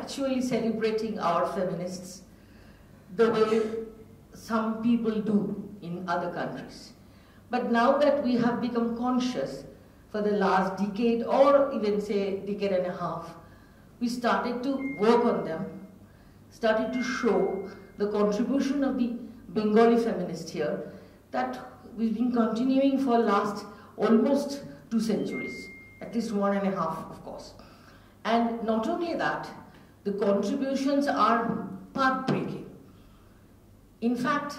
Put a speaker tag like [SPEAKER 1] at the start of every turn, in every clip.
[SPEAKER 1] actually celebrating our feminists the way some people do in other countries. But now that we have become conscious for the last decade, or even say decade and a half, we started to work on them, started to show the contribution of the Bengali feminist here that we've been continuing for last almost 2 centuries, at least 1.5, of course. And not only that, the contributions are path-breaking. In fact,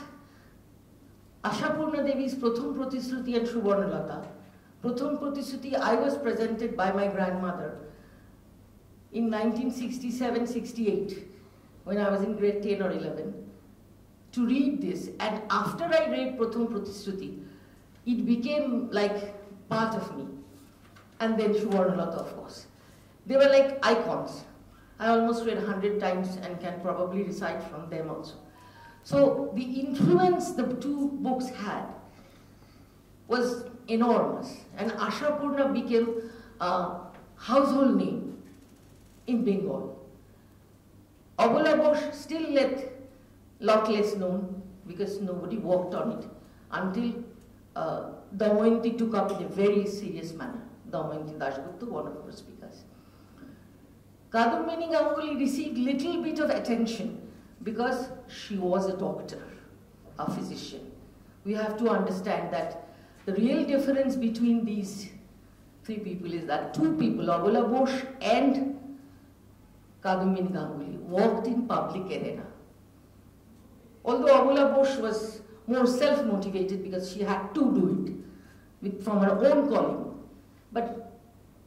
[SPEAKER 1] Ashapurna Devi's Pratham Pratisruti and Subarnalata, Pratham Pratisruti I was presented by my grandmother in 1967-68, when I was in grade 10 or 11, to read this. And after I read Pratham Pratisruti, it became like part of me. And then Subarnalata, of course. They were like icons. I almost read 100 times and can probably recite from them also. So the influence the 2 books had was enormous. And Ashapurna became a household name in Bengal. Abola Bosch still lot less known because nobody worked on it until Damayanti took up in a very serious manner. Damayanti Dasgupta, one of our speakers. Kadambini Ganguly received little bit of attention because she was a doctor, a physician. We have to understand that the real difference between these 3 people is that 2 people, Abola Bosch and Kadambini Ganguly, worked in public arena. Although Abola Bosch was more self-motivated because she had to do it from her own calling. But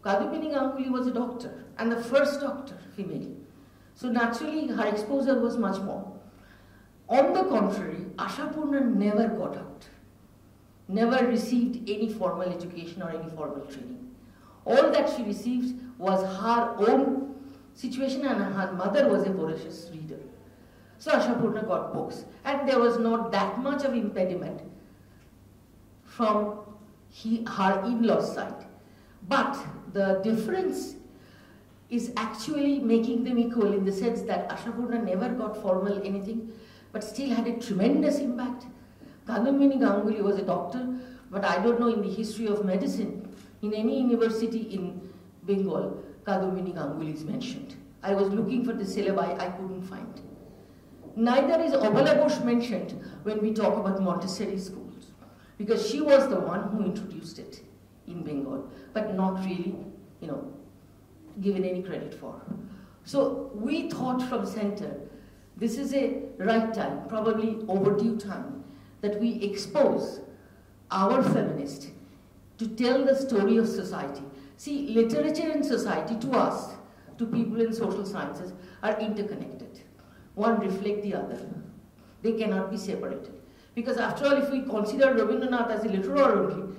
[SPEAKER 1] Kadambini Ganguly was a doctor, and the first doctor, female. So naturally, her exposure was much more. On the contrary, Ashapurna never got out, never received any formal education or any formal training. All that she received was her own situation, and her mother was a voracious reader. So Ashapurna got books, and there was not that much of impediment from her in-laws' side. But the difference is actually making them equal in the sense that Ashapurna never got formal anything, but still had a tremendous impact. Kadambini Ganguly was a doctor, but I don't know in the history of medicine, in any university in Bengal, Kadambini Ganguly is mentioned. I was looking for the syllabi, I couldn't find. Neither is Abola Bosch mentioned when we talk about Montessori schools, because she was the one who introduced it in Bengal, but not really, given any credit for. So we thought from center, this is a right time, probably overdue time, that we expose our feminists to tell the story of society. See, literature and society to us, to people in social sciences, are interconnected. One reflects the other. They cannot be separated. Because after all, if we consider Rabindranath as a literature only,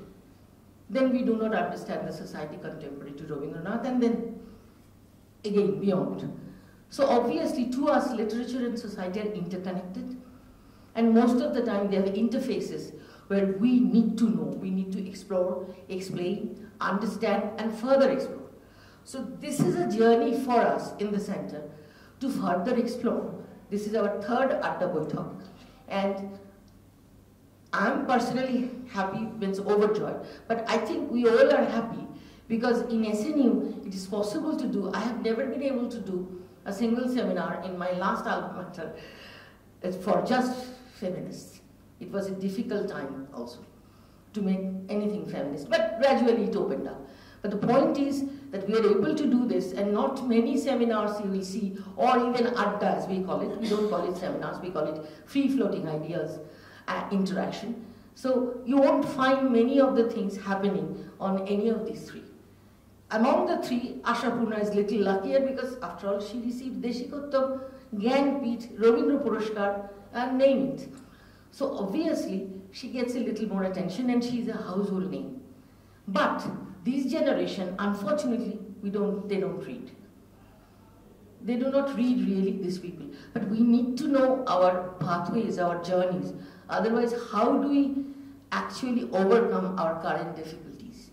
[SPEAKER 1] then we do not understand the society contemporary to Rabindranath, and then again beyond. So obviously to us, literature and society are interconnected, and most of the time they have interfaces where we need to know, we need to explore, explain, understand, and further explore. So this is a journey for us in the center to further explore. This is our 3rd Adda Baithak, and I'm personally happy, means overjoyed, but I think we all are happy because in SNU it is possible to do. I have never been able to do a single seminar in my last alma mater for just feminists. It was a difficult time also to make anything feminist, but gradually it opened up. But the point is that we are able to do this, and not many seminars you will see, or even Adda as we call it. We don't call it seminars, we call it free-floating ideas interaction. So you won't find many of the things happening on any of these 3. Among the 3, Ashapurna is little luckier because after all she received Deshikottam, Gyanpith, Rabindra Puraskar, and name it. So obviously she gets a little more attention and she is a household name. But this generation, unfortunately, they don't read. They do not read really, these people. But we need to know our pathways, our journeys. Otherwise, how do we actually overcome our current difficulties?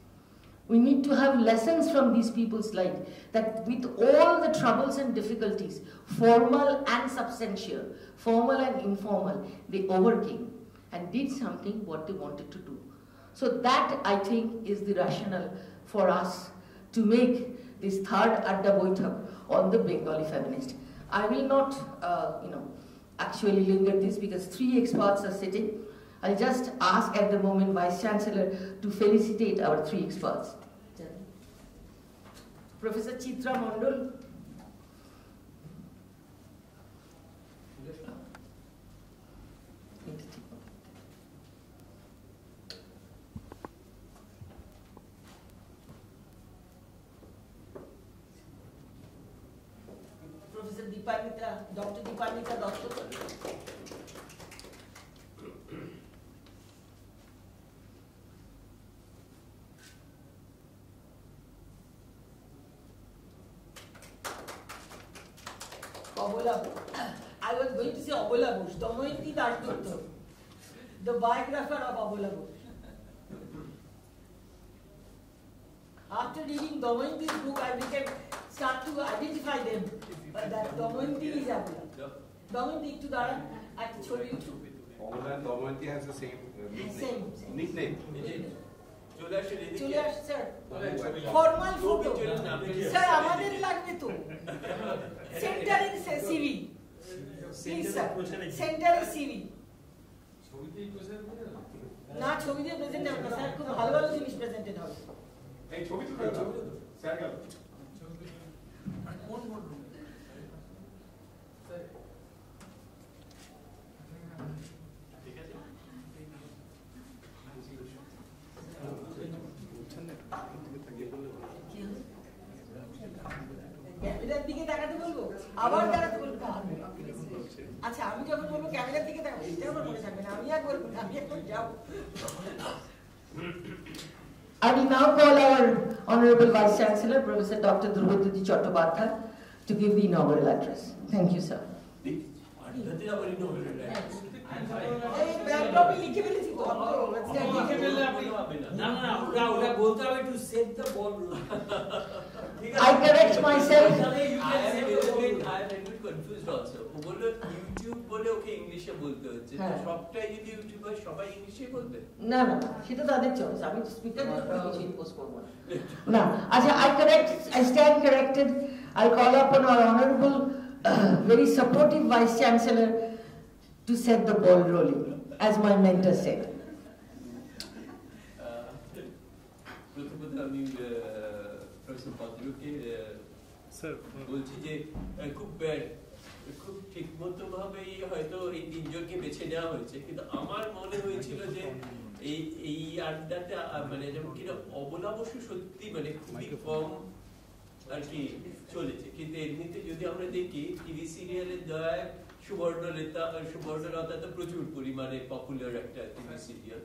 [SPEAKER 1] We need to have lessons from these people's life, that with all the troubles and difficulties, formal and substantial, formal and informal, they overcame and did something what they wanted to do. So that, I think, is the rationale for us to make this third Adda Baithak on the Bengali feminist. I will not, actually linger this because 3 experts are sitting. I'll just ask at the moment Vice Chancellor to felicitate our 3 experts. Professor Chitra Mondol. Professor Deepanita, Dr. Deepanita Dotto. I was going to say Abola Bush, Damayanti Dasgupta, the biographer of Abola Bush. After reading Damayanti's book, we can start to identify them. That Damayanti is Abola. Damayanti to Dara, I can show you too.
[SPEAKER 2] Abola and Damayanti has the same nickname.
[SPEAKER 1] Sir. Formal photo. Sir, আমাদের লাগবে তো। Center in CV. Please sir. Center in CV. না ছবি দিয়ে present হবে না sir, খুব ভালো ভালো জিনিস প্রেজেন্টেড হবে।
[SPEAKER 2] এই ছবি তো দাও স্যার গেল। কোন বোর্ড রুম? ঠিক আছে।
[SPEAKER 1] ক্যামেরার দিকে তাকাতে বলবো, আবার তাকাতে বলবো। আচ্ছা আমি যখন বলবো ক্যামেরার দিকে তাকাবো, এটা আমার মনে থাকবে না, আমি আর বলবো না, আমি এখন যাব। I will now call our Honorable Vice Chancellor, Professor Dr. Drupadi Chattopadhyay, to give the inaugural address. Thank you, sir. I correct myself.
[SPEAKER 3] I am confused also. YouTube বলে ওকে ইংলিশে বলতে হচ্ছে, তো সবটাই যদি ইউটিউবার সবাই ইংলিশে বলবে?
[SPEAKER 1] না না, সেটা তাদের চয়েস, আমি স্পিকার কিছু ইম্পোজ করব না। আচ্ছা, I stand corrected. I call upon our honorable, very supportive Vice Chancellor to set the ball rolling, as my mentor said.
[SPEAKER 3] প্রথমত আমি প্রফেসর পদ্মকে স্যার বলছি যে খুব ঠিকমতো ভাবেই হয়তো এই 3 জনকে বেছে নেওয়া হয়েছে, কিন্তু আমার মনে হয়েছিল যে এই আড্ডাতে মানে যেমন কিনা অবলা বসু সত্যি মানে খুবই কম আর কি চলেছে, কিন্তু এমনিতে যদি আমরা দেখি টিভি সিরিয়ালের দয়ায় সুবর্ণলতা তো প্রচুর পরিমাণে পপুলার একটা টিভি সিরিয়াল,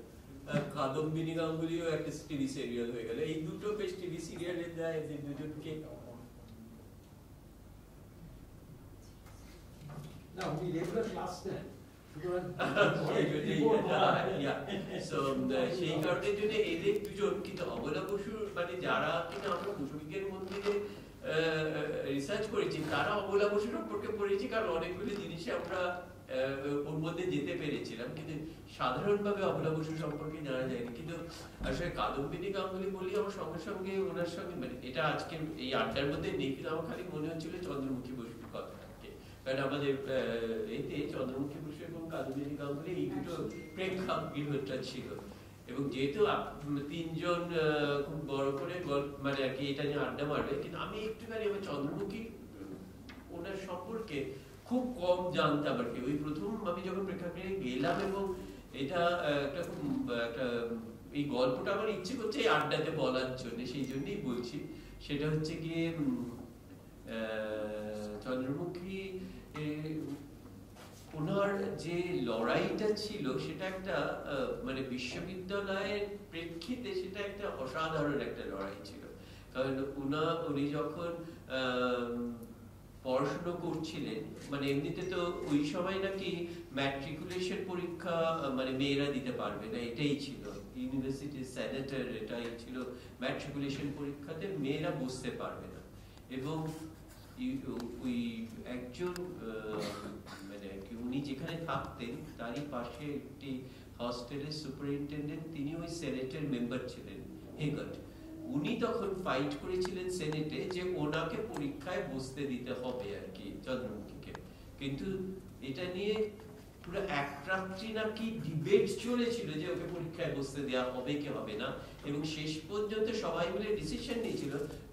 [SPEAKER 3] কাদম্বিনী গাঙ্গুলিও একটা টিভি সিরিয়াল হয়ে গেল, এই দুটো বেশ টিভি সিরিয়ালের দয়ায় এদের দুজনকে
[SPEAKER 4] No, we regular class then.
[SPEAKER 3] সেই কারণে যদি এদের দুজন, কিন্তু অবলা বসুর মানে যারা কিনা আমরা বসুবিজ্ঞান মন্দিরে রিসার্চ করেছি তারা অবলা বসুর সম্পর্কে পড়েছি, কারণ অনেকগুলো জিনিসে আমরা ওর মধ্যে যেতে পেরেছিলাম, কিন্তু সাধারণভাবে অবলা বসু সম্পর্কে জানা যায়নি। কিন্তু আসলে কাদম্বিনী গাঙ্গুলি বলি আমার সঙ্গে সঙ্গে ওনার সঙ্গে মানে এটা আজকে এই আড্ডার মধ্যে নেই, কিন্তু আমার খালি মনে হচ্ছিল চন্দ্রমুখী বসুর কথা, কারণ আমাদের এতে চন্দ্রমুখী বসু এবং কাদম্বিনী গাঙ্গুলি এই দুটো প্রেক্ষাগৃহটা ছিল, এবং যেহেতু 3 জন খুব বড় করে মানে আর কি এটা নিয়ে আড্ডা মারবে, কিন্তু আমি একটুখানি আমার চন্দ্রমুখী ওনার সম্পর্কে খুব কম জানতাম আর কি। ওই প্রথম আমি যখন প্রেক্ষাগৃহে গেলাম এবং এটা একটা খুব একটা এই গল্পটা আমার ইচ্ছে করছে এই আড্ডাতে বলার জন্য, সেই জন্যই বলছি। সেটা হচ্ছে গিয়ে চন্দ্রমুখী ওনার যে লড়াইটা ছিল সেটা একটা মানে বিশ্ববিদ্যালয়ের প্রেক্ষিতে সেটা একটা অসাধারণ একটা লড়াই ছিল, কারণ উনি যখন পড়াশোনা করছিলেন, মানে এমনিতে তো ওই সময় নাকি ম্যাট্রিকুলেশন পরীক্ষা মানে মেয়েরা দিতে পারবে না, এটাই ছিল ইউনিভার্সিটির সেনেটর, এটাই ছিল ম্যাট্রিকুলেশন পরীক্ষাতে মেয়েরা বসতে পারবে না। এবং ওই একজন মানে উনি যেখানে থাকতেন তারই পাশে একটি হস্টেলের সুপারিনটেন্ডেন্ট, তিনি ওই সেনেটের মেম্বার ছিলেন, হেগট। উনি তখন ফাইট করেছিলেন সেনেটে যে ওনাকে পরীক্ষায় বসতে দিতে হবে আর কি চন্দ্রমুখীকে। কিন্তু এটা নিয়ে পুরো এক রাত্রি নাকি ডিবেট চলেছিল যে ওকে পরীক্ষায় বসতে দেওয়া হবে কি হবে না, এবং শেষ পর্যন্ত সবাই মিলে ডিসিশন নিয়েছিল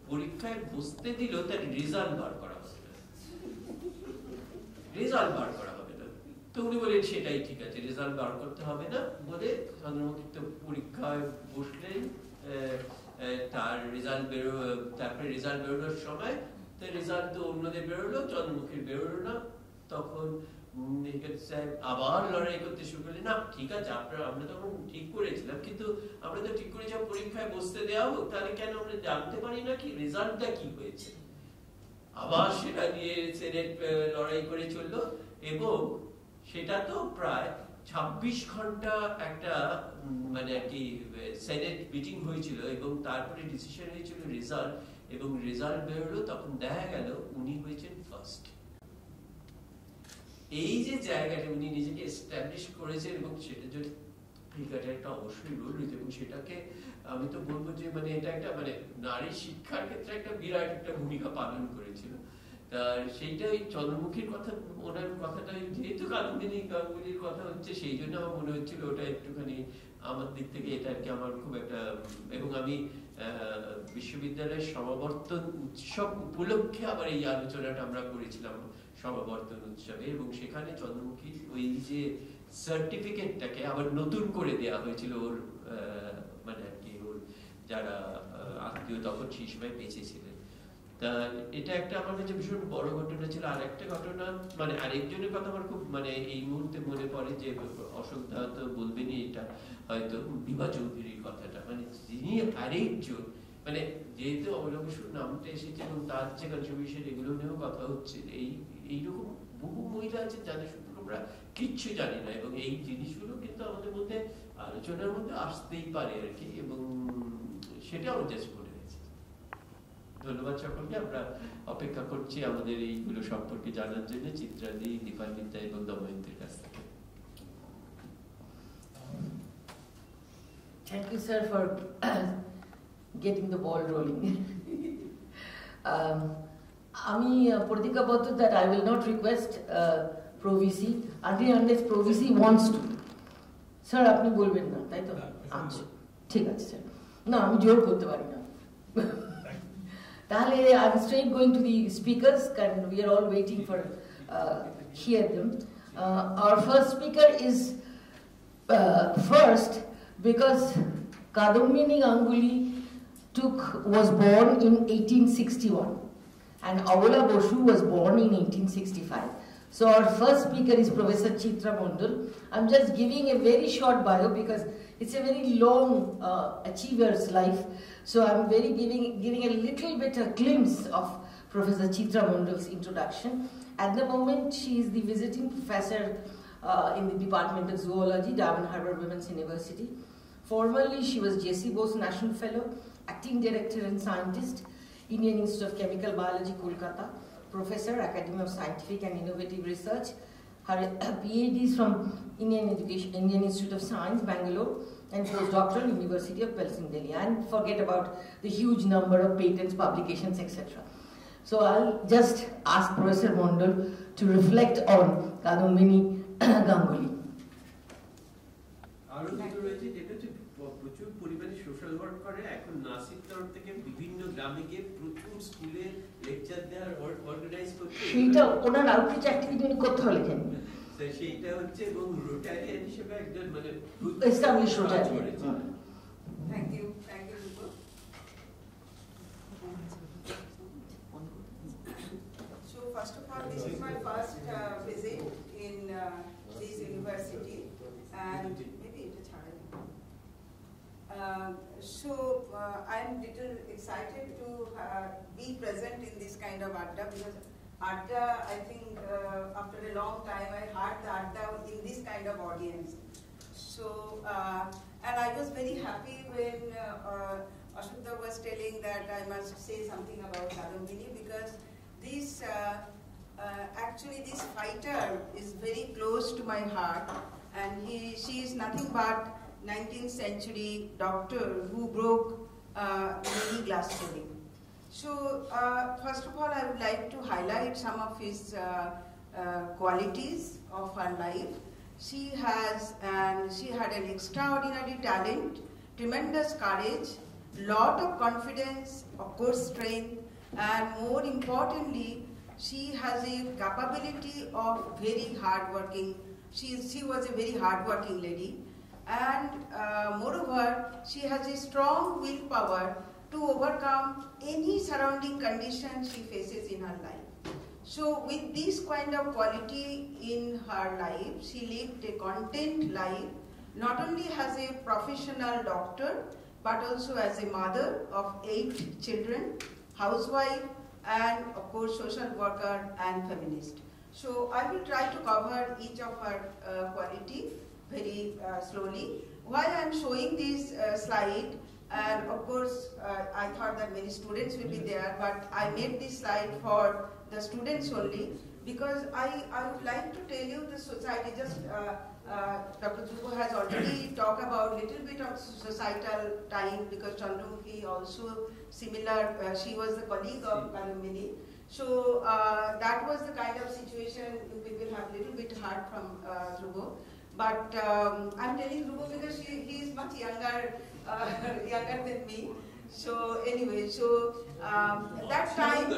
[SPEAKER 3] পরীক্ষায় বসতে দিল তার রেজাল্ট বার করা হবে না, রেজাল্ট বার করা হবে না। তো উনি বলেন সেটাই ঠিক আছে, রেজাল্ট বার করতে হবে না বলে চন্দ্রমুখী তো পরীক্ষায় বসলেন। তার রেজাল্ট তারপরে রেজাল্ট বেরোনোর সময় তার রেজাল্ট তো অন্যদের বেরোলো, চন্দ্রমুখীর বেরোলো না। তখন সাহেব আবার লড়াই করতে শুরু করলেন, না ঠিক আছে আমরা তখন ঠিক করেছিলাম, কিন্তু আমরা তো ঠিক করেছিলাম পরীক্ষায় বসতে দেওয়া হোক, তাহলে কেন আমরা জানতে পারি না কি রেজাল্টটা কি হয়েছে। আবার সেটা নিয়ে সেনেট লড়াই করে চললো, এবং সেটা তো প্রায় 26 ঘন্টা একটা মানে আর কি সেনেট মিটিং হয়েছিল, এবং তারপরে ডিসিশন হয়েছিল রেজাল্ট, এবং রেজাল্ট বেরোলো, তখন দেখা গেল উনি হয়েছেন ফার্স্ট। এই যে জায়গাটা উনি নিজেকে এস্টাবলিশ করেছেন, এবং সেটার জন্য একটা অবশ্যই রোল রয়েছে, এবং সেটাকে আমি তো বলবো যে মানে এটা একটা মানে নারী শিক্ষার ক্ষেত্রে একটা বিরাট একটা ভূমিকা পালন করেছিল। তা সেইটা ওই চন্দ্রমুখীর কথা, ওনার কথাটা যেহেতু কাদম্বিনী গাঙ্গুলির কথা হচ্ছে, সেই জন্য আমার মনে হচ্ছিল ওটা একটুখানি আমার দিক থেকে এটা আর কি আমার খুব একটা, এবং আমি বিশ্ববিদ্যালয়ের সমাবর্তন উৎসব উপলক্ষে আবার এই আলোচনাটা আমরা করেছিলাম সমাবর্তন উৎসবে, এবং সেখানে চন্দ্রমুখীর ওই যে সার্টিফিকেটটাকে আবার নতুন করে দেয়া হয়েছিল ওর মানে আর কি ওর যারা আত্মীয় তখন সেই সময় বেঁচে ছিলেন। তা এটা একটা আমার কাছে ভীষণ বড় ঘটনা ছিল। আর একটা ঘটনা মানে আরেকজনের কথা আমার খুব মানে এই মুহূর্তে মনে পড়ে, যে অশোক দা তো বলবেনই এটা হয়তো, বিভা চৌধুরীর কথাটা, মানে যিনি আরেকজন মানে যেহেতু অমলা বসুর নামটা এসেছে এবং তার যে কন্ট্রিবিউশন এগুলো নিয়েও কথা হচ্ছে, এইরকম বহু মহিলা আছে যাদের সম্পর্কে আমরা কিচ্ছু জানি না, এবং এই জিনিসগুলো কিন্তু আমাদের মধ্যে আলোচনার মধ্যে আসতেই পারে আর কি, এবং সেটা আমার জাস্ট মনে হয়েছে। ধন্যবাদ সকলকে। আমরা অপেক্ষা করছি আমাদের এইগুলো সম্পর্কে জানার জন্য চিত্রাদি, দীপান্বিতা এবং দময়ন্তীর কাছ থেকে।
[SPEAKER 1] Thank you, sir, for getting the ball rolling. আমি প্রতিজ্ঞাবদ্ধ that I will not request Pro-VC unless Pro-VC wants to. Sir, আপনি বলবেন না, তাই তো? আচ্ছা, ঠিক আছে স্যার। না, আমি জোর করতে পারি না। তাহলে I'm straight going to the speakers, and we are all waiting for hear them. Our first speaker is first because Kadambini Ganguly was born in 1861 and Abola Boshu was born in 1865. So our first speaker is Professor Chitra Mondal. I'm just giving a very short bio because it's a very long achiever's life. So I'm giving a little bit a glimpse of Professor Chitra Mondal's introduction. At the moment, she is the visiting professor in the Department of Zoology, Darwin Harbour Women's University. Formerly, she was J.C. Bose National Fellow, Acting Director and Scientist, Indian Institute of Chemical Biology, Kolkata, Professor, Academy of Scientific and Innovative Research. Her PhD is from Indian Institute of Science, Bangalore, and postdoctoral University of Pelson, Delhi. And forget about the huge number of patents, publications, etc. So I'll just ask Professor Mondal to reflect on Kadambini Ganguly.
[SPEAKER 3] আরো যেটা রয়েছে যেটা হচ্ছে প্রচুর পরিমাণে social work করে, এখন নাসিক তরফ থেকে বিভিন্ন গ্রামে গিয়ে প্রচুর স্কুলে লেকচার দেওয়ার অর্গানাইজ করছে।
[SPEAKER 1] সেইটা ওনার আউটরিচ অ্যাক্টিভিটি উনি কোথাও লেখেন,
[SPEAKER 3] সেইটা হচ্ছে, এবং রোটারিয়ান হিসেবে একজন মানে
[SPEAKER 1] establish Rotarian.
[SPEAKER 5] Thank you. So first of all, this is my first visit in this university, and maybe it's so I'm little excited to be present in this kind of adda because Adda, I think after a long time I heard the Adda in this kind of audience. So, and I was very happy when Ashudha was telling that I must say something about Kadambini, because this, actually this fighter is very close to my heart, and she is nothing but 19th century doctor who broke many glass ceiling. So, first of all, I would like to highlight some of his qualities of her life. She had an extraordinary talent, tremendous courage, lot of confidence, of course strength, and more importantly, she has a capability of very hardworking. She was a very hardworking lady, and moreover, she has a strong willpower to overcome any surrounding condition she faces in her life. So with this kind of quality in her life, she lived a content life, not only as a professional doctor, but also as a mother of 8 children, housewife, and of course social worker and feminist. So I will try to cover each of her quality very slowly. While I am showing this slide, and of course I thought that many students will be there, but I made this slide for the students only, because I would like to tell you the society, just Dr. Dhruva has already talked about little bit of societal time, because Chandramukhi also similar, she was the colleague of Kadambini. So that was the kind of situation we will have little bit hard from Dhruva. But I'm telling Dhruva because he is much younger, younger than me. So anyway, so that time,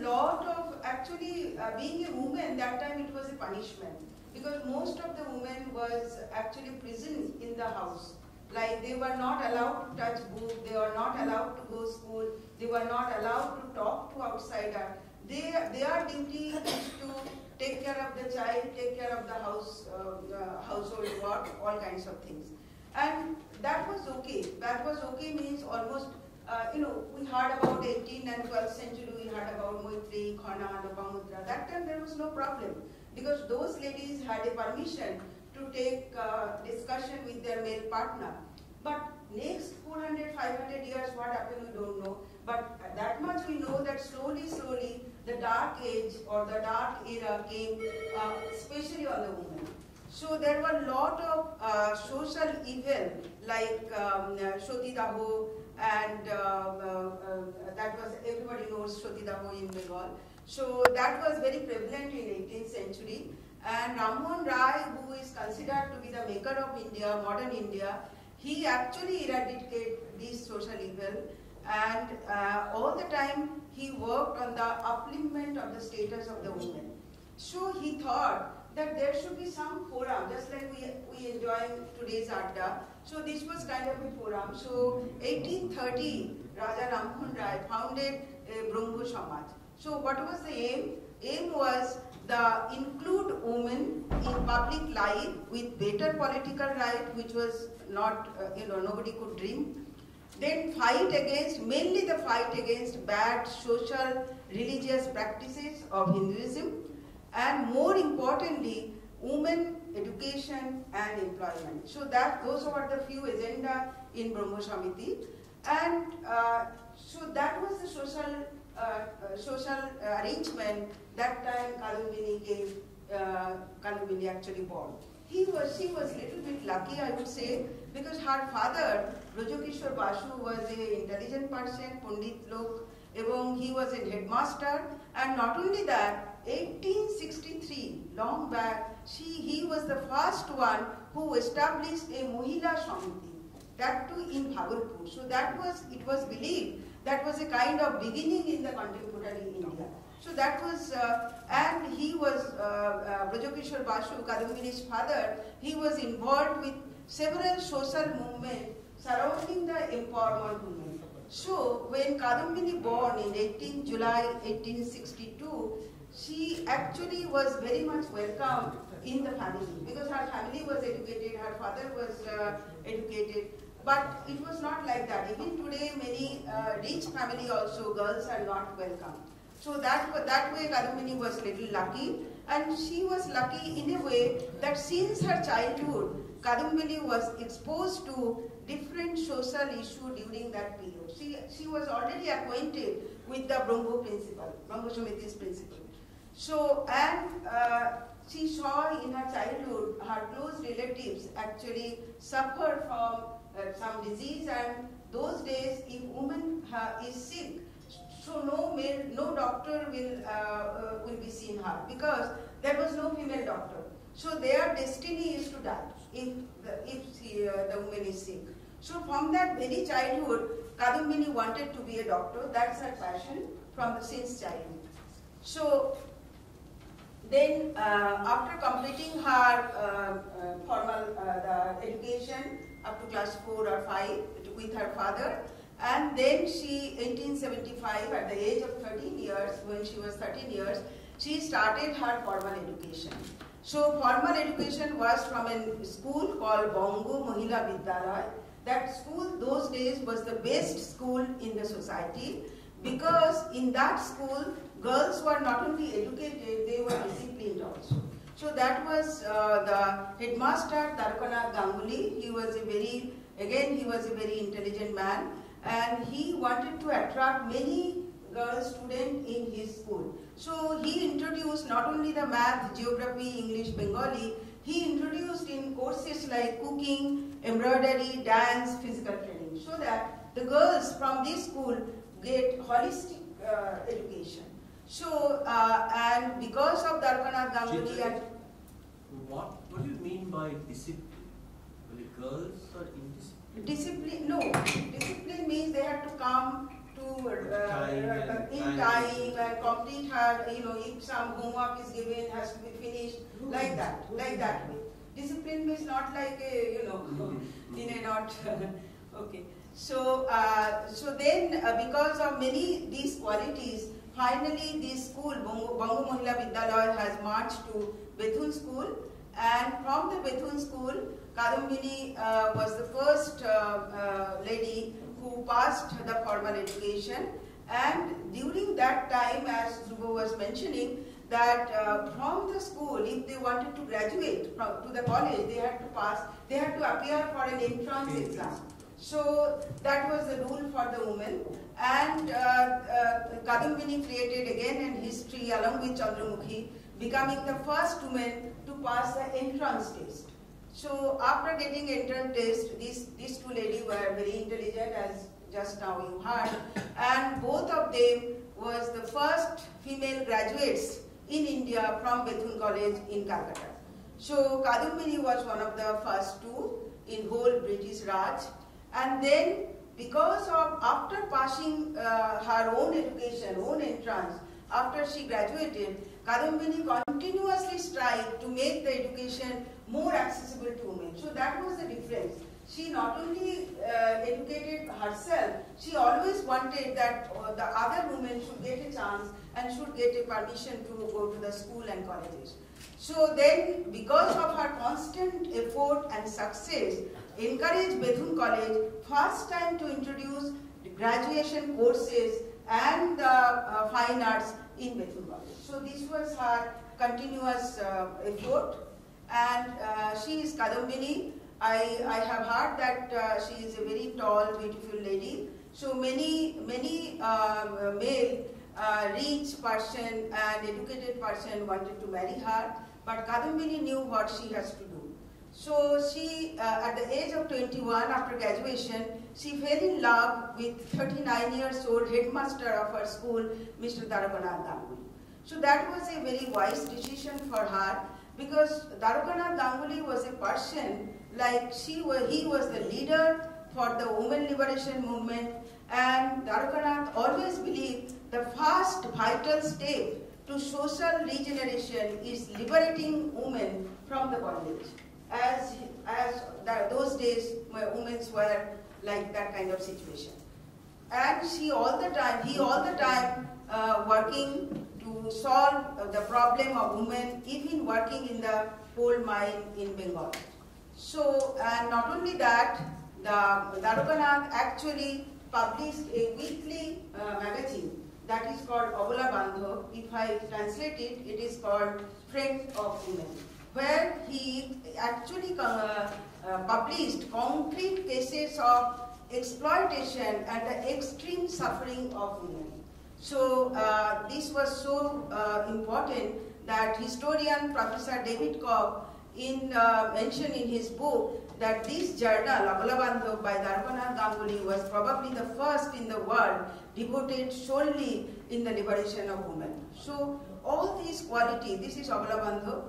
[SPEAKER 5] lot of actually being a woman, that time it was a punishment, because most of the women was actually prisoned in the house. Like they were not allowed to touch book, they were not allowed to go school, they were not allowed to talk to outsider. Their duty is to take care of the child, take care of the house, household work, all kinds of things. And that was okay. That was okay means almost, we heard about 18th and 12th century, we heard about Maitri, Khana, Lopamudra. That time there was no problem, because those ladies had a permission to take discussion with their male partner. But next 400, 500 years, what happened, we don't know. But that much we know that slowly, slowly, the dark age or the dark era came, especially on the women. So there were a lot of social evil, like Shoti Daho, and that was, everybody knows Shoti Daho in Bengal. So that was very prevalent in 18th century. And Rammohun Rai, who is considered to be the maker of India, modern India, he actually eradicated this social evil, and all the time he worked on the upliftment of the status of the women. So he thought that there should be some forum, just like we enjoy today's Adda. So this was kind of a forum. So 1830, Raja Rammohun Rai founded a Brahmo Samaj. So what was the aim? Aim was the include women in public life with better political right, which was not, nobody could dream. Then fight against, mainly the fight against bad social, religious practices of Hinduism, and more importantly, women education and employment. So those are the few agenda in Brahmo Samiti, and so that was the social arrangement. That time Kadambini came, Kadambini actually born. She was little bit lucky, I would say, because her father, Rajokishore Basu, was an intelligent person, Pundit Lok, he was a headmaster, and not only that, 1863, long back, he was the first one who established a Mohila Samiti, that too in Bhagalpur. So it was believed that was a kind of beginning in the contemporary India. So that was, and he was, Rajokishore Basu, Kadambini's father, he was involved with several social movements surrounding the empowerment movement. So when Kadambini born in 18 July 1862, she actually was very much welcomed in the family, because her family was educated, her father was educated, But it was not like that. Even today, many rich family also, girls are not welcome. So that way Kadambini was little lucky, and she was lucky in a way that since her childhood, Kadambini was exposed to different social issues during that period. She was already acquainted with the Brahmo principle, Brahmo Samiti's principle. So, and she saw in her childhood her close relatives actually suffer from some disease, and those days if woman is sick, so no doctor will be seen her, because there was no female doctor. So their destiny is to die if the woman is sick. So from that very childhood, Kadambini wanted to be a doctor. That's her passion since childhood. So then after completing her formal education up to class 4 or 5 with her father, and then she, 1875, at the age of 13 years, when she was 13 years, she started her formal education. So formal education was from a school called Bongo Mahila Vidyalaya. That school those days was the best school in the society, because in that school, girls were not only educated, they were disciplined also. So that was the headmaster, Tarkanath Ganguly. He was a very intelligent man, and he wanted to attract many girl students in his school. So he introduced not only the math, geography, English, Bengali, he introduced in courses like cooking, embroidery, dance, physical training, so that the girls from this school get holistic education. So, and because of Tarkanath Ganguly and...
[SPEAKER 3] What do you mean by discipline? Will the girls are indisciplined?
[SPEAKER 5] Discipline, no. Discipline means they have to come to in time and complete her, if some homework is given, has to be finished, like that way. Discipline means not like a, not, okay. So, so then because of many these qualities, finally this school, Bongo Mahila Vidyalaya, has marched to Bethune School, and from the Bethune School, Kadambini was the first lady who passed the formal education. And during that time, as Dhruva was mentioning, that from the school, if they wanted to graduate to the college, they had to appear for an entrance exam. So that was the rule for the women. And Kadambini created again an history along with Chandramukhi, becoming the first woman to pass the entrance test. So after getting entrance test, these two ladies were very intelligent, as just now you heard, and both of them was the first female graduates in India from Bethune College in Calcutta. So Kadambini was one of the first two in whole British Raj, and then because of after passing her own education, own entrance, after she graduated, Kadambini continuously strived to make the education more accessible to women. So that was the difference. She not only educated herself, she always wanted that the other women should get a chance and should get a permission to go to the school and colleges. So then, because of her constant effort and success, encouraged Bethune College first time to introduce the graduation courses and fine arts in Bethune College. So this was her continuous effort, and she is Kadambini. I have heard that she is a very tall, beautiful lady. So many male rich person and educated person wanted to marry her, but Kadambini knew what she has to do. So she, at the age of 21, after graduation, she fell in love with 39 years old headmaster of her school, Mr. Darokanath Ganguly. So that was a very wise decision for her, because Darokanath Ganguly was a person like he was the leader for the women liberation movement, and Darokanath always believed the first vital step to social regeneration is liberating women from the bondage. As those days, women were like that kind of situation, and he all the time working to solve the problem of women, even working in the coal mine in Bengal. So, and not only that, Darupanath actually published a weekly magazine that is called Abola Bandho. If I translate it, it is called Friend of Women, where he actually published concrete cases of exploitation and the extreme suffering of women. So this was so important that historian Professor David Cobb mentioned in his book that this journal, Abola Bandho by Darupanath Ganguly, was probably the first in the world devoted solely in the liberation of women. So all these qualities, this is Abola Bandho,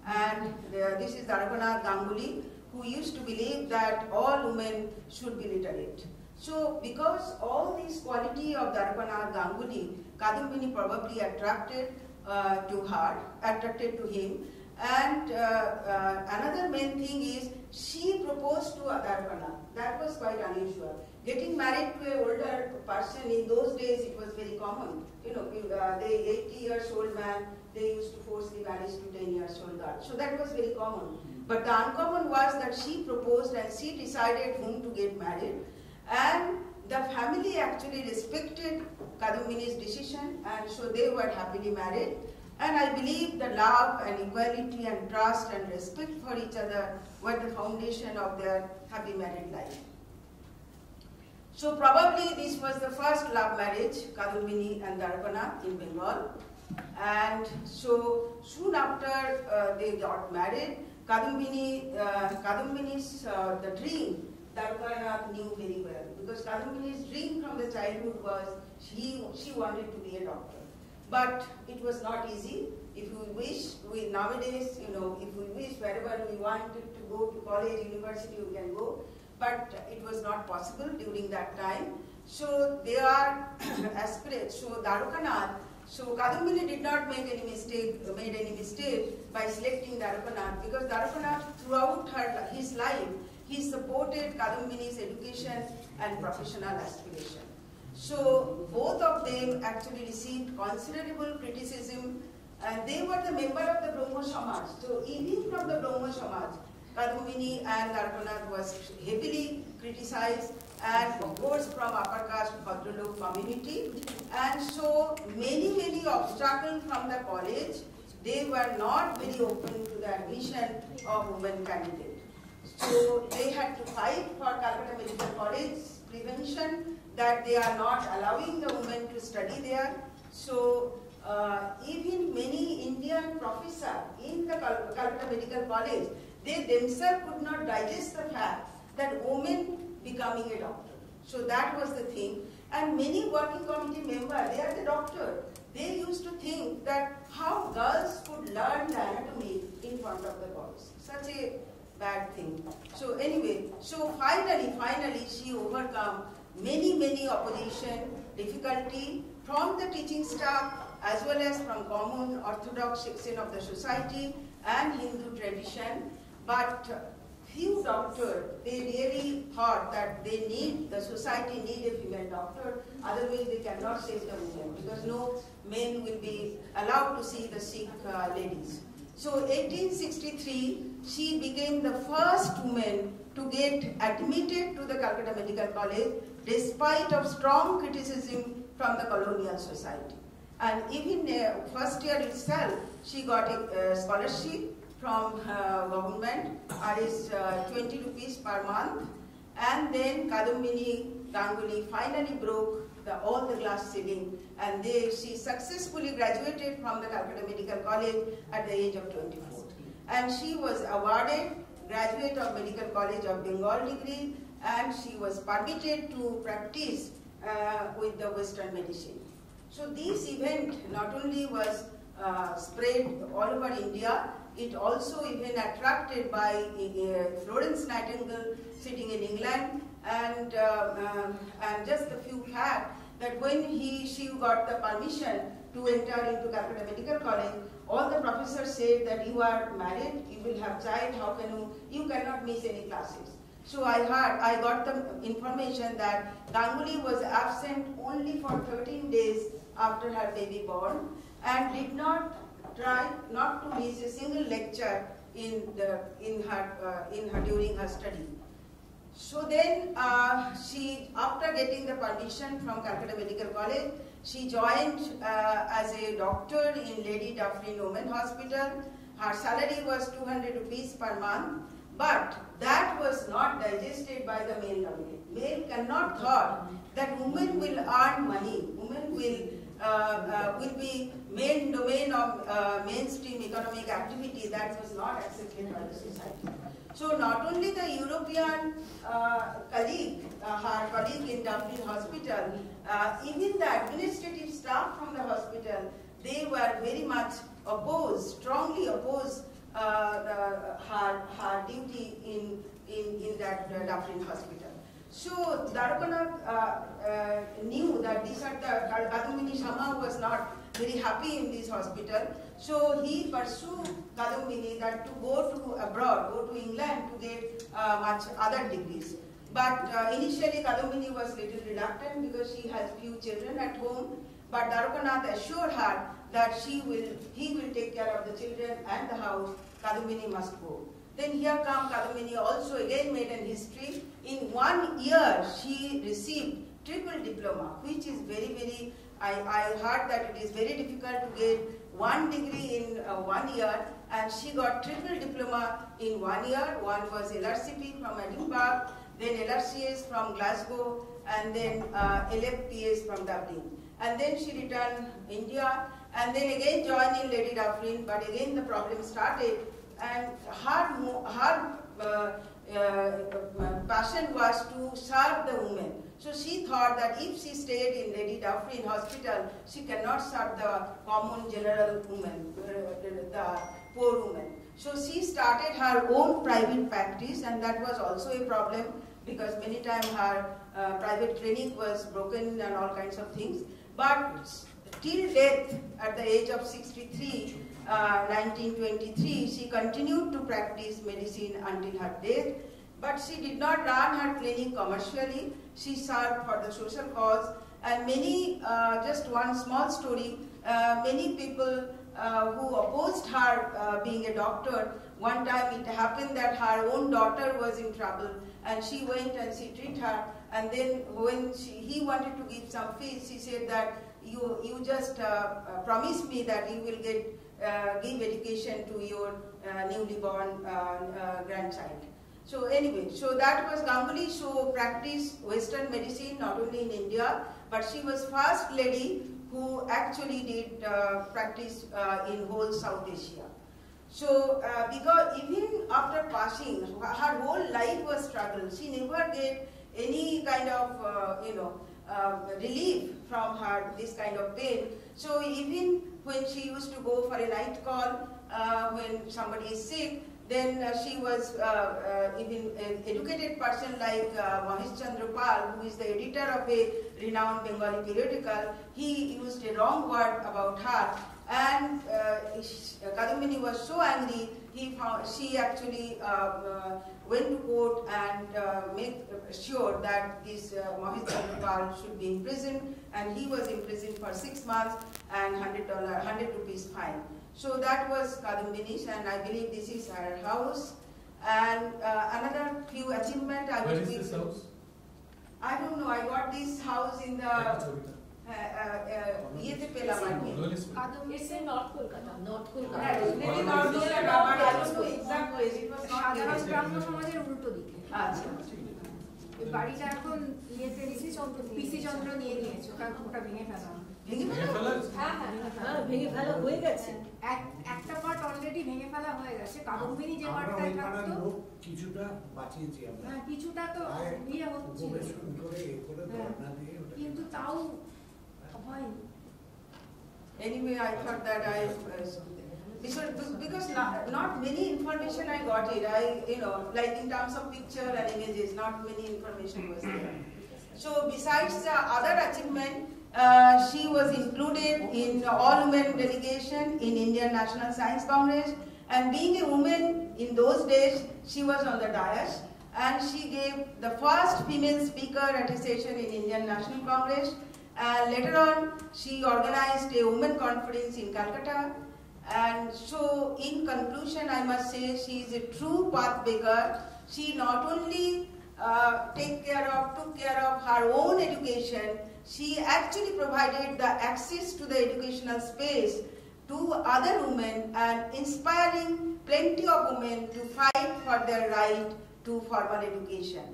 [SPEAKER 5] and this is Darupanath Ganguly, who used to believe that all women should be literate. So because all these quality of Darupanath Ganguly, Kadumbini probably attracted to him. And another main thing is she proposed to Darupanath. That was quite unusual. Getting married to an older person in those days, it was very common. You know, the 80 years old man, they used to force the marriage to 10 years old girl. So that was very common. But the uncommon was that she proposed and she decided whom to get married. And the family actually respected Kadumbini's decision, and so they were happily married. And I believe the love and equality and trust and respect for each other were the foundation of their happy married life. So probably this was the first love marriage, Kadumbini and Darupanath in Bengal. And so soon after they got married, Kadumbini's the dream Darupanath knew very well, because Kadumbini's dream from the childhood was she wanted to be a doctor. But it was not easy. If we wish, nowadays, you know, if we wish wherever we wanted to go to college, university, we can go. But it was not possible during that time. So they are aspirants. So Darupanath, so Kadumbini did not make any mistake by selecting Darupanath, because Darupanath throughout his life, he supported Kadumbini's education and professional aspiration. So both of them actually received considerable criticism, and they were the member of the Brahmo Samaj. So even from the Brahmo Samaj, Kadumbini and Darupanath was heavily criticized, and of course from upper caste Bhadralok community. And so many obstacles from the college. They were not very open to the admission of women candidates. So they had to fight for Calcutta Medical College prevention, that they are not allowing the women to study there. So even many Indian professors in the Calcutta Medical College, they themselves could not digest the fact that women becoming a doctor. So that was the thing. And many working committee members, they are the doctor. They used to think that how girls could learn the anatomy in front of the boys. Such a bad thing. So anyway, so finally she overcome many opposition, difficulty from the teaching staff as well as from common orthodox section of the society and Hindu tradition. But few doctors, they really thought that the society need a female doctor, otherwise they cannot save the women, because no men will be allowed to see the sick ladies. So 1863, she became the first woman to get admitted to the Calcutta Medical College, despite of strong criticism from the colonial society. And even first year itself, she got a scholarship from government, is 20 rupees per month. And then Kadumbini Ganguly finally broke all the glass ceiling, and she successfully graduated from the Calcutta Medical College at the age of 24. And she was awarded Graduate of Medical College of Bengal degree, and she was permitted to practice with the Western medicine. So this event not only was spread all over India, it also even attracted by Florence Nightingale sitting in England, and just a few facts that when she got the permission to enter into Calcutta Medical College, all the professors said that you are married, you will have child, how can you cannot miss any classes. So I got the information that Ganguly was absent only for 13 days after her baby born, and did not try not to miss a single lecture during her study. So then she, after getting the permission from Calcutta Medical College, she joined as a doctor in Lady Dufferin Women Hospital. Her salary was 200 rupees per month, but that was not digested by the male dominant. Male cannot thought that women will earn money, women will be main domain of mainstream economic activity. That was not accepted by the society. So not only the European colleague, her colleague in Dublin Hospital, even the administrative staff from the hospital, they were very much opposed, strongly opposed her duty in that Dublin hospital. So Darukanath knew that this Kadambini Shama was not very happy in this hospital. So he pursued Kadambini that to go to abroad, go to England to get much other degrees. But initially Kadambini was little reluctant because she has few children at home. But Darukanath assured her that he will take care of the children and the house. Kadambini must go. Then here come Kadambini also again made an history. In 1 year she received triple diploma, which is very, very, I heard that it is very difficult to get one degree in 1 year, and she got triple diploma in 1 year. One was LRCP from Edinburgh, then LRCS from Glasgow, and then LFPS from Dublin. And then she returned India, and then again joined in Lady Dufferin, but again the problem started, and her passion was to serve the women. So she thought that if she stayed in Lady Dufferin Hospital, she cannot serve the common general women, the poor women. So she started her own private practice, and that was also a problem because many times her private clinic was broken and all kinds of things. But till death, at the age of 63, 1923, she continued to practice medicine until her death. But she did not run her clinic commercially. She served for the social cause. And many, just one small story, many people who opposed her being a doctor, one time it happened that her own daughter was in trouble, and she went and she treated her. And then when he wanted to give some fees, she said that you just promise me that you will give education to your newly born grandchild. So anyway, so that was Ganguly. So practiced Western medicine not only in India, but she was first lady who actually did practice in whole South Asia. So because even after passing, her whole life was struggle. She never get any kind of relief from her this kind of pain. So even when she used to go for a night call when somebody is sick, then she was even an educated person like Mahesh Chandra Pal, who is the editor of a renowned Bengali periodical. He used a wrong word about her, and Kadambini was so angry. She actually went to court and made sure that this Mahesh Chandra Pal should be imprisoned, and he was imprisoned for 6 months and $100 rupees fine. So that was Kadambini's, and I believe this is her house. And another few achievement I will.
[SPEAKER 2] Where is this house?
[SPEAKER 5] I don't know. I got this house in the Yetepela market.
[SPEAKER 6] It's in North Kolkata.
[SPEAKER 1] North
[SPEAKER 5] Right,
[SPEAKER 1] Kolkata.
[SPEAKER 5] maybe not near, but I don't know exact place. It was not near.
[SPEAKER 6] সাধারণ ব্রাহ্ম সমাজের উল্টো দিকে।
[SPEAKER 5] আচ্ছা।
[SPEAKER 6] এই বাড়িটা এখন ইয়েতে পিসি চন্দ্র নিয়ে নিয়েছে, ওটা ভেঙে ফেলা।
[SPEAKER 5] ভেঙে
[SPEAKER 2] ফেলা?
[SPEAKER 6] হ্যাঁ,
[SPEAKER 1] ভেঙে ফেলা হয়ে গেছে।
[SPEAKER 6] একটা পার্ট অলরেডি ভেঙে ফেলা হয়ে গেছে। কাদম্বিনী যে পার্টটায় থাকতো
[SPEAKER 4] কিছুটা বাঁচিয়েছি আমরা।
[SPEAKER 6] হ্যাঁ, কিছুটা তো ইয়ে হচ্ছিল। কিন্তু তাও হয়নি।
[SPEAKER 5] Anyway, I thought that because not many information I got it. Like in terms of picture and images, not many information was there. So besides the other achievement, she was included in all-women delegation in Indian National Science Congress, and being a woman in those days, she was on the dais, and she gave the first female speaker at a session in Indian National Congress. Later on, she organized a women conference in Calcutta, and so in conclusion, I must say she is a true pathbreaker. She not only took care of her own education. She actually provided the access to the educational space to other women and inspiring plenty of women to fight for their right to formal education.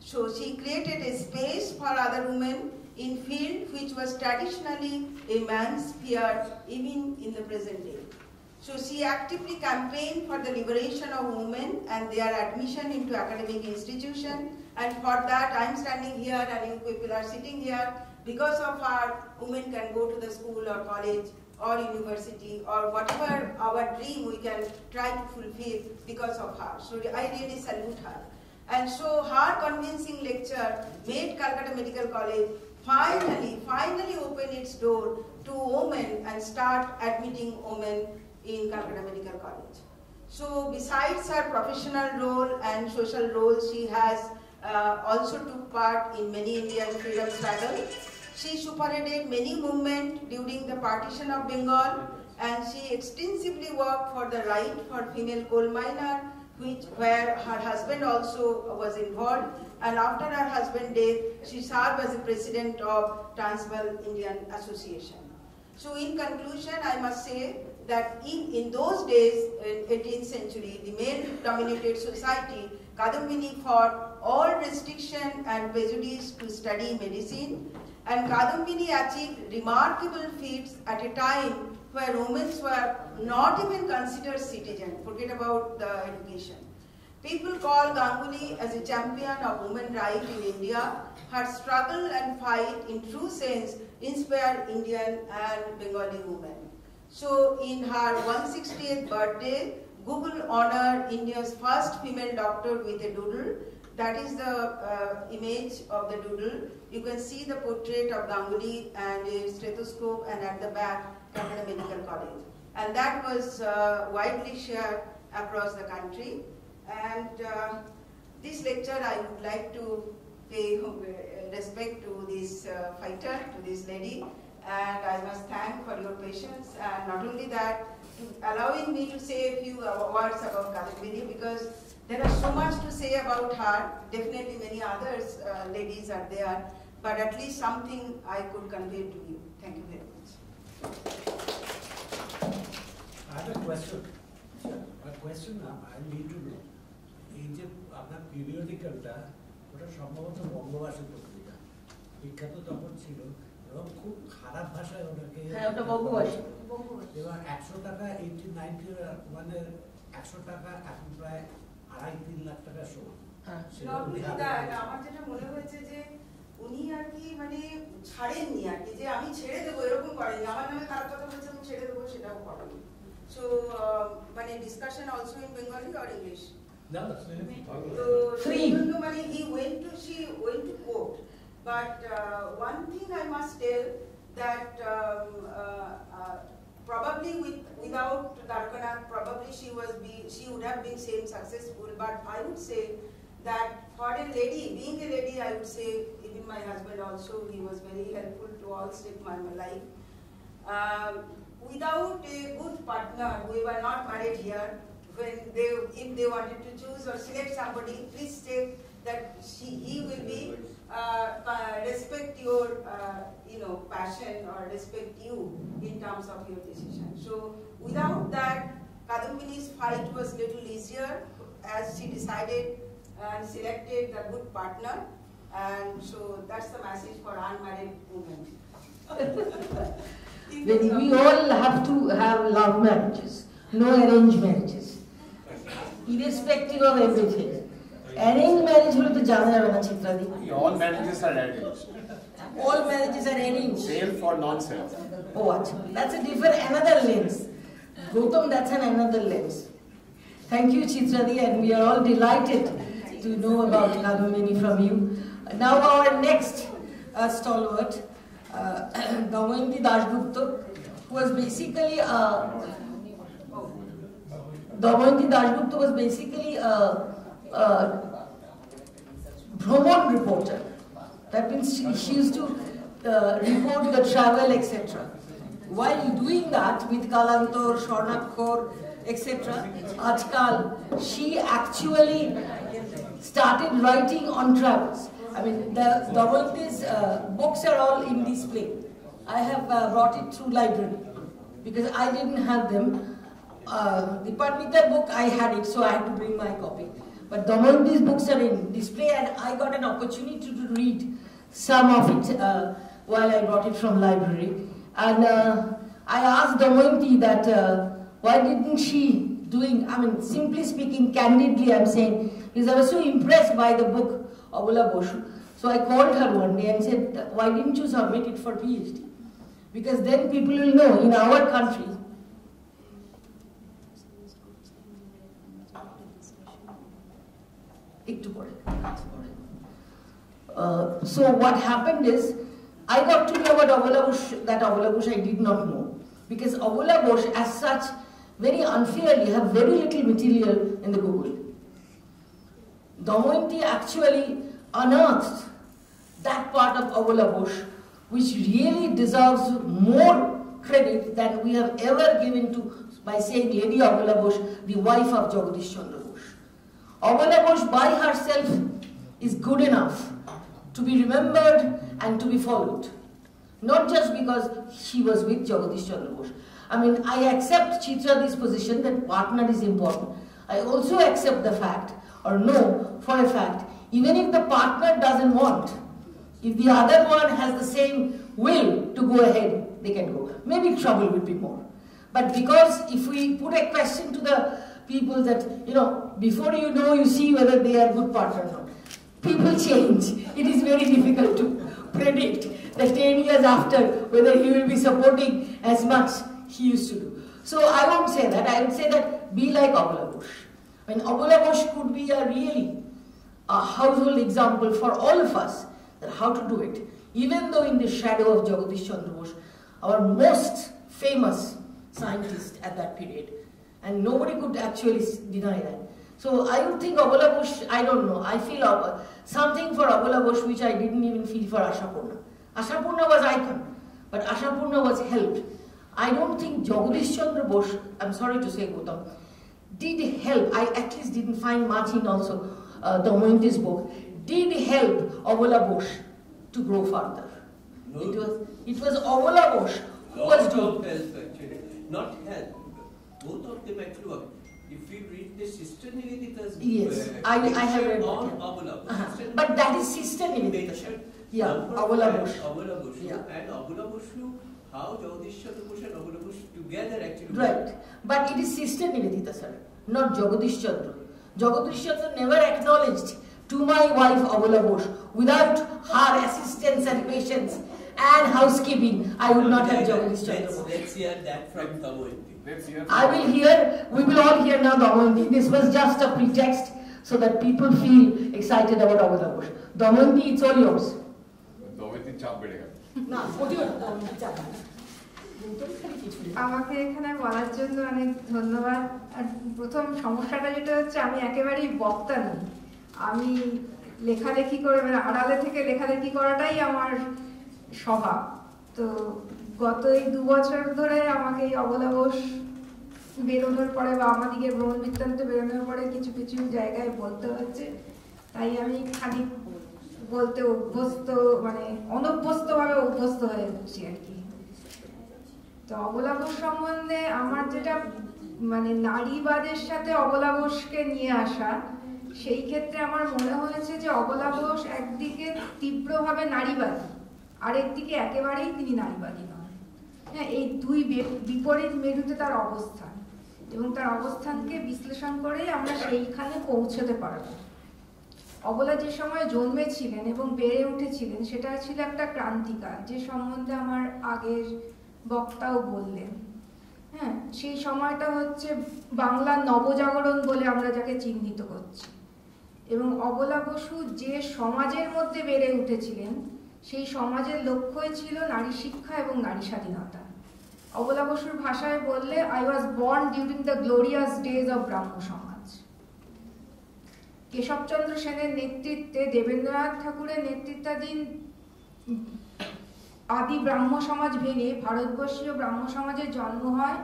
[SPEAKER 5] So she created a space for other women in field which was traditionally a man's sphere even in the present day. So she actively campaigned for the liberation of women and their admission into academic institutions, and for that I am standing here and you people are sitting here. Because of her, women can go to the school or college or university or whatever our dream we can try to fulfill because of her. So I really salute her. And so her convincing lecture made Calcutta Medical College finally open its door to women and start admitting women in Calcutta Medical College. So besides her professional role and social role, she has also took part in many Indian freedom struggles. She superintended many movements during the partition of Bengal, and she extensively worked for the right for female coal miner, where her husband also was involved. And after her husband's death, she served as the president of Transvaal Indian Association. So in conclusion, I must say that in those days, in 18th century, the male-dominated society, Kadambini fought all restriction and prejudice to study medicine, and Kadambini achieved remarkable feats at a time where women were not even considered citizens, forget about the education. People call Ganguly as a champion of women's rights in India. Her struggle and fight in true sense inspired Indian and Bengali women. So in her 160th birthday, Google honored India's first female doctor with a doodle. That is the image of the doodle. You can see the portrait of Ganguly and a stethoscope, and at the back, Calcutta Medical College. And that was widely shared across the country. And this lecture, I would like to pay respect to this fighter, to this lady. And I must thank for your patience, and not only that, allowing me to say a few words about Kadambini, because there is so much to say about her. Definitely many others ladies are there, but at least something I could convey to you. Thank you very much.
[SPEAKER 4] I have a question. A question I need to know. এই যে আপনার পিরিয়ডিক্যালটা ওটা সম্ভবত বঙ্গবাসী পত্রিকা, বিখ্যাত তখন ছিল এবং খুব খারাপ ভাষায় ওটাকে এবার 100 টাকা 1890 মানে 100 টাকা এখন প্রায় 2.5-3 লাখ টাকা সমান।
[SPEAKER 5] আমার যেটা মনে হয়েছে যে উনি আর কি মানে ছাড়েননি আর কি, যে আমি ছেড়ে দেবো এরকম করেনি, আমার নামে খারাপ কথা বলছে আমি ছেড়ে দেবো সেটাও করেনি। সো মানে discussion also in Bengali or English?
[SPEAKER 4] No,
[SPEAKER 5] free. He went to court. But one thing I must tell, that probably without Darkana, probably she would have been same successful. But I would say that for a lady, being a lady, I would say even my husband also, he was very helpful to all steps of my life. Without a good partner, we were not married here. If they wanted to choose or select somebody, please state that he will be respect your passion or respect you in terms of your decision. So without that, Kadambini's fight was little easier, as she decided and selected the good partner. And so that's the message for unmarried women.
[SPEAKER 1] We all have to have love marriages, no arranged marriages, irrespective of everything. Arranged marriage holo to jana jabe na Chitradi.
[SPEAKER 2] All marriages are arranged.
[SPEAKER 1] All marriages are arranged.
[SPEAKER 2] Self or non-self.
[SPEAKER 1] Oh, that's a different, another lens. Gautam, that's another lens. Thank you, Chitradi, and we are all delighted to know about Kadambini from you. Now our next stalwart, Damayanti Dasgupta, who was basically a Bhraman reporter. That means she used to report the travel, etc. While doing that with Kalantor, Swarnakshar, etc., Ajkal, she actually started writing on travels. I mean, Damoyinti's books are all in display. I have brought it through library because I didn't have them. The Pandita book, I had it, so I had to bring my copy. But Damoyinti's books are in display, and I got an opportunity to read some of it while I brought it from library. And I asked Damoyinti that why didn't she doing, I mean, simply speaking, candidly I'm saying, because I was so impressed by the book Abula Boshu. So I called her one day and said, why didn't you submit it for PhD? Because then people will know in our country. So what happened is, I got to know about Abula Bosh, that Abula Bosh I did not know. Because Abula Bosh as such, very unfairly, have very little material in the Google. Damoyinti actually unearthed that part of Abula Bosh which really deserves more credit than we have ever given to by saying Lady Abula Bosh, the wife of Jagadish Chandra Bosh. Abula Bosh by herself is good enough to be remembered and to be followed. Not just because she was with Jagadish Chandra Bosh. I mean, I accept Chitradi's position that partner is important. I also accept the fact, or know for a fact, even if the partner doesn't want, if the other one has the same will to go ahead, they can go. Maybe trouble will be more. But because if we put a question to the people that, you know, before you know, you see whether they are good partner or not. People change. It is very difficult to predict that 10 years after whether he will be supporting as much he used to do. So I won't say that. I would say that be like Abula Bosh. I mean, Abula Bosh could be a really household example for all of us that how to do it. Even though in the shadow of Jagadish Chandra Bosh, our most famous scientist at that period, and nobody could actually deny that. So I would think Abula Bosh, I don't know, I feel something for Abula Bosh which I didn't even feel for Ashapurna. Ashapurna was icon, but Ashapurna was helped. I don't think Jagadish Chandra Bosh, I'm sorry to say Gautam, did help. I at least didn't find much in also Damoyinti's book, did help Abula Bosh to grow further. No. It was Abula Bosh who was doing
[SPEAKER 3] help actually, not help. Both of them actually work. If you read the Sister Nivedita's
[SPEAKER 1] yes, I have read
[SPEAKER 3] on
[SPEAKER 1] that.
[SPEAKER 3] Abula Bosh.
[SPEAKER 1] But that is Sister Nivedita. Yeah, Abula Bosh.
[SPEAKER 3] Abula Bosh.
[SPEAKER 1] Yeah.
[SPEAKER 3] And Abula Bosh, how Jagadish Chandra Bosh and Abula Bosh together actually
[SPEAKER 1] right.
[SPEAKER 3] work.
[SPEAKER 1] But it is Sister Nivedita, sir, not Jagadish Chandra. Jagadish Chandra never acknowledged to my wife Abula Bosh. Without her assistance and patience and housekeeping, I would not have Jagadish Chandra Bosh.
[SPEAKER 3] Let's hear that from Damoyinti.
[SPEAKER 1] I will hear, we will all hear now Damoyinti. This was just a pretext so that people feel excited about Abula Bosh. Damoyinti, it's all yours.
[SPEAKER 2] Damoyinti chap bede gel.
[SPEAKER 1] না OTO Damoyinti chap.
[SPEAKER 6] আমাকে এখানে বলার জন্য অনেক ধন্যবাদ। আর প্রথম সমস্যাটা যেটা হচ্ছে আমি একেবারেই বক্তা নই। আমি লেখালেখি করে মানে আড়ালে থেকে লেখালেখি করাটাই আমার স্বভাব। তো গত এই 2 বছর ধরে আমাকে এই অবলা বোস বেরোনোর পরে বা আমাদিকে ভ্রমণ বৃত্তান্ত বেরোনোর পরে কিছু কিছু জায়গায় বলতে হচ্ছে, তাই আমি খালি বলতে অভ্যস্ত মানে অনভ্যস্তভাবে অভ্যস্ত হয়ে যাচ্ছি আর কি। তো অবলা বোস সম্বন্ধে আমার যেটা মানে নারীবাদের সাথে অবলা বোসকে নিয়ে আসা, সেই ক্ষেত্রে আমার মনে হয়েছে যে অবলা বোস একদিকে তীব্রভাবে নারীবাদী, আরেকদিকে একেবারেই তিনি নারীবাদী নন। হ্যাঁ, এই দুই বিপরীত মেরুতে তার অবস্থান, এবং তার অবস্থানকে বিশ্লেষণ করেই আমরা সেইখানে পৌঁছতে পারব। অবলা যে সময় জন্মেছিলেন এবং বেড়ে উঠেছিলেন সেটা ছিল একটা ক্রান্তিকাল, যে সম্বন্ধে আমার আগের বক্তাও বললেন। হ্যাঁ, সেই সময়টা হচ্ছে বাংলার নবজাগরণ বলে আমরা যাকে চিহ্নিত করছি। এবং অবলা বসু যে সমাজের মধ্যে বেড়ে উঠেছিলেন সেই সমাজের লক্ষ্যই ছিল নারী শিক্ষা এবং নারী স্বাধীনতা। অবলা বসুর ভাষায় বললে, I was born during the glorious days of Brahmo Samaj. Keshabchandra সেনের নেতৃত্বে, দেবেন্দ্রনাথ ঠাকুরের নেতৃত্বাধীন আদি ব্রাহ্ম সমাজ ভেঙে ভারতবর্ষীয় ব্রাহ্ম সমাজের জন্ম হয়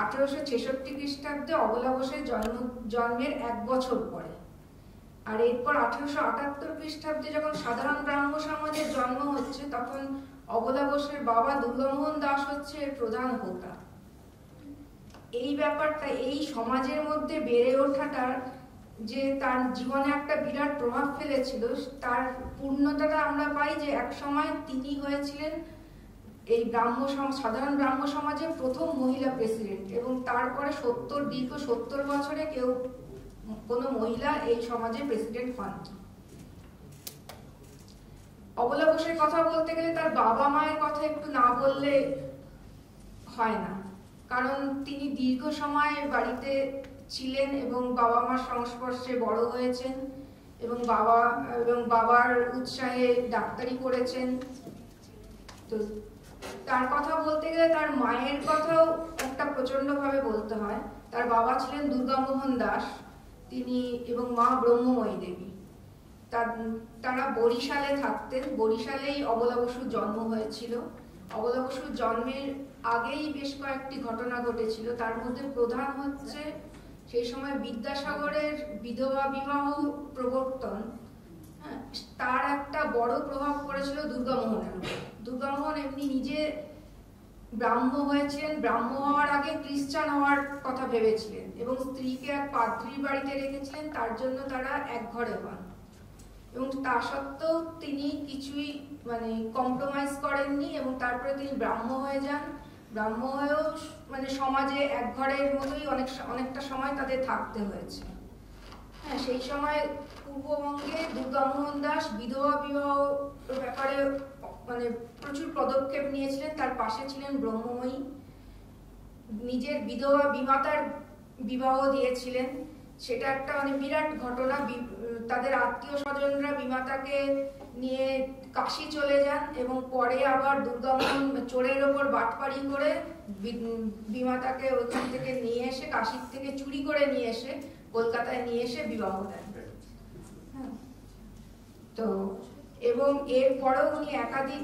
[SPEAKER 6] 1866 খ্রিস্টাব্দে অবলা বোসের জন্মের 1 বছর পরে। আর এরপর 1878 খ্রিস্টাব্দে যখন সাধারণ ব্রাহ্ম সমাজের জন্ম হচ্ছে, তখন অবলা বোসের বাবা দুর্গামোহন দাস হচ্ছে এর প্রধান হোতা। এই ব্যাপারটা, এই সমাজের মধ্যে বেড়ে ওঠাটার যে তার জীবনে একটা বিরাট প্রভাব ফেলেছিল, তার পূর্ণতাটা আমরা পাই যে এক সময় তিনি হয়েছিলেন এই সাধারণ ব্রাহ্ম সমাজের প্রথম মহিলা প্রেসিডেন্ট, এবং তারপরে দীর্ঘ 70 বছরে কোনো মহিলা এই সমাজে প্রেসিডেন্ট হন। অবলা বোসের কথা বলতে গেলে তার বাবা মায়ের কথা একটু না বললে হয় না, কারণ তিনি দীর্ঘ সময় বাড়িতে ছিলেন এবং বাবা মার সংস্পর্শে বড় হয়েছেন, এবং বাবার উৎসাহে ডাক্তারি করেছেন। তো তার কথা বলতে গেলে তার মায়ের কথাও একটা প্রচন্ডভাবে বলতে হয়। তার বাবা ছিলেন দুর্গামোহন দাস, তিনি, এবং মা ব্রহ্মময়ী দেবী। তারা বরিশালে থাকতেন। বরিশালেই অবলা বসুর জন্ম হয়েছিল। অবলা বসুর জন্মের আগেই বেশ কয়েকটি ঘটনা ঘটেছিল। তার মধ্যে প্রধান হচ্ছে সেই সময় বিদ্যাসাগরের বিধবা বিবাহ প্রবর্তন, তার একটা বড় প্রভাব পড়েছিল দুর্গামোহনের উপর। দুর্গামোহন এমনি নিজে ব্রাহ্ম হয়েছিলেন, ব্রাহ্ম হওয়ার আগে খ্রিস্টান হওয়ার কথা ভেবেছিলেন, এবং স্ত্রীকে এক পাদ্রীর বাড়িতে রেখেছিলেন, তার জন্য তারা এক ঘরে হন। এবং তা সত্ত্বেও তিনি কিছুই কম্প্রোমাইজ করেননি, এবং তারপরে তিনি ব্রাহ্ম হয়ে যান। ব্রাহ্ম হয়েও সমাজে এক ঘরের মতোই অনেকটা সময় তাদের থাকতে হয়েছে। হ্যাঁ, সেই সময় পূর্ববঙ্গে দুর্গামোহন দাস বিধবা বিবাহ ব্যাপারে প্রচুর পদক্ষেপ নিয়েছিলেন। তার পাশে ছিলেন ব্রহ্মময়ী, নিজের বিধবা বিমাতার বিবাহ দিয়েছিলেন। সেটা একটা বিরাট ঘটনা। তাদের আত্মীয় স্বজনরা বিমাতাকে নিয়ে কাশী চলে যান, এবং পরে আবার দুর্গামোহন চোরের ওপর বাটপাড়ি করে বিমাতাকে ওখান থেকে নিয়ে এসে, কাশীর থেকে চুরি করে নিয়ে এসে কলকাতায় নিয়ে এসে বিবাহ দেন। তো এবং এরপরেও উনি একাধিক,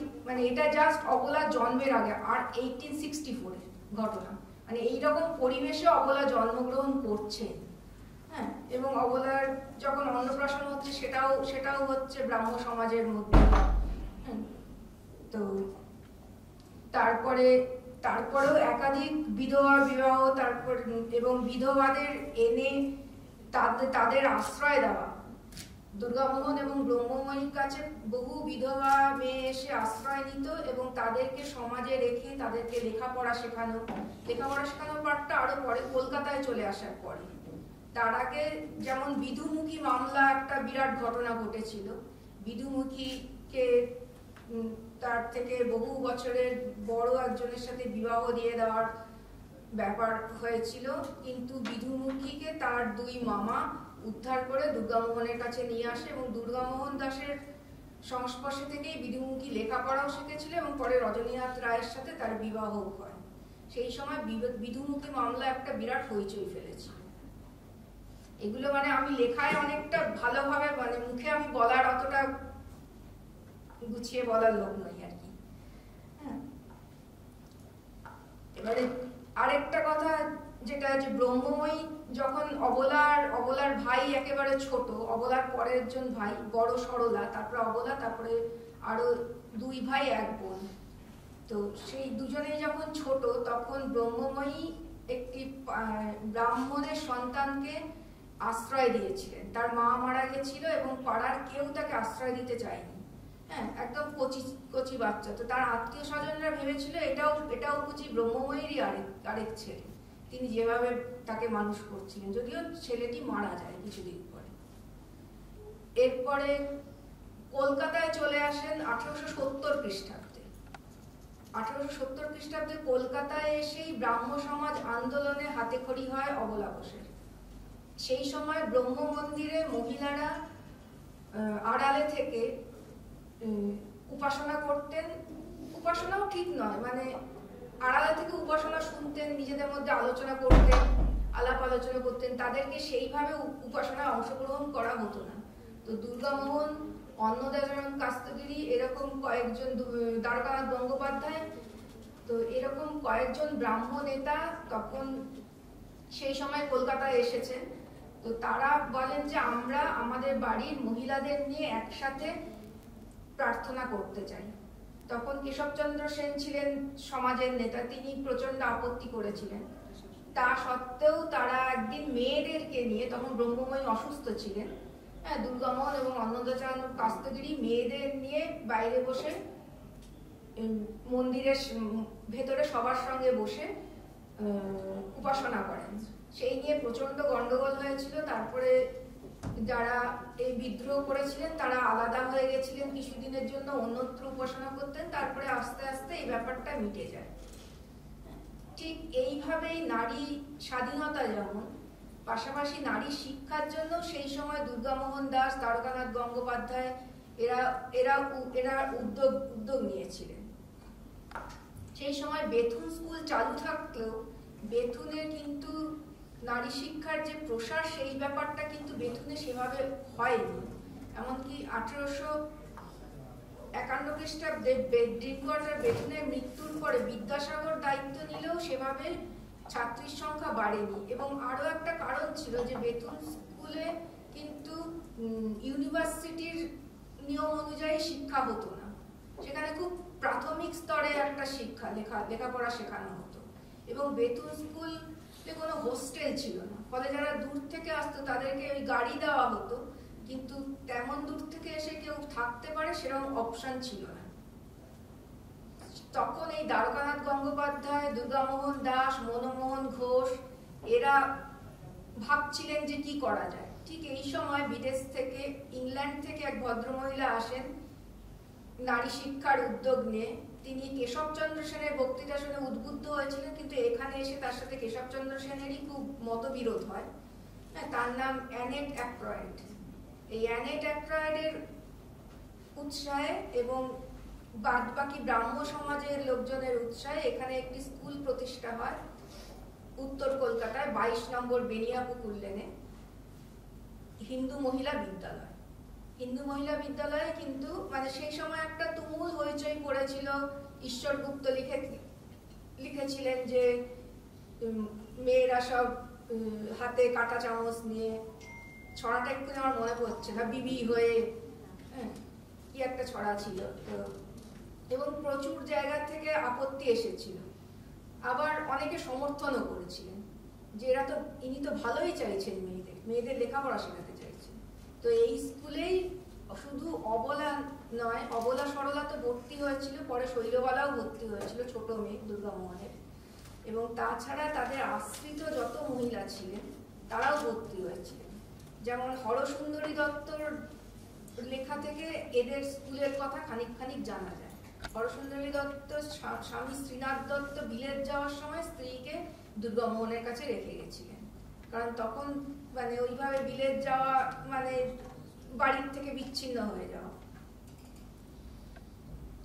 [SPEAKER 6] এটা জাস্ট অবলা জন্মের আগে, আর 1864 এর ঘটনা, এইরকম পরিবেশে অবলা জন্মগ্রহণ করছেন। হ্যাঁ, এবং অবলার যখন অন্নপ্রাশন হচ্ছে সেটাও হচ্ছে ব্রাহ্ম সমাজের মধ্যে। তো তারপরেও একাধিক বিধবা বিবাহ, তারপর এবং বিধবাদের এনে তাদের আশ্রয় দেওয়া। দুর্গামোহন এবং ব্রহ্মময়ীর কাছে বহু বিধবা মেয়ে এসে আশ্রয় নিত, এবং তাদেরকে সমাজে রেখে তাদেরকে লেখাপড়া শেখানোর পার্টটা আরো পরে কলকাতায় চলে আসার পরে। তার আগে যেমন বিধুমুখী মামলা একটা বিরাট ঘটনা ঘটেছিল। বিধুমুখীকে তার থেকে বহু বছরের বড় একজনের সাথে বিবাহ দিয়ে দেওয়ার ব্যাপার হয়েছিল, কিন্তু বিধুমুখীকে তার দুই মামা উদ্ধার করে দুর্গামোহনের কাছে নিয়ে আসে, এবং দুর্গামোহন দাসের সংস্পর্শে থেকেই বিধুমুখী লেখাপড়াও শিখেছিল, এবং পরে রজনীনাথ রায়ের সাথে তার বিবাহ হয়। সেই সময় বিধুমুখী মামলা একটা বিরাট হইচই ফেলেছিল। এগুলো আমি লেখায় অনেকটা ভালোভাবে মুখে আমি বলার অতটা গুছিয়ে বলার লোক নই আর কি। হ্যাঁ, এবারে আরেকটা কথা যেটা যে ব্রহ্মময়ী যখন অবলার ভাই একেবারে ছোট, অবলার পরের জন ভাই বড় সরলা, তারপরে অবলা, তারপরে আরো দুই ভাই এক বোন। তো সেই দুজনেই যখন ছোট, তখন ব্রহ্মময়ী একটি ব্রাহ্মণের সন্তানকে আশ্রয় দিয়েছিলেন। তার মা মারা গেছিল এবং পাড়ার কেউ তাকে আশ্রয় দিতে চায়নি। হ্যাঁ, একদম কচি বাচ্চা। তো তার আত্মীয় স্বজনরা ভেবেছিল এটাও বুঝি ব্রহ্মময়ীরই আরেক ছেলে, তিনি যেভাবে তাকে মানুষ করছিলেন, যদিও ছেলেটি মারা যায় কিছুদিন পরে। এরপরে কলকাতায় চলে আসেন 1870 খ্রিস্টাব্দে। 1870 খ্রিস্টাব্দে কলকাতায় এসেই ব্রাহ্ম সমাজ আন্দোলনে হাতেখড়ি হয় অবলা বোসের। সেই সময় ব্রহ্ম মন্দিরে মহিলারা আড়ালে থেকে উপাসনা করতেন। উপাসনাও ঠিক নয়, আড়ালে থেকে উপাসনা শুনতেন, নিজেদের মধ্যে আলোচনা করতেন, আলাপ আলোচনা করতেন। তাদেরকে সেইভাবে উপাসনায় অংশগ্রহণ করা হতো না। তো দুর্গামোহন, অন্নদাচরণ কাস্তগিরি, এরকম কয়েকজন, দ্বারকানাথ গঙ্গোপাধ্যায়, তো এরকম কয়েকজন ব্রাহ্ম নেতা তখন সেই সময় কলকাতায় এসেছেন। তো তো তারা বলেন যে আমরা আমাদের বাড়ির মহিলাদের নিয়ে একসাথে প্রার্থনা করতে চাই। তখন কেশবচন্দ্র সেন ছিলেন সমাজের নেতা, তিনি প্রচন্ড আপত্তি করেছিলেন। তা সত্ত্বেও তারা একদিন মেয়েদেরকে নিয়ে, তখন ব্রহ্মময়ী অসুস্থ ছিলেন, হ্যাঁ, দুর্গামোহন এবং অন্নদাচরণ কাস্তগিরি মেয়েদের নিয়ে বাইরে বসে মন্দিরের ভেতরে সবার সঙ্গে বসে উপাসনা করেন। সেই নিয়ে প্রচন্ড গন্ডগোল হয়েছিল। তারপরে যারা এই বিদ্রোহ করেছিলেন তারা আলাদা হয়ে গেছিলেন কিছুদিনের জন্য, অন্যত্র উপাসনা করতেন। তারপরে আস্তে আস্তে এই ব্যাপারটা মিটে যায়। ঠিক এইভাবেই নারী স্বাধীনতা যেমন, পাশাপাশি নারী শিক্ষার জন্য সেই সময় দুর্গামোহন দাস, দ্বারকানাথ গঙ্গোপাধ্যায় এরা উদ্যোগ নিয়েছিলেন। সেই সময় বেথুন স্কুল চালু থাকলেও বেথুনে কিন্তু নারী শিক্ষার যে প্রসার সেই ব্যাপারটা কিন্তু বেথুনে সেভাবে হয়নি। এমনকি 1851 খ্রিস্টাব্দে ড্রিঙ্কওয়াটার বেথুনের মৃত্যুর পরে বিদ্যাসাগর দায়িত্ব নিলেও সেভাবে ছাত্রীর সংখ্যা বাড়েনি। এবং আরো একটা কারণ ছিল যে বেথুন স্কুলে কিন্তু ইউনিভার্সিটির নিয়ম অনুযায়ী শিক্ষা হতো না, সেখানে খুব প্রাথমিক স্তরে একটা শিক্ষা লেখাপড়া শেখানো হতো। এবং বেথুন স্কুলে কোনো হোস্টেল ছিল না, ফলে যারা দূর থেকে আসতো তাদেরকে ওই গাড়ি দেওয়া হতো, কিন্তু তেমন দূর থেকে এসে কেউ থাকতে পারে সেরকম অপশন ছিল না। তখন এই দ্বারকানাথ গঙ্গোপাধ্যায়, দুর্গামোহন দাস, মনমোহন ঘোষ এরা ভাবছিলেন যে কি করা যায়। ঠিক এই সময় বিদেশ থেকে, ইংল্যান্ড থেকে এক ভদ্রমহিলা আসেন নারী শিক্ষার উদ্যোগ নিয়ে। তিনি কেশবচন্দ্র সেনের বক্তৃতা শুনে উদ্বুদ্ধ হয়েছিলেন, কিন্তু এখানে এসে তার সাথে কেশবচন্দ্র সেনেরই খুব মতবিরোধ হয়। তার নাম অ্যানেট অ্যাক্রয়েড। এই অ্যানেট অ্যাক্রয়েডের উৎসাহে এবং বাদবাকি ব্রাহ্ম সমাজের লোকজনের উৎসাহে এখানে একটি স্কুল প্রতিষ্ঠা হয় উত্তর কলকাতায় 22 নম্বর বেনিয়াপুকুর লেনে, হিন্দু মহিলা বিদ্যালয়। হিন্দু মহিলা বিদ্যালয়ে কিন্তু মানে সেই সময় একটা তুমুল হইচই পড়েছিল। ঈশ্বর গুপ্ত লিখেছিলেন যে মেয়েরা সব হাতে কাঁটা চামচ নিয়ে, ছড়াটা একটু আমার মনে পড়ছে না, বিবি হয়ে, হ্যাঁ কি একটা ছড়া ছিল। এবং প্রচুর জায়গা থেকে আপত্তি এসেছিল। আবার অনেকে সমর্থনও করেছিলেন যে এরা তো, ইনি তো ভালোই চাইছেন, মেয়েদের লেখাপড়া শেখাতে চাইছেন। তো এই স্কুলেই শুধু অবলা নয়, অবলা সরলা তো ভর্তি হয়েছিল, পরে শৈলবালাও ভর্তি হয়েছিল, ছোট মেয়ে দুর্গামোহনের। এবং তাছাড়া তাদের আশ্রিত যত মহিলা ছিলেন তারাও ভর্তি হয়েছিলেন। যেমন হরসুন্দরী দত্তর লেখা থেকে এদের স্কুলের কথা খানিক জানা যায়। হরসুন্দরী দত্ত স্বামী শ্রীনাথ দত্ত বিলেত যাওয়ার সময় স্ত্রীকে দুর্গামোহনের কাছে রেখে গেছিলেন, কারণ তখন মানে ওইভাবে বিলেত যাওয়া মানে বাড়ির থেকে বিচ্ছিন্ন হয়ে যাওয়া।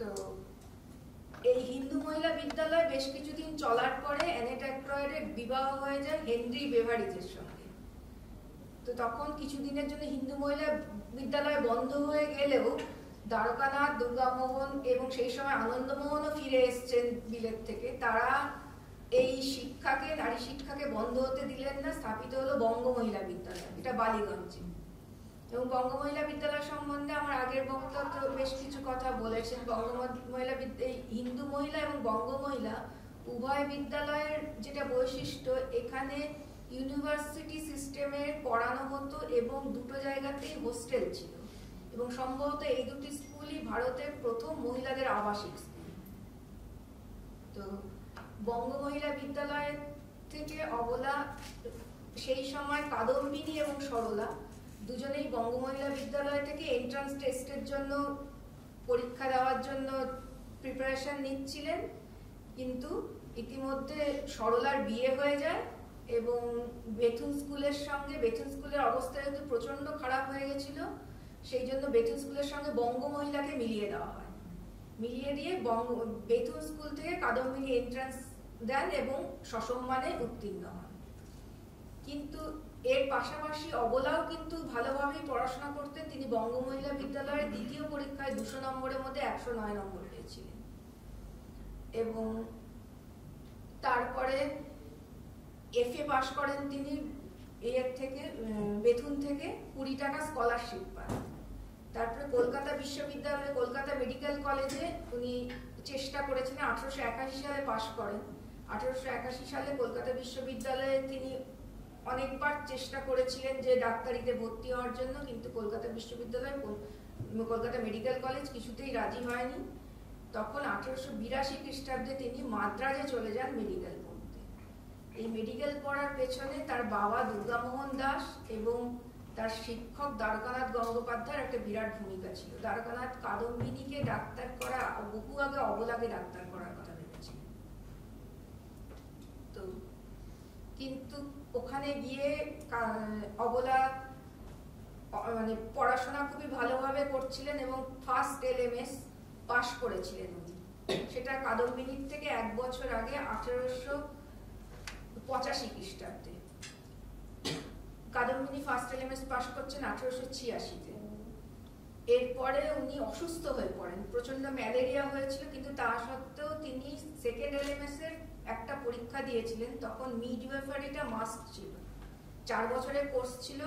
[SPEAKER 6] তো এই হিন্দু মহিলা বিদ্যালয় বেশ কিছুদিন চলার পরে অ্যানেট অ্যাক্রয়েডের বিবাহ হয়ে যায় হেনরি বেভারিজের সঙ্গে। তো তখন কিছুদিনের জন্য হিন্দু মহিলা বিদ্যালয় বন্ধ হয়ে গেলেও দ্বারকানাথ, দুর্গামোহন এবং সেই সময় আনন্দমোহনও ফিরে এসছেন বিলেত থেকে, তারা এই শিক্ষাকে, নারী শিক্ষাকে বন্ধ হতে দিলেন না। স্থাপিত হলো বঙ্গ মহিলা বিদ্যালয়, এটা বালিগঞ্জে। এবং বঙ্গ মহিলা বিদ্যালয় সম্বন্ধে আমার আগের বক্তা তো বেশ কিছু কথা বলেছেন। হিন্দু মহিলা এবং বঙ্গ মহিলা উভয় বিদ্যালয়ের যেটা বৈশিষ্ট্য, এখানে ইউনিভার্সিটি সিস্টেমে পড়ানো হতো এবং দুটো জায়গাতেই হোস্টেল ছিল। এবং সম্ভবত এই দুটি স্কুলই ভারতের প্রথম মহিলাদের আবাসিক স্কুল। তো বঙ্গ মহিলা বিদ্যালয় থেকে অবলা, সেই সময় কাদম্বিনী এবং সরলা দুজনেই বঙ্গ মহিলা বিদ্যালয় থেকে এন্ট্রান্স টেস্টের জন্য পরীক্ষা দেওয়ার জন্য প্রিপারেশন নিচ্ছিলেন। কিন্তু ইতিমধ্যে সরলার বিয়ে হয়ে যায় এবং বেথুন স্কুলের অবস্থা যেহেতু প্রচন্ড খারাপ হয়ে গেছিল, সেই জন্য বেথুন স্কুলের সঙ্গে বঙ্গ মহিলাকে মিলিয়ে দেওয়া হয়। মিলিয়ে দিয়ে বেথুন স্কুল থেকে কাদম্বিনী এন্ট্রান্স দেন এবং সসম্মানে উত্তীর্ণ হন। কিন্তু এর পাশাপাশি অবলাও কিন্তু ভালোভাবেই পড়াশোনা করতেন। তিনি বঙ্গ মহিলা বিদ্যালয়ের দ্বিতীয় পরীক্ষায় 200 নম্বরের মধ্যে 109 নম্বর পেয়েছিলেন। এবং তারপরে FA পাশ করেন তিনি এর থেকে বেথুন থেকে 20 টাকা স্কলারশিপ পান। তারপরে কলকাতা বিশ্ববিদ্যালয়ে কলকাতা মেডিকেল কলেজে উনি চেষ্টা করেছিলেন, 1881 সালে পাশ করেন। 1881 সালে কলকাতা বিশ্ববিদ্যালয়ে তিনি অনেকবার চেষ্টা করেছিলেন যে ডাক্তারিতে ভর্তি হওয়ার জন্য, কিন্তু কলকাতা বিশ্ববিদ্যালয় কলকাতা মেডিকেল কলেজ কিছুতেই রাজি হয়নি। তখন 1882 খ্রিস্টাব্দে তিনি মাদ্রাজে চলে যান মেডিকেল পড়তে। এই মেডিকেল পড়ার পেছনে তার বাবা দুর্গামোহন দাস এবং তার শিক্ষক দ্বারকানাথ গঙ্গোপাধ্যায়ের একটা বিরাট ভূমিকা ছিল। দ্বারকানাথ কাদম্বিনীকে ডাক্তার করা, বহু আগে অবলাকে ডাক্তার করার কথা ভেবেছিল। তো কিন্তু ওখানে গিয়ে অবলা মানে পড়াশোনা খুবই ভালোভাবে করছিলেন এবং ফার্স্ট LMS পাশ করেছিলেন উনি। সেটা কাদম্বিনীর থেকে 1 বছর আগে 1885 খ্রিস্টাব্দে। কাদম্বিনী ফার্স্ট LMS পাশ করছেন 1886-তে। এরপরে উনি অসুস্থ হয়ে পড়েন, প্রচন্ড ম্যালেরিয়া হয়েছিল, কিন্তু তা সত্ত্বেও তিনি সেকেন্ড LMS এর একটা পরীক্ষা দিয়েছিলেন। তখন মিডওয়েফারিটা মাস্ট ছিল, 4 বছরের কোর্স ছিল,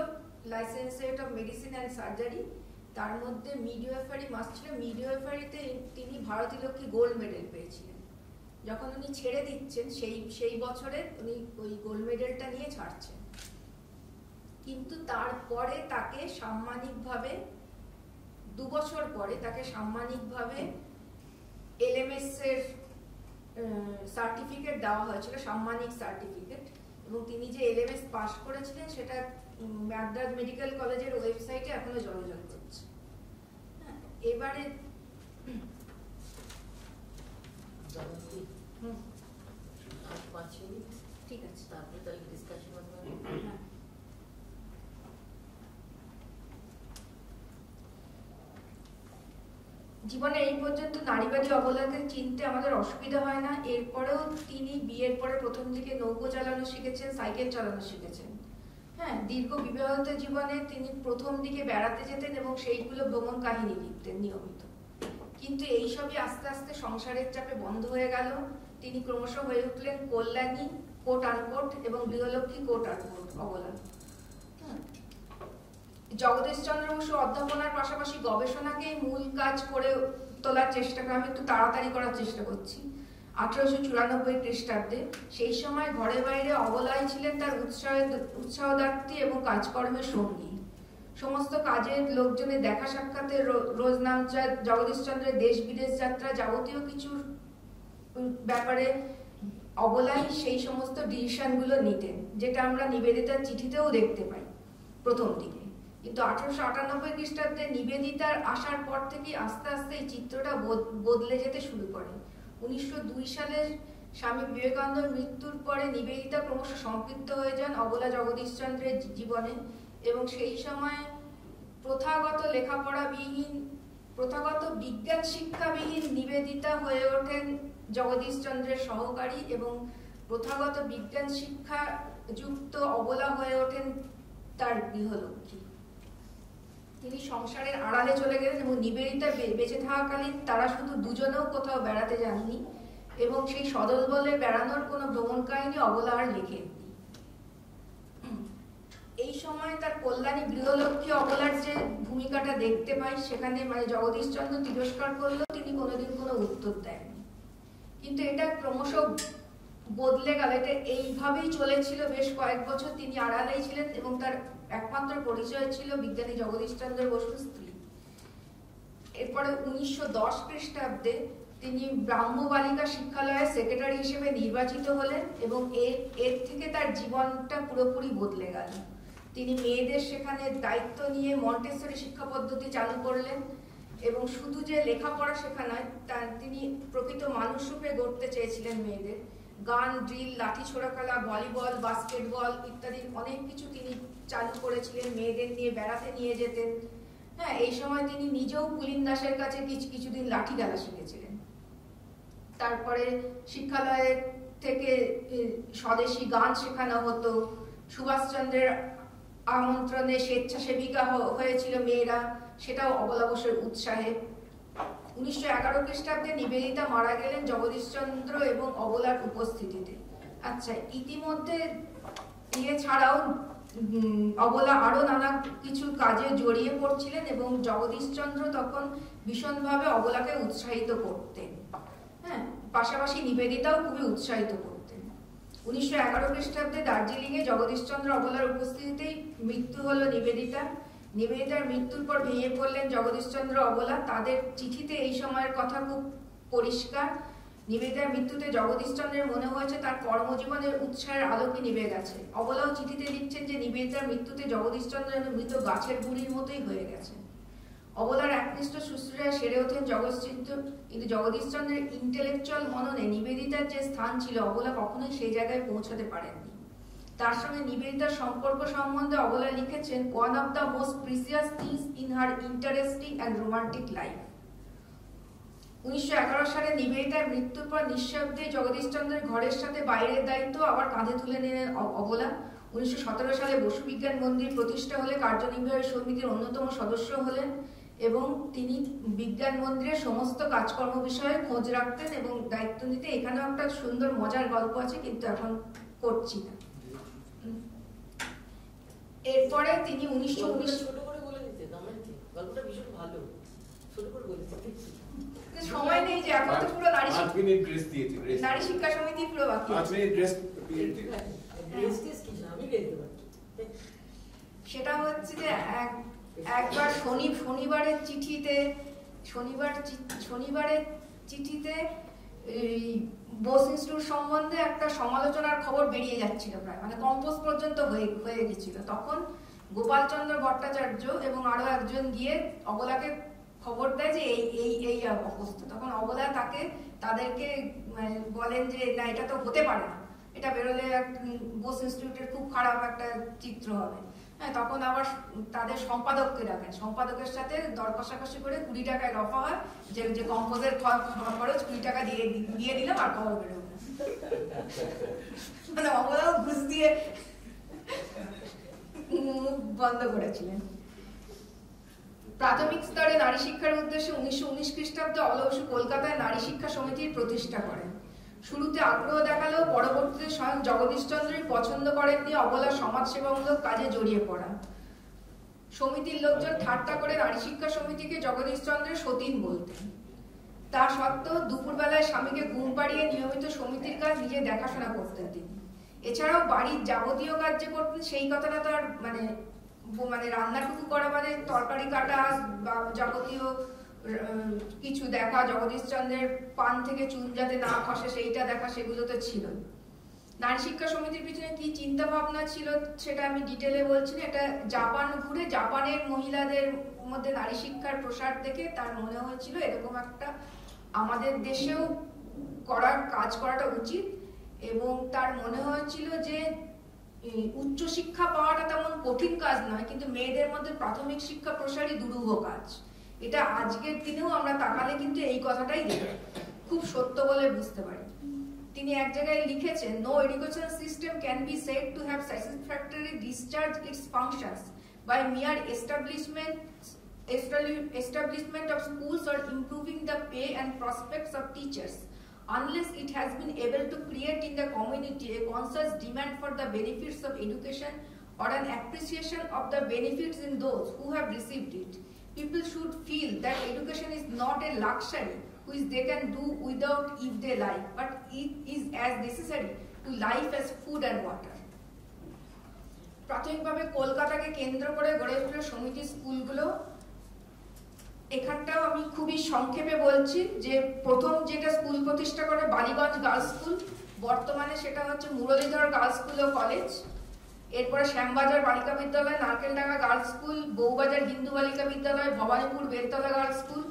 [SPEAKER 6] লাইসেন্সেট অফ মেডিসিন অ্যান্ড সার্জারি, তার মধ্যে মিডওয়েফারি মাস্ট ছিল। মিডওয়েফারিতে তিনি ভারতী লক্ষ্মী গোল্ড মেডেল পেয়েছিলেন। যখন উনি ছেড়ে দিচ্ছেন সেই বছরে উনি ওই গোল্ড মেডেলটা নিয়ে ছাড়ছেন। কিন্তু তারপরে তাকে সাম্মানিকভাবে 2 বছর পরে তাকে সাম্মানিকভাবে LMS এর সার্টিফিকেট দেওয়া হয়েছিল, সাম্মানিক সার্টিফিকেট, এবং তিনি যে LMS পাশ করেছিলেন সেটা মাদ্রাজ মেডিকেল কলেজের ওয়েবসাইটে এখনো জলজল করছে। এবারে ঠিক আছে,
[SPEAKER 1] তারপরে তাহলে ডিসকাশন হবে।
[SPEAKER 6] জীবনে এই পর্যন্ত নারীবাদী অবলাকে চিনতে আমাদের অসুবিধা হয় না। এরপরেও তিনি বিয়ের পরে প্রথম দিকে নৌকো চালানো শিখেছেন, সাইকেল চালানো শিখেছেন। হ্যাঁ, দীর্ঘ বিবাহিত জীবনে তিনি প্রথম দিকে বেড়াতে যেতেন এবং সেইগুলো ভ্রমণ কাহিনী লিখতেন নিয়মিত। কিন্তু এইসবই আস্তে আস্তে সংসারের চাপে বন্ধ হয়ে গেল। তিনি ক্রমশ হয়ে উঠলেন কল্যাণী কোট আনকোট এবং গৃহলক্ষ্মী কোট আনকোট অবলা। জগদীশচন্দ্র বসু অধ্যাপনার পাশাপাশি গবেষণাকেই মূল কাজ করে তোলার চেষ্টা করে। আমি একটু তাড়াতাড়ি করার চেষ্টা করছি। 1894 খ্রিস্টাব্দে সেই সময় ঘরে বাইরে অবলাই ছিলেন তার উৎসাহদাত্রী এবং কাজকর্মের সঙ্গী। সমস্ত কাজের লোকজনের দেখা সাক্ষাতের রোজ নামচা, জগদীশচন্দ্রের দেশ বিদেশ যাত্রা, যাবতীয় কিছুর ব্যাপারে অবলাই সেই সমস্ত ডিসিশনগুলো নিতেন, যেটা আমরা নিবেদিতার চিঠিতেও দেখতে পাই প্রথম দিকে। কিন্তু 1898 খ্রিস্টাব্দে নিবেদিতার আসার পর থেকে আস্তে আস্তে এই চিত্রটা বদলে যেতে শুরু করে। 1902 সালে স্বামী বিবেকানন্দের মৃত্যুর পরে নিবেদিতা ক্রমশ সম্পৃক্ত হয়ে যান অবলা জগদীশচন্দ্রের জীবনে, এবং সেই সময় প্রথাগত লেখাপড়াবিহীন, প্রথাগত বিজ্ঞান শিক্ষাবিহীন নিবেদিতা হয়ে ওঠেন জগদীশচন্দ্রের সহকারী, এবং প্রথাগত বিজ্ঞান শিক্ষা যুক্ত অবলা হয়ে ওঠেন তার গৃহলক্ষ্মী। তিনি সংসারের আড়ালে চলে গেলেন এবং নিবেদিতা বেঁচে থাকাকালীন তারা শুধু দুজনেও কোথাও বেড়াতে যাননি, এবং সেই সদল বলে বেড়ানোর কোনো ভ্রমণ কাহিনী অবলা আর লেখেননি। এই সময় তার কল্যাণী গৃহলক্ষ্মী অবলার যে ভূমিকাটা দেখতে পাই, সেখানে মানে জগদীশচন্দ্র তিরস্কার করলেও তিনি কোনোদিন কোনো উত্তর দেননি। কিন্তু এটা ক্রমশ বদলে গেল। এটা এইভাবেই চলেছিল বেশ কয়েক বছর। তিনি আড়ালেই ছিলেন এবং তার একমাত্র পরিচয় ছিল বিজ্ঞানী জগদীশচন্দ্র বসুর স্ত্রী। এরপরে 1910 খ্রিস্টাব্দে তিনি ব্রাহ্ম বালিকা শিক্ষালয়ের সেক্রেটারি হিসেবে নির্বাচিত হলেন এবং এর থেকে তার জীবনটা পুরোপুরি বদলে গেল। তিনি মেয়েদের সেখানে দায়িত্ব নিয়ে মন্টেসরি শিক্ষা পদ্ধতি চালু করলেন এবং শুধু যে লেখাপড়া শেখা নয়, তিনি প্রকৃত মানুষ রূপে গড়তে চেয়েছিলেন মেয়েদের। গান, ড্রিল, লাঠি ছোড়া খেলা, ভলিবল, বাস্কেটবল ইত্যাদি অনেক কিছু তিনি চালু করেছিলেন। মেয়েদের নিয়ে বেড়াতে নিয়ে যেতেন। হ্যাঁ, এই সময় তিনি নিজেও পুলিন দাসের কাছে কিছুদিন লাঠি খেলা শিখেছিলেন। তারপরে শিক্ষালয় থেকে স্বদেশী গান শেখানো হতো। সুভাষচন্দ্রের আমন্ত্রণে স্বেচ্ছাসেবিকা হয়েছিল মেয়েরা, সেটাও অবলা বসুর উৎসাহে। 1911 খ্রিস্টাব্দে নিবেদিতা মারা গেলেন জগদীশচন্দ্র এবং অবলার উপস্থিতিতে। আচ্ছা, ইতিমধ্যে ছাড়াও অবলা আরো নানা কিছু কাজে জড়িয়ে পড়ছিলেন এবং জগদীশচন্দ্র তখন ভীষণভাবে অবলাকে উৎসাহিত করতেন। হ্যাঁ, পাশাপাশি নিবেদিতাও খুবই উৎসাহিত করতেন। 1911 খ্রিস্টাব্দে দার্জিলিংয়ে জগদীশচন্দ্র অবলার উপস্থিতিতেই মৃত্যু হলো নিবেদিতার। নিবেদিতার মৃত্যুর পর ভেঙে পড়লেন জগদীশচন্দ্র অবলা। তাদের চিঠিতে এই সময়ের কথা খুব পরিষ্কার। নিবেদিতার মৃত্যুতে জগদীশচন্দ্রের মনে হয়েছে তার কর্মজীবনের উৎসাহের আলোকে নিভে গেছে। অবলাও চিঠিতে লিখছেন যে নিবেদিতার মৃত্যুতে জগদীশচন্দ্র যেন মৃত গাছের গুঁড়ির মতোই হয়ে গেছে। অবলার একনিষ্ঠ শুশ্রূষা সেরে ওঠেন কিন্তু জগদীশচন্দ্রের ইন্টেলেকচুয়াল মননে নিবেদিতার যে স্থান ছিল অবলা কখনোই সেই জায়গায় পৌঁছাতে পারেননি। তার সঙ্গে নিবেদিতার সম্পর্ক সম্বন্ধে অবলা লিখেছেন, one of the most precious things in her interesting and romantic life. 1911 সালে নিবেদিতার মৃত্যুর পর নিঃশব্দে জগদীশচন্দ্রের ঘরের সাথে বাইরের দায়িত্ব আবার কাঁধে তুলে নিলেন অবলা। 1917 সালে বসু বিজ্ঞান মন্দির প্রতিষ্ঠা হলে কার্যনির্বাহী সমিতির অন্যতম সদস্য হলেন এবং তিনি বিজ্ঞান মন্দিরের সমস্ত কাজকর্ম বিষয়ে খোঁজ রাখতেন এবং দায়িত্ব নিতে। এখানেও একটা সুন্দর মজার গল্প আছে, কিন্তু এখন করছি না। এরপরে তিনি 1919
[SPEAKER 1] ছোট করে বলে দিতে গল্পটা ভীষণ ভালো, ছোট করে বলে দিতে
[SPEAKER 6] সময় নেই যে এখন তো পুরো নারী শিক্ষা সমিতি পুরো বাকি সেটা হচ্ছে যে একবার শনিবারের চিঠিতে বোস ইনস্টিটিউট সম্বন্ধে একটা সমালোচনার খবর বেরিয়ে যাচ্ছিল, প্রায় মানে কম্পোজ পর্যন্ত হয়ে গেছিল। তখন গোপালচন্দ্র ভট্টাচার্য এবং আরো একজন গিয়ে অবলাকে খবর দেয় যে এই অবস্থা। তখন অবলা তাদেরকে বলেন যে না, এটা তো হতে পারে না, এটা বেরোলে বোস ইনস্টিটিউটের খুব খারাপ একটা চিত্র হবে। হ্যাঁ, তখন আবার তাদের সম্পাদককে ডাকেন, সম্পাদকের সাথে দর কষাকষি করে 20 টাকায় রফা হয় যে কম্পোজের খরচ 20 টাকা দিয়ে দিলাম আর খবর বেরোবে না। মানে অবলাও ঘুষ দিয়ে মুখ বন্ধ করেছিলেন। প্রাথমিক স্তরে নারী শিক্ষার উদ্দেশ্যে 1919 খ্রিস্টাব্দে অবলা বসু কলকাতায় নারী শিক্ষা সমিতির প্রতিষ্ঠা করেন। শুরুতে আগ্রহ দেখালেও পরবর্তীতে স্বয়ং জগদীশচন্দ্রই পছন্দ করেননি অবলা সমাজসেবামূলক কাজে জড়িয়ে পড়া। সমিতির লোকজন ঠাট্টা করে নারী শিক্ষা সমিতিকে জগদীশচন্দ্রের সতীন বলতেন। তা সত্ত্বেও দুপুরবেলায় স্বামীকে ঘুম পাড়িয়ে নিয়মিত সমিতির কাজ নিজে দেখাশোনা করতেন তিনি। এছাড়াও বাড়ির যাবতীয় কাজ যে করতেন সেই কথাটা তো আর মানে রান্নাটুকু করা, মানে তরকারি কাটা বা যাবতীয় কিছু দেখা, জগদীশচন্দ্রের পান থেকে চুন যাতে না খসে সেইটা দেখা, সেগুলো তো ছিল। নারী শিক্ষা সমিতির পিছনে কি চিন্তা ভাবনা ছিল সেটা আমি ডিটেলে বলছি না। এটা জাপান ঘুরে জাপানের মহিলাদের মধ্যে নারী শিক্ষার প্রসার দেখে তার মনে হয়েছিল এরকম একটা আমাদের দেশেও কাজ করাটা উচিত, এবং তার মনে হয়েছিল যে উচ্চশিক্ষা পাওয়াটা তেমন কঠিন কাজ নয়, কিন্তু মেয়েদের মধ্যে প্রাথমিক শিক্ষা প্রসারই দুরূহ কাজ। এটা আজকের দিনেও আমরা তাকালে কিন্তু এই কথাটাই খুব সত্য বলে বুঝতে পারি। তিনি এক জায়গায় লিখেছেন, no education system can be said to have satisfactory discharge its functions by mere establishment of schools or improving the pay and prospects of teachers, unless it has been able to create in the community a conscious demand for the benefits of education or an appreciation of the benefits in those who have received it. People should feel that education is not a luxury which they can do without if they like, but it is as necessary to life as food and water. প্রাথমিকভাবে কলকাতাকে কেন্দ্র করে গড়ে ওঠা সমিতি স্কুলগুলো, এখানটাও আমি খুবই সংক্ষেপে বলছি যে প্রথম যেটা স্কুল প্রতিষ্ঠা করে বালিগঞ্জ গার্লস স্কুল, বর্তমানে সেটা হচ্ছে মুরলীধর গার্লস স্কুল ও কলেজ। এরপরে শ্যামবাজার বালিকা বিদ্যালয়, নারকেলডাঙ্গা গার্লস স্কুল, বউবাজার হিন্দু বালিকা বিদ্যালয়, ভবানীপুর বেলতলা গার্লস স্কুল।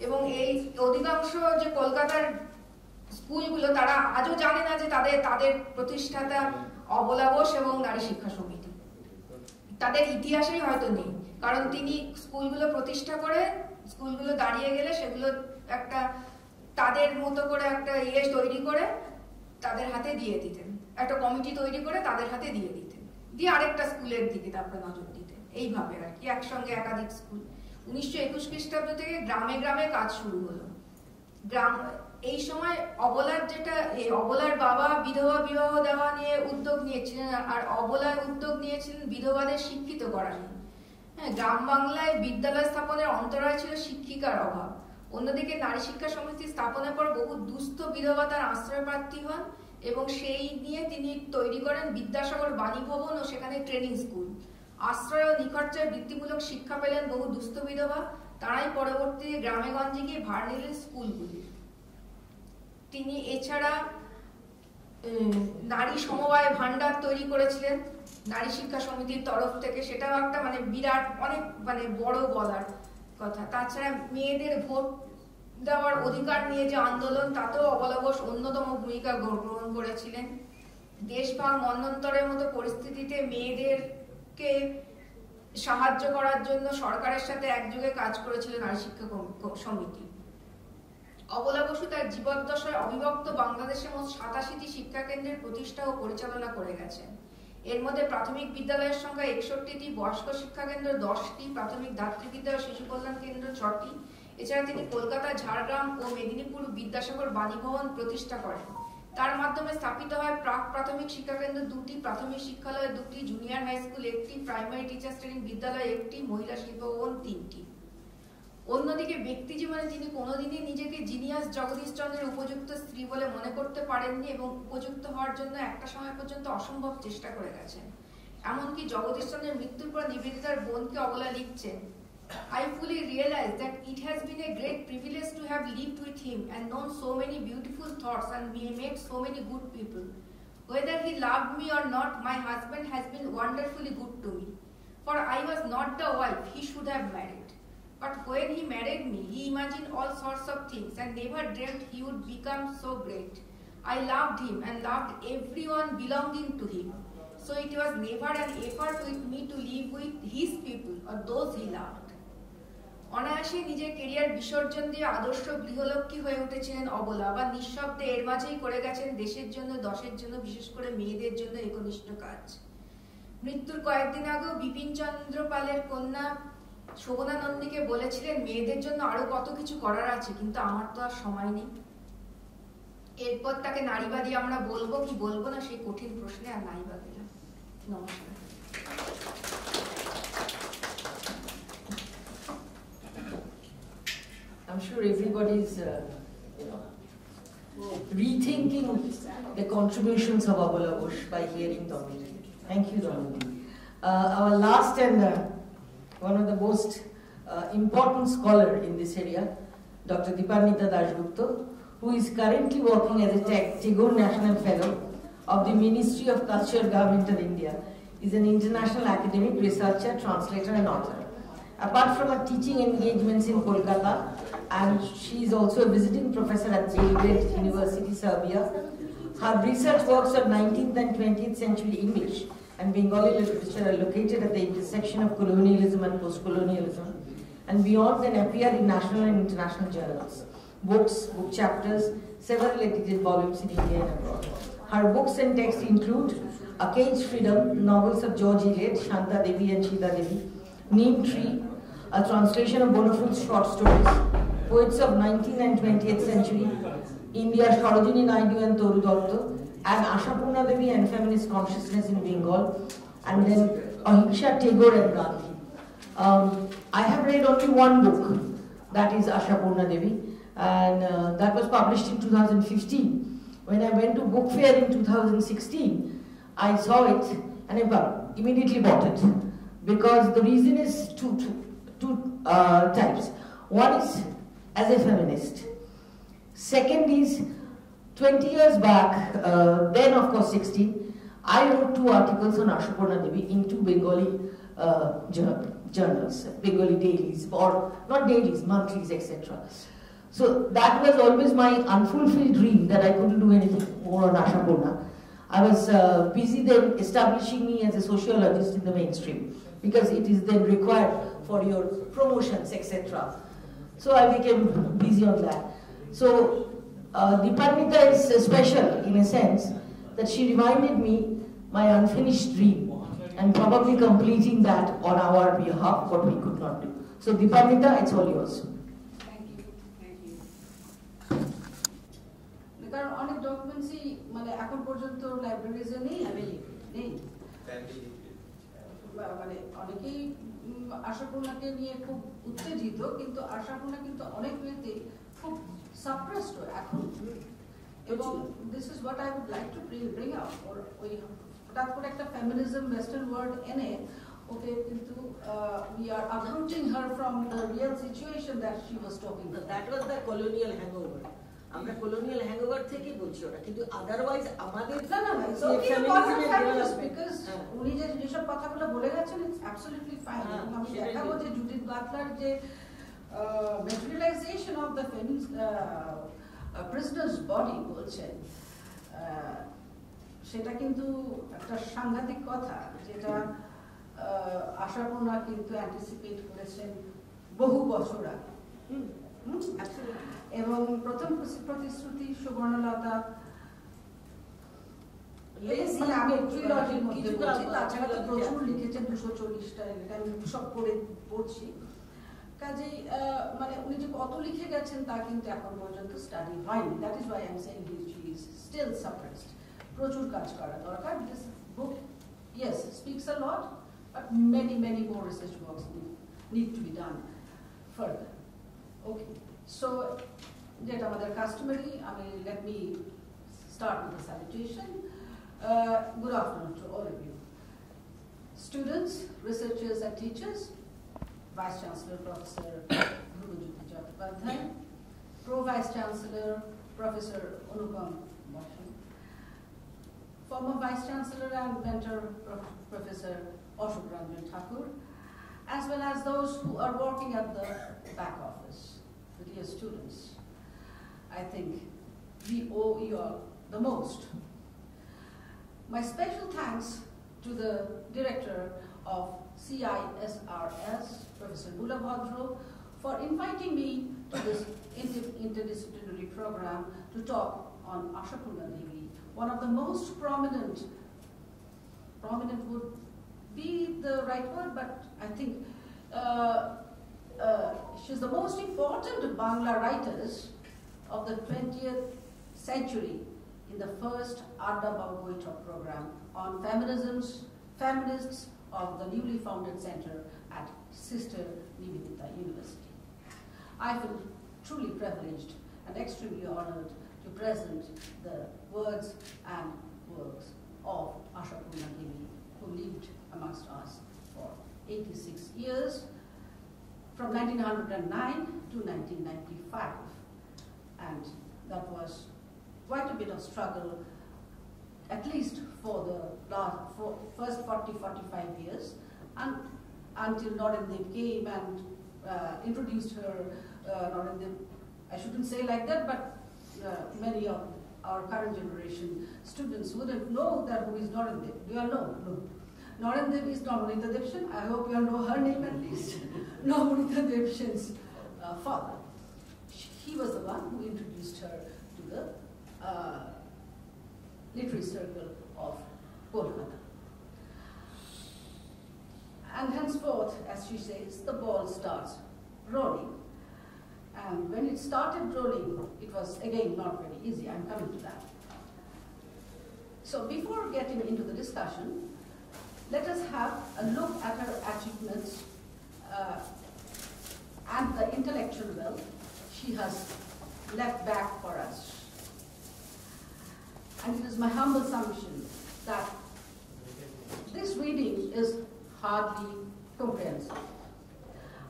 [SPEAKER 6] এবং এই অধিকাংশ যে কলকাতার স্কুলগুলো তারা আজও জানে না যে তাদের প্রতিষ্ঠাতা অবলা বোস এবং নারী শিক্ষা সমিতি, তাদের ইতিহাসেই হয়তো নেই। কারণ তিনি স্কুলগুলো প্রতিষ্ঠা করে স্কুলগুলো দাঁড়িয়ে গেলে সেগুলো একটা তাদের মতো করে একটা তৈরি করে তাদের হাতে দিয়ে দিতেন, একটা কমিটি তৈরি করে তাদের হাতে দিয়ে দিতেন, দিয়ে আরেকটা স্কুলের দিকে তারপরে নজর দিতেন। এইভাবে আর কি একসঙ্গে একাধিক স্কুল। 1921 খ্রিস্টাব্দ থেকে গ্রামে গ্রামে কাজ শুরু হলো। এই সময় অবলার অবলার বাবা বিধবা বিবাহ দেওয়া নিয়ে উদ্যোগ নিয়েছিলেন, আর অবলার উদ্যোগ নিয়েছিলেন বিধবাদের শিক্ষিত করা নিয়ে। হ্যাঁ, গ্রাম বাংলায় বিদ্যালয় স্থাপনের অন্তরায় ছিল শিক্ষিকার অভাব। অন্যদিকে নারী শিক্ষা সমিতি স্থাপনের পর বহু দুস্থ বিধবা তার আশ্রয় প্রার্থী হন এবং সেই নিয়ে তিনি তৈরি করেন বিদ্যাসাগর বাণী ভবন ও সেখানে ট্রেনিং স্কুল। আশ্রয় ও নিখরচায় বৃত্তিমূলক শিক্ষা পেলেন বহু দুস্থ বিধবা, তারাই পরবর্তীতে গ্রামে গঞ্জে গিয়ে ভার নিলেন স্কুলগুলির। তিনি এছাড়া নারী সমবায় ভান্ডার তৈরি করেছিলেন নারী শিক্ষা সমিতির তরফ থেকে, সেটাও একটা বিরাট অনেক বড় বলার কথা। তাছাড়া মেয়েদের ভোট দেওয়ার অধিকার নিয়ে যে আন্দোলন, তাতেও অবলা বোস অন্যতম ভূমিকা গ্রহণ করেছিলেন। দেশ ভাগ মন্বন্তরের মতো পরিস্থিতিতে মেয়েদেরকে সাহায্য করার জন্য সরকারের সাথে একযোগে কাজ করেছিল নারী শিক্ষা সমিতি। অবলা বসু তার জীবদ্দশায় অবিভক্ত বাংলাদেশে মোট 87টি শিক্ষা কেন্দ্রের প্রতিষ্ঠা ও পরিচালনা করে গেছেন। এর মধ্যে প্রাথমিক বিদ্যালয়ের সংখ্যা 61টি, বয়স্ক শিক্ষা কেন্দ্র 10টি, প্রাথমিক দাতৃবিদ্যালয় শিশু কল্যাণ কেন্দ্র 6টি। এছাড়া তিনি কলকাতা, ঝাড়গ্রাম ও মেদিনীপুর বিদ্যাসাগর বাণী ভবন প্রতিষ্ঠা করেন। তার মাধ্যমে স্থাপিত হয় প্রাক প্রাথমিক শিক্ষা কেন্দ্র 2টি, প্রাথমিক শিক্ষালয় 2টি, জুনিয়র হাই স্কুল 1টি, প্রাইমারি টিচার্স ট্রেনিং বিদ্যালয় 1টি, মহিলা শিল্প ভবন 3টি। অন্যদিকে ব্যক্তি জীবনে তিনি কোনোদিনই নিজেকে জিনিয়াস জগদীশ চন্দ্রের উপযুক্ত স্ত্রী বলে মনে করতে পারেননি এবং উপযুক্ত হওয়ার জন্য একটা সময় পর্যন্ত অসম্ভব চেষ্টা করে গেছেন। এমনকি জগদীশ চন্দ্রের মৃত্যুর পর নিবেদিতার বোনকে অবলা লিখছেন, I fully realize that it has been a great privilege to have lived with him and known so many beautiful thoughts and met so many good people. Whether he loved me or not, my husband has been wonderfully good to me. For I was not the wife he should have married. But when he married me, he imagined all sorts of things and never dreamt he would become so great. I loved him and loved everyone belonging to him. So it was never an effort with me to live with his people or those he loved. অনায়াসে নিজের career বিসর্জন দিয়ে আদর্শ গৃহলক্ষ্মী হয়ে উঠেছিলেন অবলা, বা নিঃশব্দে এর মাঝেই করে গেছেন দেশের জন্য, দশের জন্য, বিশেষ করে মেয়েদের জন্য একনিষ্ঠ কাজ। মৃত্যুর কয়েকদিন আগেও বিপিন চন্দ্র পালের কন্যা শোভনা নন্দীকে বলেছিলেন, মেয়েদের জন্য আরো কত কিছু করার আছে, কিন্তু আমার তো আর সময় নেই। এরপর তাকে নারীবাদী আমরা বলবো কি বলবো না সেই কঠিন প্রশ্নে আর নারীবাদ দিলাম। নমস্কার।
[SPEAKER 1] I'm sure everybody's rethinking the contributions of Abola Ghosh by hearing Damodari. Thank you, Damodari. Our last and one of the most important scholar in this area, Dr. Dipanita Dasgupta, who is currently working as a Tagore National Fellow of the Ministry of Culture, Government of India, is an international academic, researcher, translator and author. Apart from her teaching engagements in Kolkata, and she is also a visiting professor at Belgrade University, Serbia, her research works of 19th and 20th century English and Bengali literature are located at the intersection of colonialism and post-colonialism, and beyond then appear in national and international journals, books, book chapters, several edited volumes in India and abroad. Her books and texts include A Caged Freedom, novels of George Eliot, Shanta Devi and Sita Devi, Neem Tree, a translation of Bonafule's short stories, poets of 19th and 20th century, India, Sarojini Naidu and Toru Dotto, and Ashapurna Devi and feminist consciousness in Bengal, and then Ahimsa, Tagore and Gandhi. I have read only one book, that is Ashapurna Devi, and that was published in 2015. When I went to book fair in 2016, I saw it and I immediately bought it, because the reason is two types. One is as a feminist. Second is 20 years back, then of course 16, I wrote 2 articles on Ashapurna Devi in 2 Bengali journals, Bengali dailies, or not dailies, monthlies, etc. So that was always my unfulfilled dream, that I couldn't do anything more on Ashapurna. I was busy then establishing me as a sociologist in the mainstream, because it is then required for your promotions, etc. So I became busy on that. So Dipanita is special in a sense that she reminded me my unfinished dream and probably completing that on our behalf, what we could not do. So Dipanita, it's all yours.
[SPEAKER 5] Thank you. Thank you.
[SPEAKER 7] কারণ অনেক ডকুমেন্টসই মানে এখন পর্যন্ত লাইব্রেরিজে নেই, নেই। মানে অনেকেই আশাপূর্ণাকে নিয়ে খুব উত্তেজিত, কিন্তু আশাপূর্ণা কিন্তু অনেক ওয়েতে খুব সাপ্রেসড এখন। এবং this is what I would like to bring out. ওই হঠাৎ করে একটা ফেমিনিজম ওয়েস্টার্ন ওয়ার্ল্ড এনে ওকে কিন্তু we are uprooting her from the real situation that she was talking about.
[SPEAKER 1] That was the colonial hangover. আমরা colonial hangover থেকে বলছি ওটা, কিন্তু otherwise আমাদের
[SPEAKER 7] because উনি যেসব কথাগুলো বলে গেছেন it's absolutely fine. আমি দেখাবো যে জুডিথ বাটলার যে materialization of the prisoner's body বলছেন, সেটা কিন্তু একটা সাংঘাতিক কথা, যেটা আশাপূর্ণা কিন্তু অ্যান্টিসিপেট করেছেন বহু বছর আগে। এবং প্রথম প্রতিশ্রুতি সুবর্ণলতা আমি ট্রিলজির মধ্যে বলছি, তাছাড়া তো প্রচুর লিখেছেন, 240টা আমি সব করে পড়ছি। কাজেই মানে উনি যে কত লিখে গেছেন তা কিন্তু এখন পর্যন্ত স্টাডি হয়নি। That is why I am saying he is still suppressed. প্রচুর কাজ করা দরকার। This book yes speaks a lot, but many more research works need to be done further. Okay, so যেটা আমাদের customary, let me start with the salutation. Good afternoon to all of you, students, researchers and teachers, Vice Chancellor Professor Adda Baithak, Pro Vice Chancellor Professor Anupam Bhasin, former Vice Chancellor and mentor Professor Ashok Ranjan Thakur, as well as those who are working at the back office, the dear students. I think we owe you all the most. My special thanks to the director of CISRS, Professor Bula Bhadro, for inviting me to this interdisciplinary program to talk on Ashapurna Devi, one of the most prominent would be the right word, but I think she's the most important Bangla writers of the 20th century in the first Adda Baithak program on feminists of the newly founded center at Sister Nivedita University. I feel truly privileged and extremely honored to present the words and works of Ashapurna Devi, who lived amongst us for 86 years, from 1909 to 1995. And that was quite a bit of struggle, at least for the first 40-45 years, and until Narendev came and introduced her. Narendev, I shouldn't say like that, but many of our current generation students wouldn't know that who is Narendev. Do you all know? No. Narendev is Namanita Devshan. I hope you all know her name at least. Namanita Devshan's father. He was the one who introduced her to the literary circle of Kolkata. And henceforth, as she says, the ball starts rolling. And when it started rolling, it was again not very easy. I'm coming to that. So before getting into the discussion, let us have a look at her achievements and the intellectual wealth she has left back for us. And it is my humble assumption that this reading is hardly comprehensive.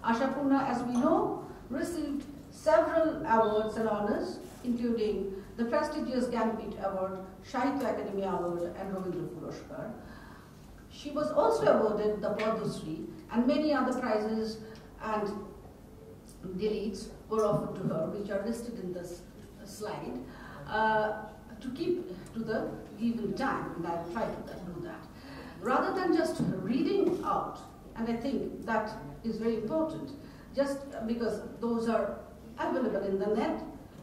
[SPEAKER 7] Ashapurna, as we know, received several awards and honors, including the prestigious Gambit Award, Sahitya Academy Award, and Rabindra Puraskar. She was also awarded the Padma Shri, and many other prizes and deletes were offered to her, which are listed in this slide, to keep to the given time, and I'll try to do that. Rather than just reading out, and I think that is very important, just because those are available in the net.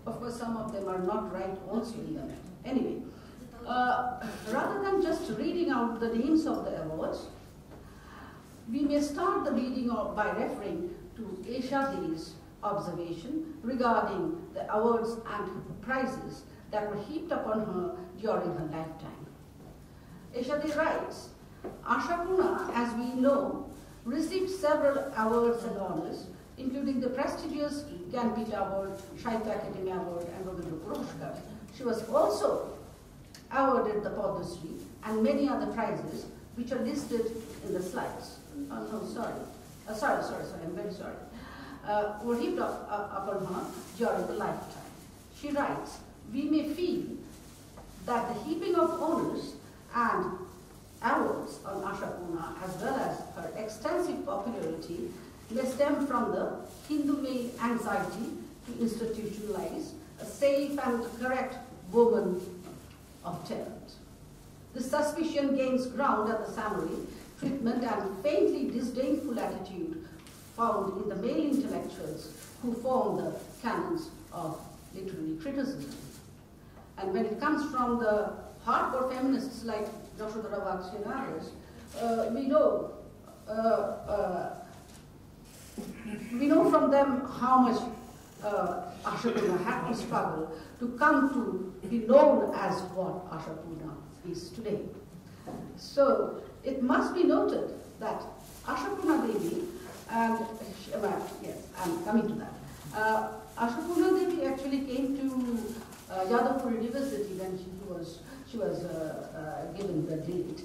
[SPEAKER 7] Of course, some of them are not right also in the net. Anyway, rather than just reading out the names of the awards, we may start the reading by referring to Asia Day's observation regarding the awards and prizes that were heaped upon her during her lifetime. Eshade writes, Ashapurna, as we know, received several awards and honors, including the prestigious Gyanpith Award, Sahitya Academy Award, and Rabindra Puraskar. She was also awarded the Padma Shri and many other prizes, which are listed in the slides. Oh, no, sorry. Sorry, I'm very sorry. Were heaped upon her during the lifetime. She writes, we may feel that the heaping of honors and awards on Ashapurna, as well as her extensive popularity, may stem from the Hindu male anxiety to institutionalize a safe and correct woman of talent. The suspicion gains ground at the summary treatment and faintly disdainful attitude found in the male intellectuals who form the canons of literary criticism. And when it comes from the hardcore feminists like Yashodhara Bakshi and others, we know from them how much Ashapurna had to struggle to come to be known as what Ashapurna is today. So it must be noted that Ashapurna Devi, and yes, I'm coming to that. Ashapurna Devi actually came to Yadavpur University when she was given the date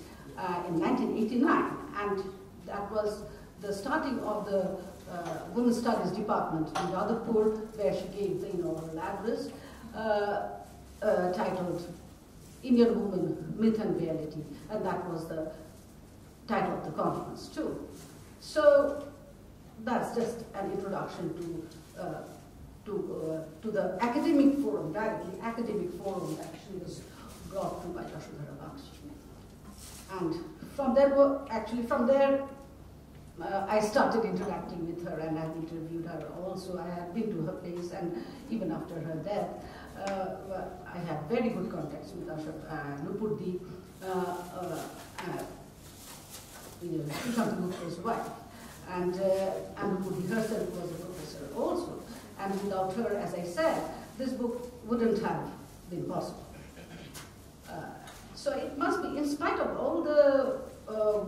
[SPEAKER 7] in 1989, and that was the starting of the Women's Studies Department in Yadavpur, where she gave the inaugural address titled Indian Woman, Myth and Reality, and that was the title of the conference too. So that's just an introduction to the academic forum, directly academic forum that she was brought to by Yashodhara Bakshi. And from there, I started interacting with her, and I've interviewed her also. I had been to her place, and even after her death, I had very good contacts with Nupurdi, Sushant Gupta's wife, and Nupurdi herself was a professor also. And without her, as I said, this book wouldn't have been possible. So it must be, in spite of all the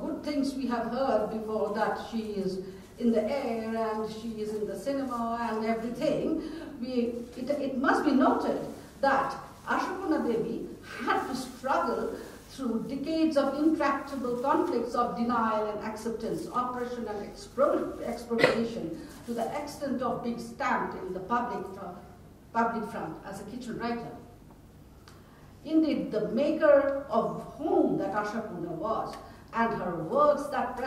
[SPEAKER 7] good things we have heard before, that she is in the air and she is in the cinema and everything, it must be noted that Ashapurna Devi had to struggle through decades of intractable conflicts of denial and acceptance, oppression and expropriation, to the extent of being stamped in the public front as a kitchen writer. Indeed, the maker of home that Ashapurna was, and her works that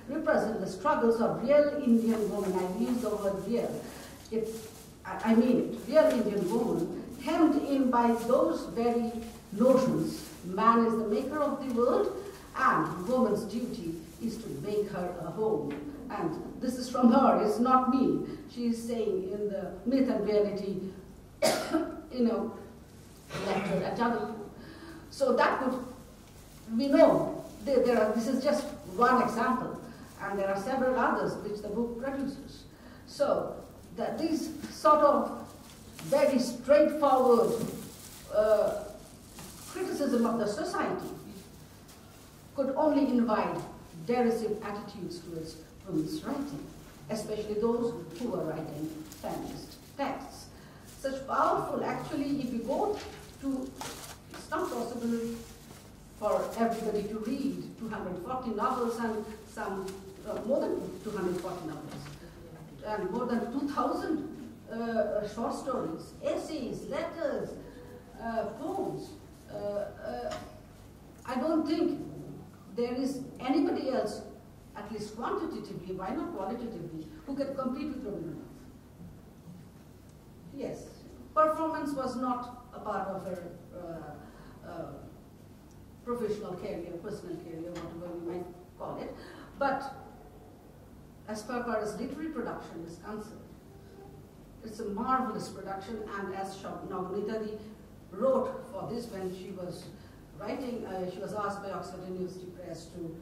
[SPEAKER 7] represent the struggles of real Indian women, I use the word real, I mean it, real Indian woman, hemmed in by those very notions. Man is the maker of the world, and woman's duty is to make her a home. And this is from her, it's not me. She is saying in the Myth and Reality, lecture at Jadavpur. So that could, we know, this is just one example, and there are several others which the book produces. So that these sort of very straightforward criticism of the society could only invite derisive attitudes towards women's writing, especially those who were writing feminist texts. Such powerful, actually, if you go to, it's not possible for everybody to read 240 novels and some, more than 240 novels, and more than 2,000 short stories, essays, letters, poems. I don't think there is anybody else, at least quantitatively, why not qualitatively, who can compete with Rabindranath. Yes, performance was not a part of her professional career, personal career, whatever you might call it, but as far as literary production is concerned, it's a marvelous production, and as Nagunitadi wrote for this when she was writing, she was asked by Oxford University Press to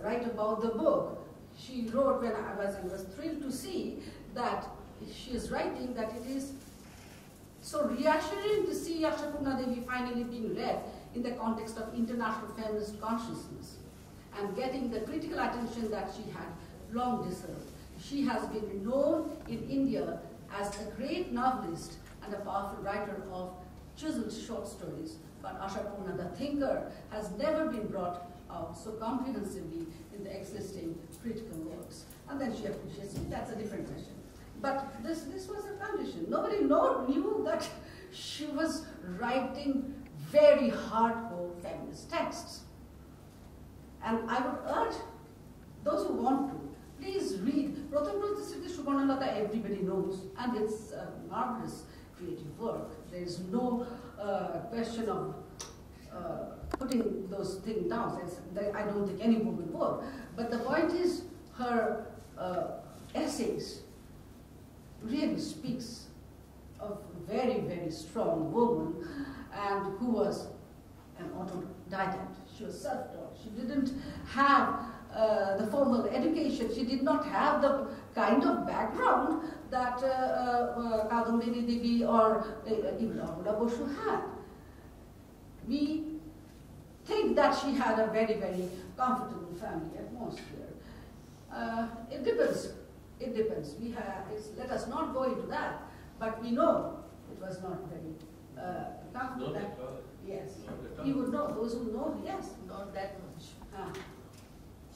[SPEAKER 7] write about the book. She wrote, I was thrilled to see that she is writing that it is So reassuring to see Ashapurna Devi finally being read in the context of international feminist consciousness and getting the critical attention that she had long deserved. She has been known in India as a great novelist and a powerful writer of chiseled short stories, but Ashapurna the thinker has never been brought out so comprehensively in the existing critical works. And then she appreciates it, that's a different question. But this was a condition. Nobody knew that she was writing very hardcore feminist texts. And I would urge those who want to, please read. Pratham Pratisthiti Subarnalata everybody knows, and it's a marvelous creative work. There is no question of putting those things down. I don't think any woman would. But the point is, her essays really speaks of a very, very strong woman, and who was an autodidact. She was self-taught. She didn't have the formal education. She did not have the kind of background that Kadambini Devi or even Adda Baithak had. We think that she had a very, very comfortable family atmosphere. It depends. It depends. Let us not go into that, but we know it was not very comfortable. Yes, you would know. Those who know, yes.
[SPEAKER 1] Not that much.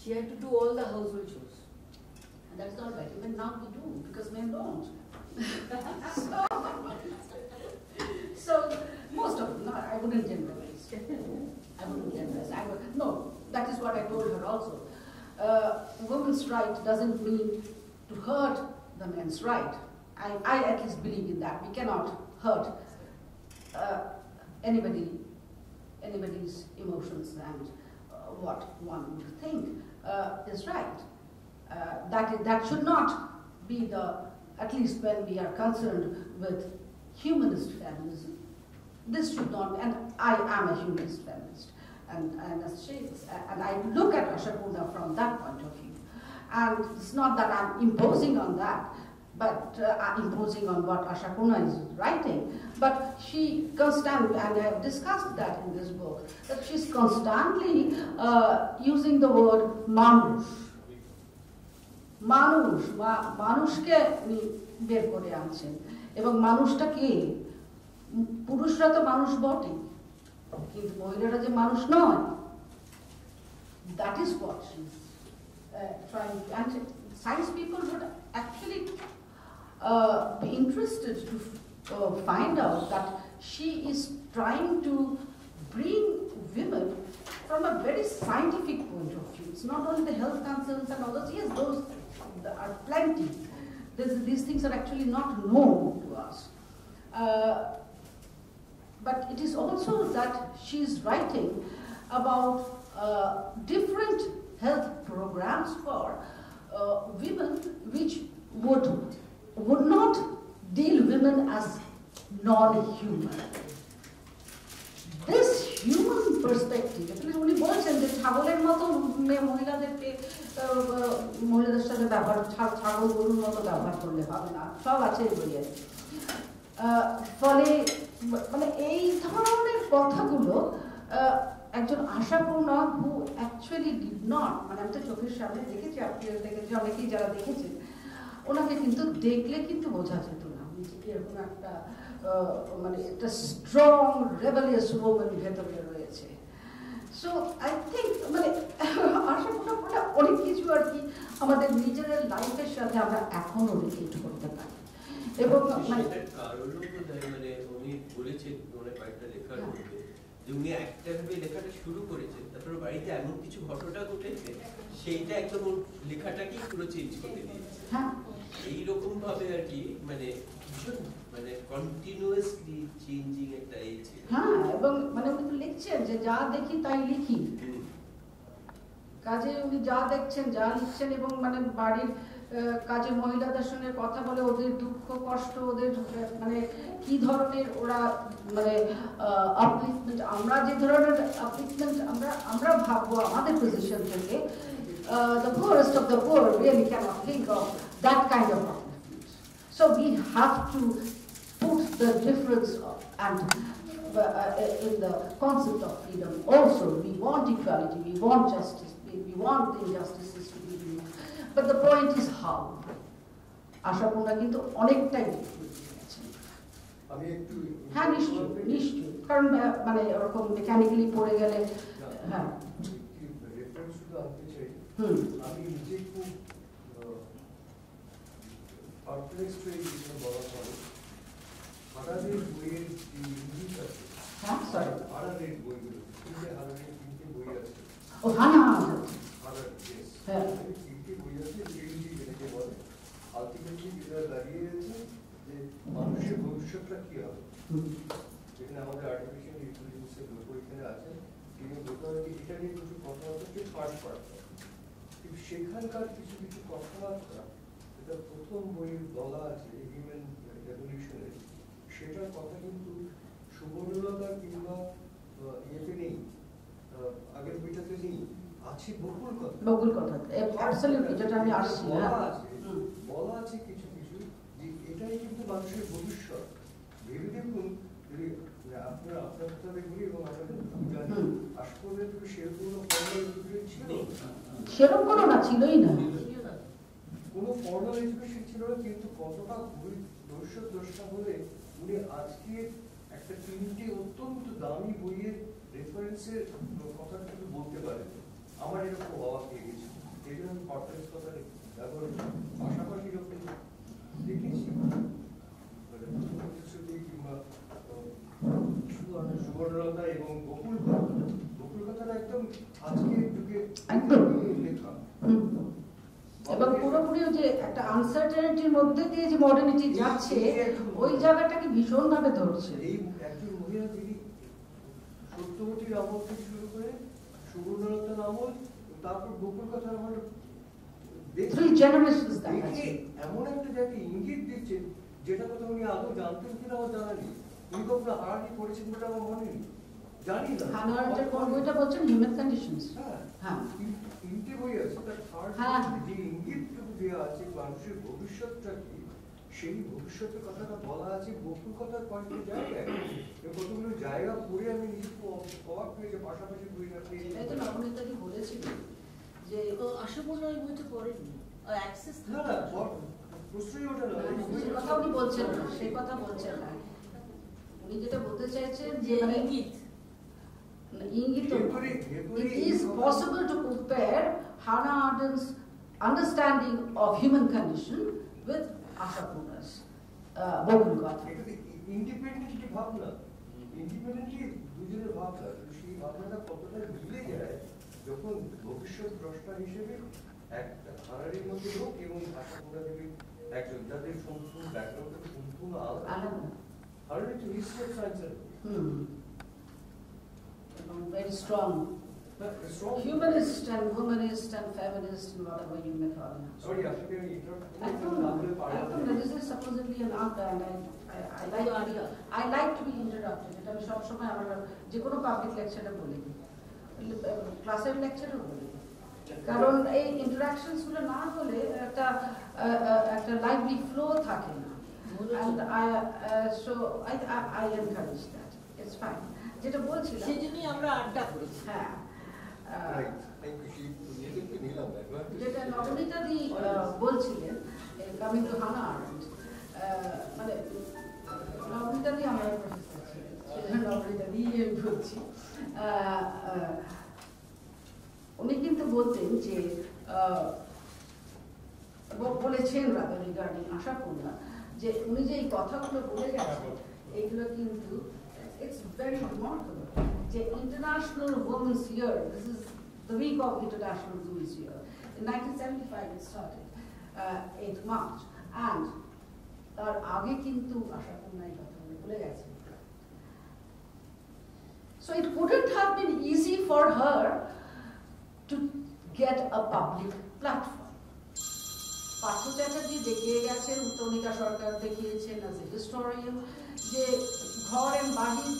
[SPEAKER 7] She had to do all the household chores. And that's not right. Even now we do, because men don't. So most of them, I wouldn't generalize. I wouldn't generalize. No, that is what I told her also. Women's right doesn't mean to hurt the men's right. I at least believe in that. We cannot hurt anybody's emotions and what one would think is right. That should not be at least when we are concerned with humanist feminism. This should not, and I am a humanist feminist, and I look at Ashapurna from that point of view. And it's not that I'm imposing on that, but I'm imposing on what Ashapurna is writing. But she constantly, and I have discussed that in this book, that she's constantly using the word manush. মানুষকে উনি বের করে আনছেন এবং মানুষটা কে পুরুষরা তো মানুষ বটে কিন্তু মহিলারা যে মানুষ নয় that is what she's trying to, and science people would actually be interested to find out that she is trying to bring women from a very scientific point of view. It's not only the health concerns and all those, yes, those are plenty. These things are actually not known to us. But it is also that she's writing about different health programs for women which would not deal women as non-human. This human perspective, উনি বলছেন যে ছাগলের মতো মহিলাদের সাথে ব্যবহার, ছাগল গরুর মতো ব্যবহার করলে হবে না, সব আছে বলে ফলে মানে এই ধরনের কথাগুলো একজন Ashapurna who actually did not, মানে আমি তো চোখের সামনে দেখেছি, আপনারা দেখেছি, অনেকেই যারা দেখেছেন, ওনাকে কিন্তু দেখলে কিন্তু বোঝা যেত না যে এরকম একটা মানে একটা স্ট্রং রেবেলিয়াস ওম্যান ভেতরে রয়েছে। সো আই থিঙ্ক মানে আশাপূর্ণা অনেক কিছু আর কি আমাদের নিজেদের লাইফের সাথে আমরা এখনো রিলেট করতে পারি। এবং মানে
[SPEAKER 3] উনি বলেছেন অনেক কয়েকটা লেখার মধ্যে যে উনি একটা ভাবে লেখাটা শুরু করেছেন, তারপর বাড়িতে এমন কিছু ঘটনা ঘটেছে সেইটা একদম লেখাটাকেই পুরো চেঞ্জ করে দিয়েছে। এইরকম ভাবে আর কি মানে ভীষণ মানে কন্টিনিউয়াসলি চেঞ্জিং একটা এই ছিল।
[SPEAKER 7] হ্যাঁ, এবং মানে উনি তো লিখছেন যে যা দেখি তাই লিখি, কাজে উনি যা দেখছেন যা লিখছেন, এবং মানে বাড়ির কাজে মহিলাদের সঙ্গে কথা বলে ওদের দুঃখ কষ্ট, ওদের মানে কি ধরনের ওরা মানে আপলিফমেন্ট, আমরা যে ধরনের আপলিফমেন্ট আমরা ভাববো আমাদের পজিশন থেকে, the poorest of the poor really cannot think of that kind of upliftment. So we have to put the difference and in the concept of freedom also. We want equality, we want justice, we want the injustices to be removed. But the point is how. Ashapurna কিন্তু অনেকটাই
[SPEAKER 8] আমি একটু
[SPEAKER 7] হ্যাঁ নিশ্চয়ই কারণ মানে ওরকম mechanically পড়ে গেলে হ্যাঁ
[SPEAKER 8] রেফারেন্স শুধু আনতে চাই আমি নিজে খুব পারপ্লেক্সড হয়ে গেছিলাম বলার পরে হারারের বইয়ের যে ইংলিশ আছে হারারের বইগুলো তিনটে বই আছে
[SPEAKER 7] ও হানা
[SPEAKER 8] হারার
[SPEAKER 7] হ্যাঁ
[SPEAKER 8] তিনটে বই আছে ইংলিশ যেটাকে বলে আলটিমেটলি যেটা দাঁড়িয়েছে যে মানুষের ভবিষ্যৎটা কি হবে যেখানে আমাদের আর্টিফিশিয়াল ইন্টেলিজেন্সের লোক এখানে আছে তিনি বোধহয় এটা নিয়ে কিছু কথাবার্তা পাঠ করাতে কিন্তু সেখানকার কিছু কিছু কথাবার্তা যেটা প্রথম বইয়ে বলা আছে হিউম্যান রেভলিউশনের সেটার কথা কিন্তু সুবর্ণলতা কিংবা ইয়েতে নেই আগের বইটাতে নেই আছে বকুল কথা
[SPEAKER 7] অ্যাবসলিউটলি যেটা আমি আসছি
[SPEAKER 8] বলা আছে কিছু কিছু যে এটাই কিন্তু মানুষের ভবিষ্যৎ ভেবে দেখুন যদি আপনার কথা দেখুন এবং আপনাদের জানি আসলে তুমি সেরকম ফর্মাল এডুকেশন ছিল
[SPEAKER 7] সেরকম কোনো না ছিলই না
[SPEAKER 8] কোনো ফর্মাল এডুকেশন ছিল না কিন্তু কতটা ভবিষ্যৎ দ্রষ্টা হলে উনি আজকে একটা তিনটে অত্যন্ত দামি বইয়ের রেফারেন্সের কথাটা কিন্তু বলতে পারেন আমার এরকম অবাক হয়ে গেছে এই জন্য আমি পারফেক্ট কথা ব্যবহার পাশাপাশি যখন দেখেছি কিংবা সুবর্ণলতা এবং বকুল কথাটা একদম আজকের যুগে লেখা
[SPEAKER 7] এবং পুরোপুরি যে একটা আনসার্টেনিটির মধ্যে দিয়ে যে মডার্নিটি যাচ্ছে ওই জায়গাটাকে ভীষণ ভাবে ধরছে
[SPEAKER 8] এই একজন মহিলা যিনি সত্যবতীর আমল থেকে শুরু করে সুবর্ণলতার আমল তারপর বকুল কথার আমল দেখে এমন একটা জায়গায় ইঙ্গিত দিচ্ছে যেটা কথা উনি আদৌ জানতেন কিনা আমার জানা নেই উনি কখনো হারানি পড়েছেন বলে আমার মনে নেই জানি না
[SPEAKER 7] হানারের কোন বইটা বলছেন হিউম্যান কন্ডিশনস
[SPEAKER 8] হ্যাঁ তিনটে বই আছে তার থার্ড যে ইঙ্গিতটুকু দেওয়া আছে মানুষের ভবিষ্যৎটা কি সেই ভবিষ্যতের কথাটা বলা আছে বকুল কথার কয়েকটি জায়গায় কতগুলো জায়গা পড়ে আমি নিজে অবাক হয়েছে পাশাপাশি বইটা পেয়ে
[SPEAKER 7] এই তো নবনীতাজি বলেছিলেন যে
[SPEAKER 9] আশাপূর্ণা ওই বইটা পড়েনি অ্যাক্সেস
[SPEAKER 8] না প্রশ্নই ওঠে না
[SPEAKER 7] সেই কথা উনি বলছেন না সেই কথা বলছেন না উনি যেটা বলতে চাইছেন যে ইঙ্গিত it is possible to compare Hannah Arendt's understanding of human condition with Ashapurna's বকুল কথা
[SPEAKER 8] ইন্ডিপেন্ডেন্টলি ভাবনা ইন্ডিপেন্ডেন্টলি দুজনের ভাবনা সেই ভাবনাটা কতটা মিলে যায় যখন ভবিষ্যৎ দ্রষ্টা হিসেবে একটা হারারির মধ্যে লোক এবং আশাপূর্ণা দেবী একজন যাদের সম্পূর্ণ ব্যাকগ্রাউন্ড সম্পূর্ণ আলাদা হারারি তো হিস্ট্রি অফ সায়েন্সের
[SPEAKER 7] very strong humanist and womanist and feminist and whatever you may call it.
[SPEAKER 8] Sorry, Ashika,
[SPEAKER 7] this is supposedly an answer and I like to be interrupted. এটা আমি সব সময় আমার যে কোনো পাবলিক লেকচারে বলি ক্লাসের লেকচারে বলি কারণ এই ইন্টারঅ্যাকশনস গুলো না হলে একটা লাইভলি ফ্লো থাকে না and I encourage that. It's fine. যেটা বলছিলাম
[SPEAKER 9] সেজন্যই আমরা আড্ডা করেছি
[SPEAKER 7] হ্যাঁ যেটা নবনীতাদি বলছিলেন কামিং টু হানা আরেন্ট মানে নবনীতাদি আমার প্রফেসর ছিলেন নবনীতাদি বলছি উনি কিন্তু বলতেন যে বলেছেন রাদার রিগার্ডিং আশাপূর্ণা যে উনি যে এই কথাগুলো বলে গেছেন এইগুলো কিন্তু it's very remarkable. The International Women's Year, this is the week of International Women's Year. In 1975 it started, 8th March. And তার আগে কিন্তু আশাপূর্ণা এই কথা বলে গেছে So it couldn't have been easy for her to get a public platform. Partha Chatterjee দেখিয়ে গেছেন তনিকা সরকার দেখিয়েছেন as a historian যে ঘর এন্ড বাহির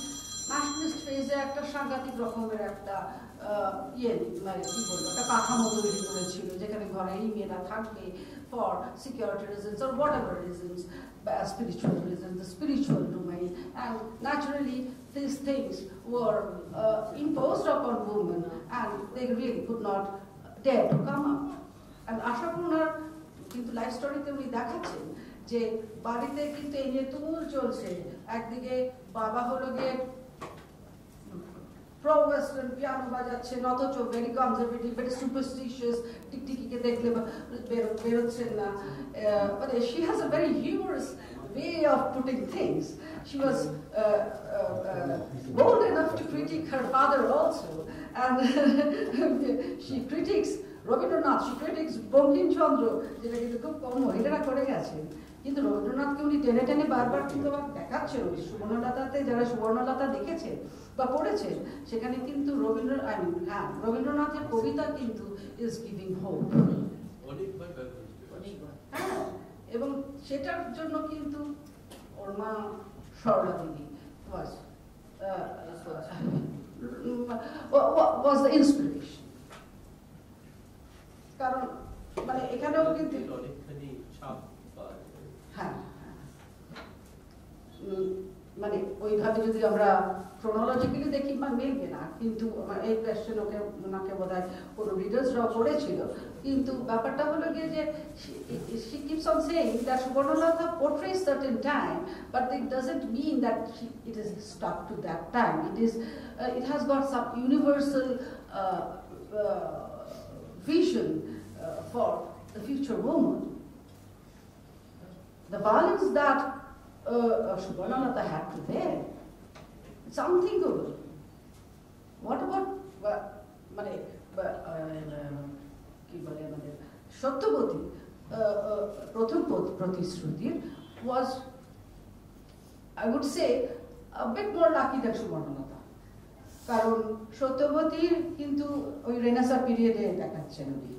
[SPEAKER 7] ন্যাশনালিস্ট ফেজে একটা সাংঘাতিক রকমের একটা মানে কি বলবো একটা কাঠামো তৈরি করেছিল যেখানে ঘরে এই মেয়েরা থাকবে for security reasons or whatever reasons, spiritual reasons, the spiritual domain, and naturally these things were imposed upon women, and they really could not dare to come up. And Ashapurnaর কিন্তু লাইফ স্টোরিতে উনি দেখাচ্ছেন যে বাড়িতে কিন্তু এই নিয়ে তুমুল চলছে, একদিকে বাবা হলো গিয়ে pro western piano বাজাচ্ছেন, অথচ very conservative, very superstitious, টিকটিকিকে দেখলে বেরোচ্ছেন না, but she has a very humorous way of putting things. She was bold enough to critique her father also, and she critiques Rabindranath, she critiques Bankimchandra, যেটা কিন্তু খুব কম মহিলারা করে গেছেন, কিন্তু রবীন্দ্রনাথকে উনি টেনে টেনে বারবার কিন্তু আবার দেখাচ্ছেন। ওই সুবর্ণলতাতে যারা সুবর্ণলতা দেখেছেন বা পড়েছেন, সেখানে কিন্তু রবীন্দ্রনাথের কবিতা কিন্তু ইজ গিভিং হোপ, হ্যাঁ, এবং সেটার জন্য কিন্তু ওর মা সরলা দেবী was the inspiration. কারণ মানে এখানেও কিন্তু হ্যাঁ, মানে ওইভাবে যদি আমরা ক্রোনোলজিক্যালি দেখি মিলবে না, কিন্তু এই কোয়েশ্চেন ওনাকে বোধহয় কোনো রিডার্সরাও করেছিল, কিন্তু ব্যাপারটা হলো গিয়ে যে she keeps on saying that Subarnalata portrays certain time, but it doesn't mean that it is stuck to that time. It has got some universal vision for the future woman. The violence that Subarnalata had to bear, it's unthinkable. What about Satyavati, প্রথম প্রতিশ্রুতির was, I would say, a bit more lucky than Subarnalata. কারণ সত্যবতীর কিন্তু ওই renaissance পিরিয়ডে দেখাচ্ছেন উনি,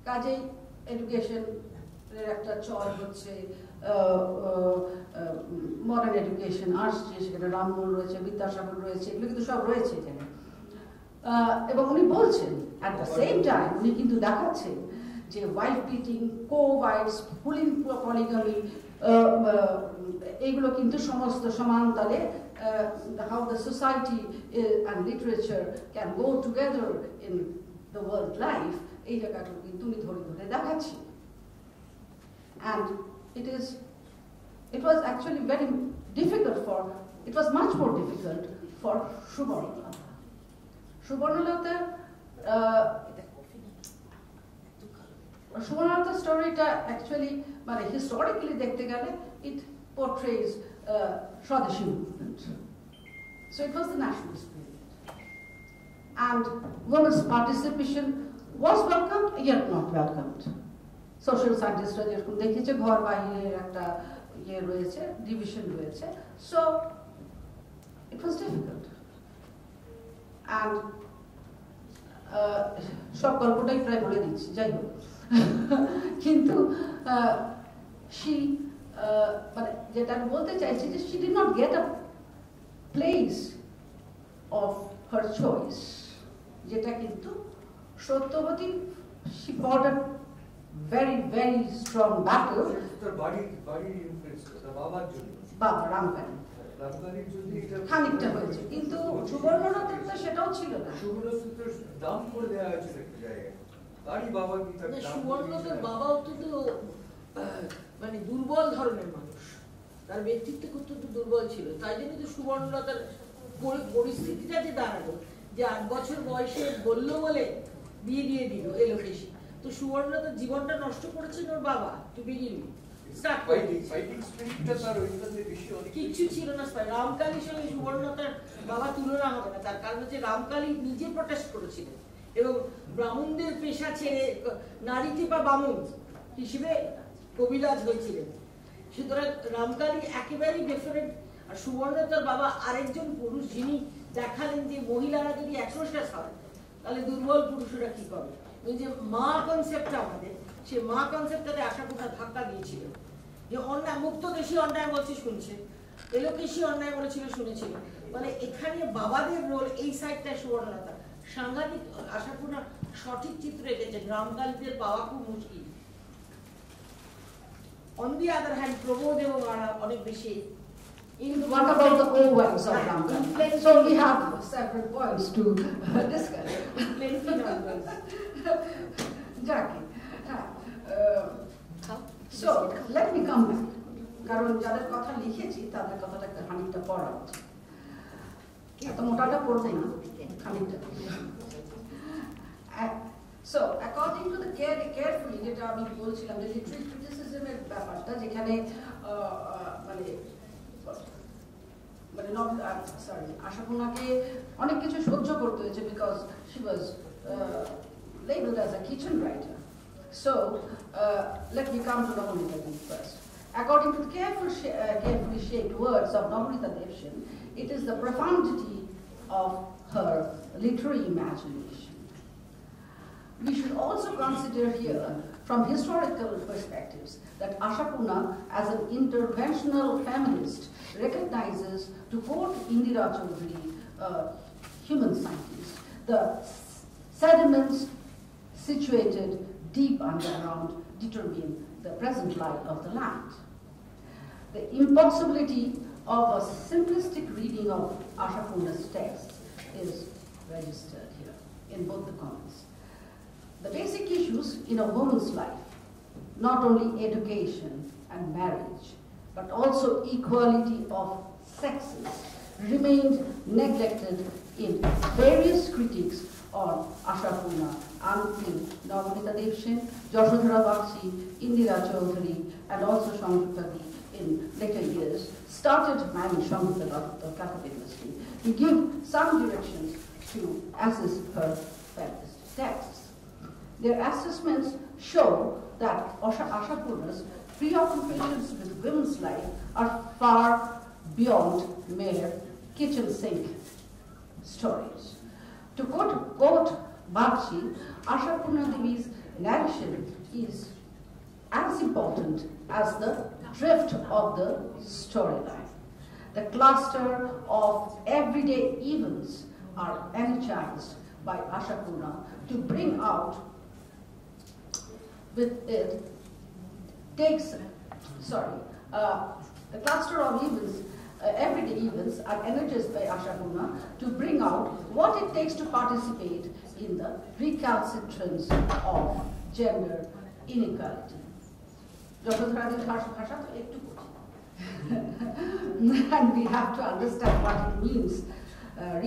[SPEAKER 7] কাজেই education একটা চল হচ্ছে, মডার্ন এডুকেশন আসছে, সেখানে রামমোহন রয়েছে, বিদ্যাসাগর রয়েছে, এগুলো কিন্তু সব রয়েছে এখানে, এবং উনি বলছেন অ্যাট দ্য সেম টাইম উনি কিন্তু দেখাচ্ছেন যে ওয়াইফ বিটিং, কো-ওয়াইফস, পলিগামি, এইগুলো কিন্তু সমস্ত সমান্তরালে how the society and literature can go together in the world life, এই জায়গাটা কিন্তু উনি ধরে ধরে দেখাচ্ছি। And it was actually very difficult it was much more difficult for Subarnalata. Subarnalata's storyটা actually মানে historically দেখতে গেলে it portrays Swadeshi movement. So it was the nationalist period. And women's participation was welcomed, yet not welcomed. Social scientists যেরকম দেখেছে ঘর বাইরের একটা ইয়ে রয়েছে, ডিভিশন রয়েছে, so it was difficult. And সব গল্পটাই প্রায় বলে দিচ্ছি, যাই হোক, কিন্তু মানে যেটা আমি বলতে চাইছি যে she did not get a place of her choice, যেটা কিন্তু Satyabati she fought a very, very strong battle. বাবা রামকালী খানিকটা হয়েছে, কিন্তু সুবর্ণলতার তো সেটাও ছিল না।
[SPEAKER 9] সুবর্ণলতার বাবা অত্যন্ত মানে দুর্বল ধরনের মানুষ, তার ব্যক্তিত্ব অত্যন্ত দুর্বল ছিল, তাই জন্য তো সুবর্ণলতার পরিস্থিতিটা যে দাঁড়ালো যে 8 বছর বয়সে বললো বলে বিয়ে দিয়ে দিল এলোকেশি, তো সুবর্ণলতার জীবনটা নষ্ট করেছেন ওর বাবা টু বিগিন কিচ্ছু ছিল না। রামকালীর সঙ্গে সুবর্ণলতার বাবা তুলনা হবে না, তার কারণ হচ্ছে রামকালী নিজে প্রটেস্ট করেছিলেন এবং ব্রাহ্মণদের পেশা ছেড়ে নারীতে বা বামুন হিসেবে কবিরাজ হয়েছিলেন, সুতরাং রামকালী একেবারেই ডিফারেন্ট। আর সুবর্ণলতার বাবা আরেকজন পুরুষ, যিনি দেখালেন যে মহিলারা যদি অ্যাট্রোশিয়াস হয় তাহলে দুর্বল পুরুষরা কি করে। যে মা কনসেপ্টটা আমাদের, সে মা কনসেপ্টটাতে আশাপূর্ণা ধাক্কা দিয়েছিল, যে অন্যায় মুক্তকেশী অন্যায় বলছে শুনছে, এলোকেশী অন্যায় বলেছিল শুনেছিল, মানে এখানে বাবাদের রোল এই সাইডটা সুবর্ণলতা সাংঘাতিক। আশাপূর্ণা সঠিক চিত্র এঁকেছেন, রামকালীদের পাওয়া খুব মুশকিল, On the other hand, Pramod এবং আরা অনেক বেশি
[SPEAKER 7] What about the old wives of Ramkali? So we have several points to discuss.
[SPEAKER 9] plenty numbers.
[SPEAKER 7] Jackie. So let me come back. কারণ যাদের কথা লিখেছি তাদের কথাটা খানিকটা পড়া উচিত। এত মোটাটা পড়বো না, খানিকটা। So according to the carefully যেটা আমি বলছিলাম যে লিটারি ক্রিটিসিজমের ব্যাপারটা যেখানে আশাপূর্ণাকে অনেক কিছু সহ্য করতে হয়েছে because she was labeled as a kitchen writer. So let me come to Nabanita Dev first. According to the carefully shaped words of Nabanita Dev, it is the profundity of her literary imagination. We should also consider here, from historical perspectives, that Ashapurna, as an interventional feminist, recognizes, to quote Indira Chaudhary, human scientist, the sediments situated deep underground determine the present life of the land. The impossibility of a simplistic reading of Ashapurna's text is registered here in both the comments. The basic issues in a woman's life, not only education and marriage, but also equality of sexes, remained neglected in various critiques on Ashapurna until Nabanita Dev, Yashodhara Bakshi, Indira Chaudhary, and also Shangrupta in later years started managing Shangrupta of Calcutta University to give some directions to assess her feminist texts. Their assessments show that Ashapurna's preoccupations with women's life are far beyond mere kitchen sink stories. To quote Bakshi, Ashapurna Devi's narration is as important as the drift of the storyline. The cluster of everyday events are energized by Ashapurna to bring out with it the cluster of events, everyday events are energized by Ashapurna to bring out what it takes to participate in the recalcitrance of gender inequality. And we have to understand what it means,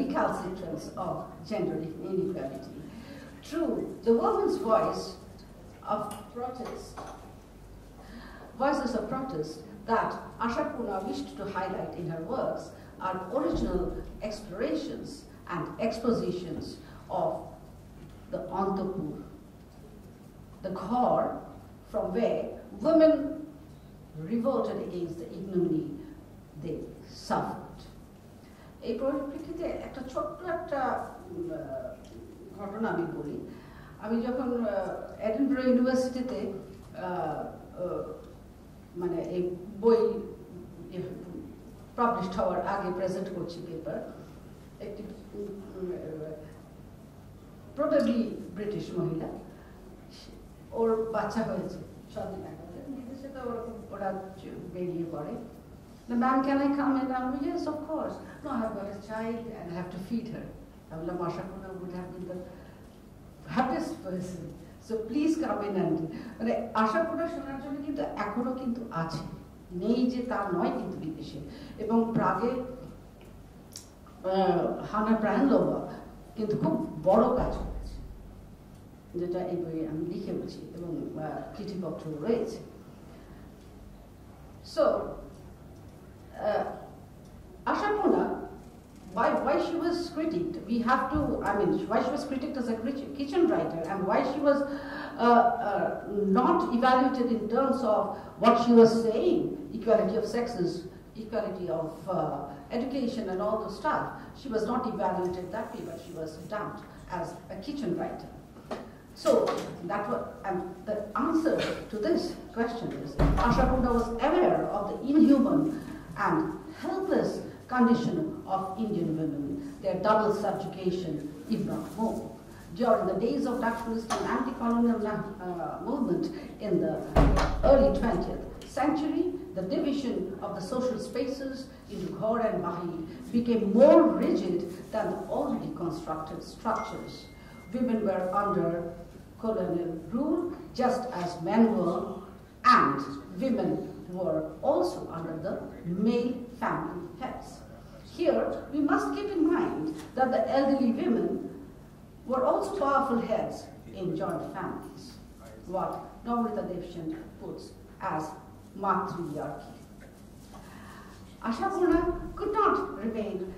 [SPEAKER 7] recalcitrance of gender inequality. True, the woman's voices of protest that Ashapurna wished to highlight in her works are original explorations and expositions of the Antapur, the core from where women revolted against the ignominy they suffered. এই পরিপ্রেক্ষিতে একটা ছোট্ট একটা ঘটনা আমি বলি। আমি যখন এডিনবরা ইউনিভার্সিটিতে মানে এই বই পাবলিশড হওয়ার আগে প্রেজেন্ট করছি পেপার, একটি প্রবাবলি ব্রিটিশ মহিলা, ওর বাচ্চা হয়েছে স্বাধীন আগে, বিদেশে তো ওরা বেরিয়ে পড়ে। The ma'am, can I come in? I'm like, yes, of course. No, I have got a child and I have to feed her. Ashapurna would have been the happiest person. So please come in and মানে আশাপূর্ণা শোনার জন্য কিন্তু এখনো কিন্তু আছে, নেই যে তা নয় কিন্তু বিদেশে। এবং প্রাগে হানা ব্রায়ানলোভা কিন্তু খুব বড় কাজ করেছে, যেটা এই বইয়ে আমি লিখেছি এবং চিঠিপত্র রয়েছে। So Ashapurna, why she was critiqued, we have to, why she was critiqued as a kitchen writer, and why she was not evaluated in terms of what she was saying, equality of sexes, equality of education and all those stuff. She was not evaluated that way, but she was dumped as a kitchen writer. So that was, and the answer to this question is, Ashapurna was aware of the inhuman and helpless condition of Indian women, their double subjugation, if not more. During the days of nationalist and anti-colonial movement in the early 20th century, the division of the social spaces into Ghar and Bahir became more rigid than the already constructed structures. Women were under colonial rule just as men were, and women were also under the male family heads. Here, we must keep in mind that the elderly women were also powerful heads in joint families, what Namrita Devchand puts as matriarchy. Ashapurna could not remain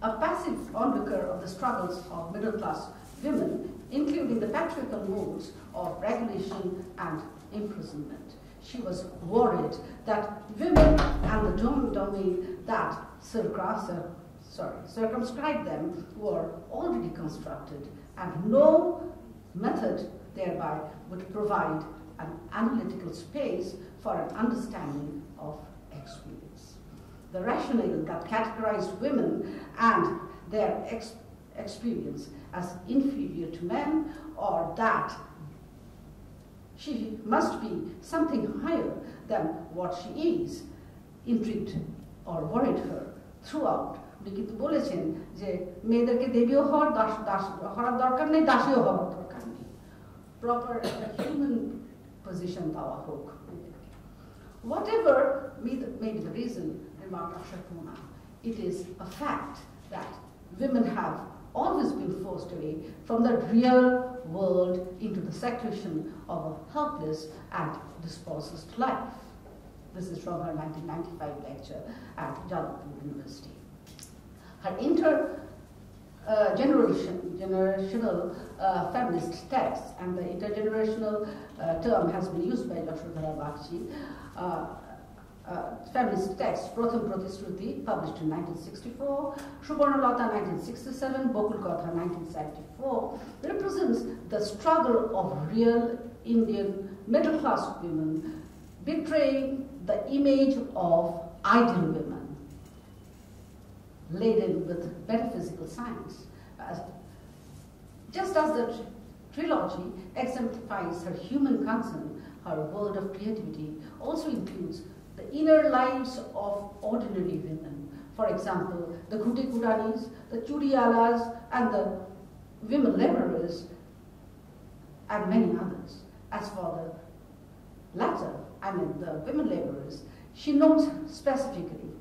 [SPEAKER 7] a passive onlooker of the struggles of middle-class women, including the patriarchal modes of regulation and imprisonment. She was worried that women and the domain that circumscribed them were already constructed, and no method thereby would provide an analytical space for an understanding of experience. The rationale that categorized women and their experience as inferior to men, or that she must be something higher than what she is, intrigued or worried her throughout. উনি কিন্তু বলেছেন যে মেয়েদেরকে দেবীও হওয়ার দরকার নেই, দাসীও হওয়ার দরকার নেই, প্রপার হিউম্যান পজিশন দেওয়া হোক। Whatever may be the reason, remarked Ashapurna, it is a fact that women have always been forced away from the real world into the seclusion of a helpless and dispossessed life. This is from her 1995 lecture at Jadavpur University. Her intergenerational feminist texts, and the intergenerational term has been used by Yashodhara Bagchi, feminist text, Pratham Pratisruti, published in 1964, Subarnalata 1967, Bokul Katha 1974, represents the struggle of real Indian middle-class women betraying the image of ideal women, laden with metaphysical science. Just as the trilogy exemplifies her human concern, her world of creativity also includes the inner lives of ordinary women. For example, the Ghuti Kuranis, the Churialas, and the women laborers, and many others. As for the latter, the women laborers, she notes specifically,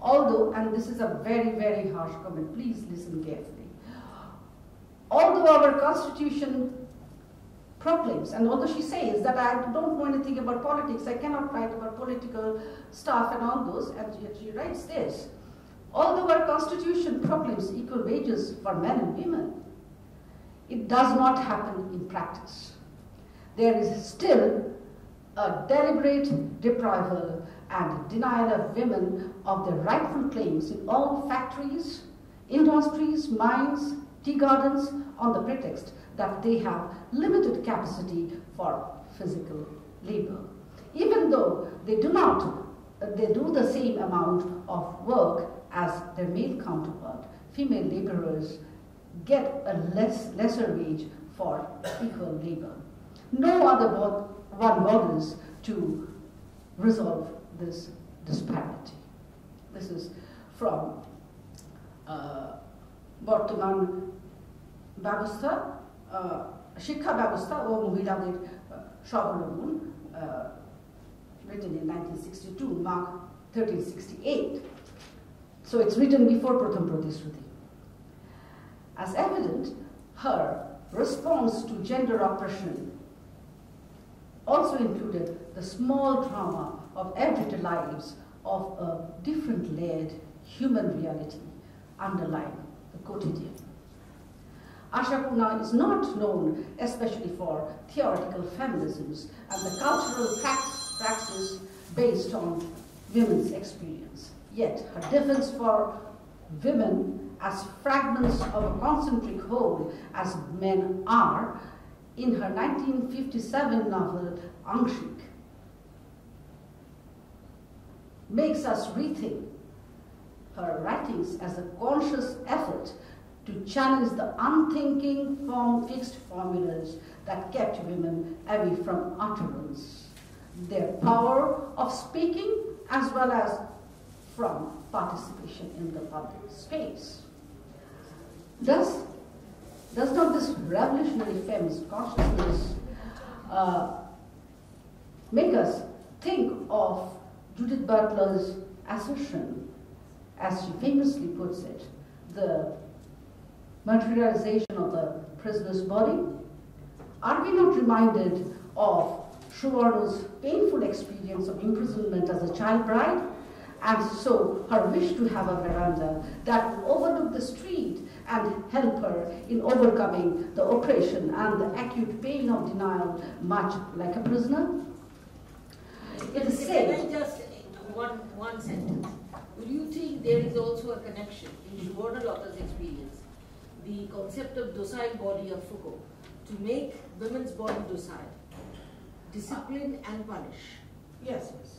[SPEAKER 7] although, and this is a very, very harsh comment, please listen carefully, although our constitution proclaims, and although she says that I don't know anything about politics, I cannot write about political stuff and all those, and yet she writes this, although our constitution proclaims equal wages for men and women, it does not happen in practice. There is still a deliberate deprival and denial of women of their rightful claims in all factories, industries, mines, tea gardens, on the pretext that they have limited capacity for physical labor. Even though they do the same amount of work as their male counterpart, female laborers get a lesser wage for equal labor. No other one bothers to resolve this disparity. This is from বর্তমান ব্যবস্থা, শিক্ষা ব্যবস্থা ও মহিলাদের স্বাবলম্বন, written in 1962, Mark 1368. So it's written before Pratham Pratisruti. As evident, her response to gender oppression also included the small drama of everyday lives of a different layered human reality underlying the quotidian. Ashapurna is not known especially for theoretical feminisms and the cultural praxis based on women's experience. Yet her defense for women as fragments of a concentric whole, as men are, in her 1957 novel Angshik, makes us rethink her writings as a conscious effort to challenge the unthinking fixed formulas that kept women away from utterance. their power of speaking as well as from participation in the public space. Does not this revolutionary feminist consciousness make us think of Judith Butler's assertion, as she famously puts it, the materialization of the prisoner's body? Are we not reminded of Suvarno's painful experience of imprisonment as a child bride, and so her wish to have a veranda that would overlook the street and help her in overcoming the oppression and the acute pain of denial, much like a prisoner? It is said.
[SPEAKER 9] Can I just one sentence? Do you think there is also a connection in Suvarnalata's experience, the concept of docile body of Foucault, to make women's body docile, discipline and punish?
[SPEAKER 7] Yes, yes.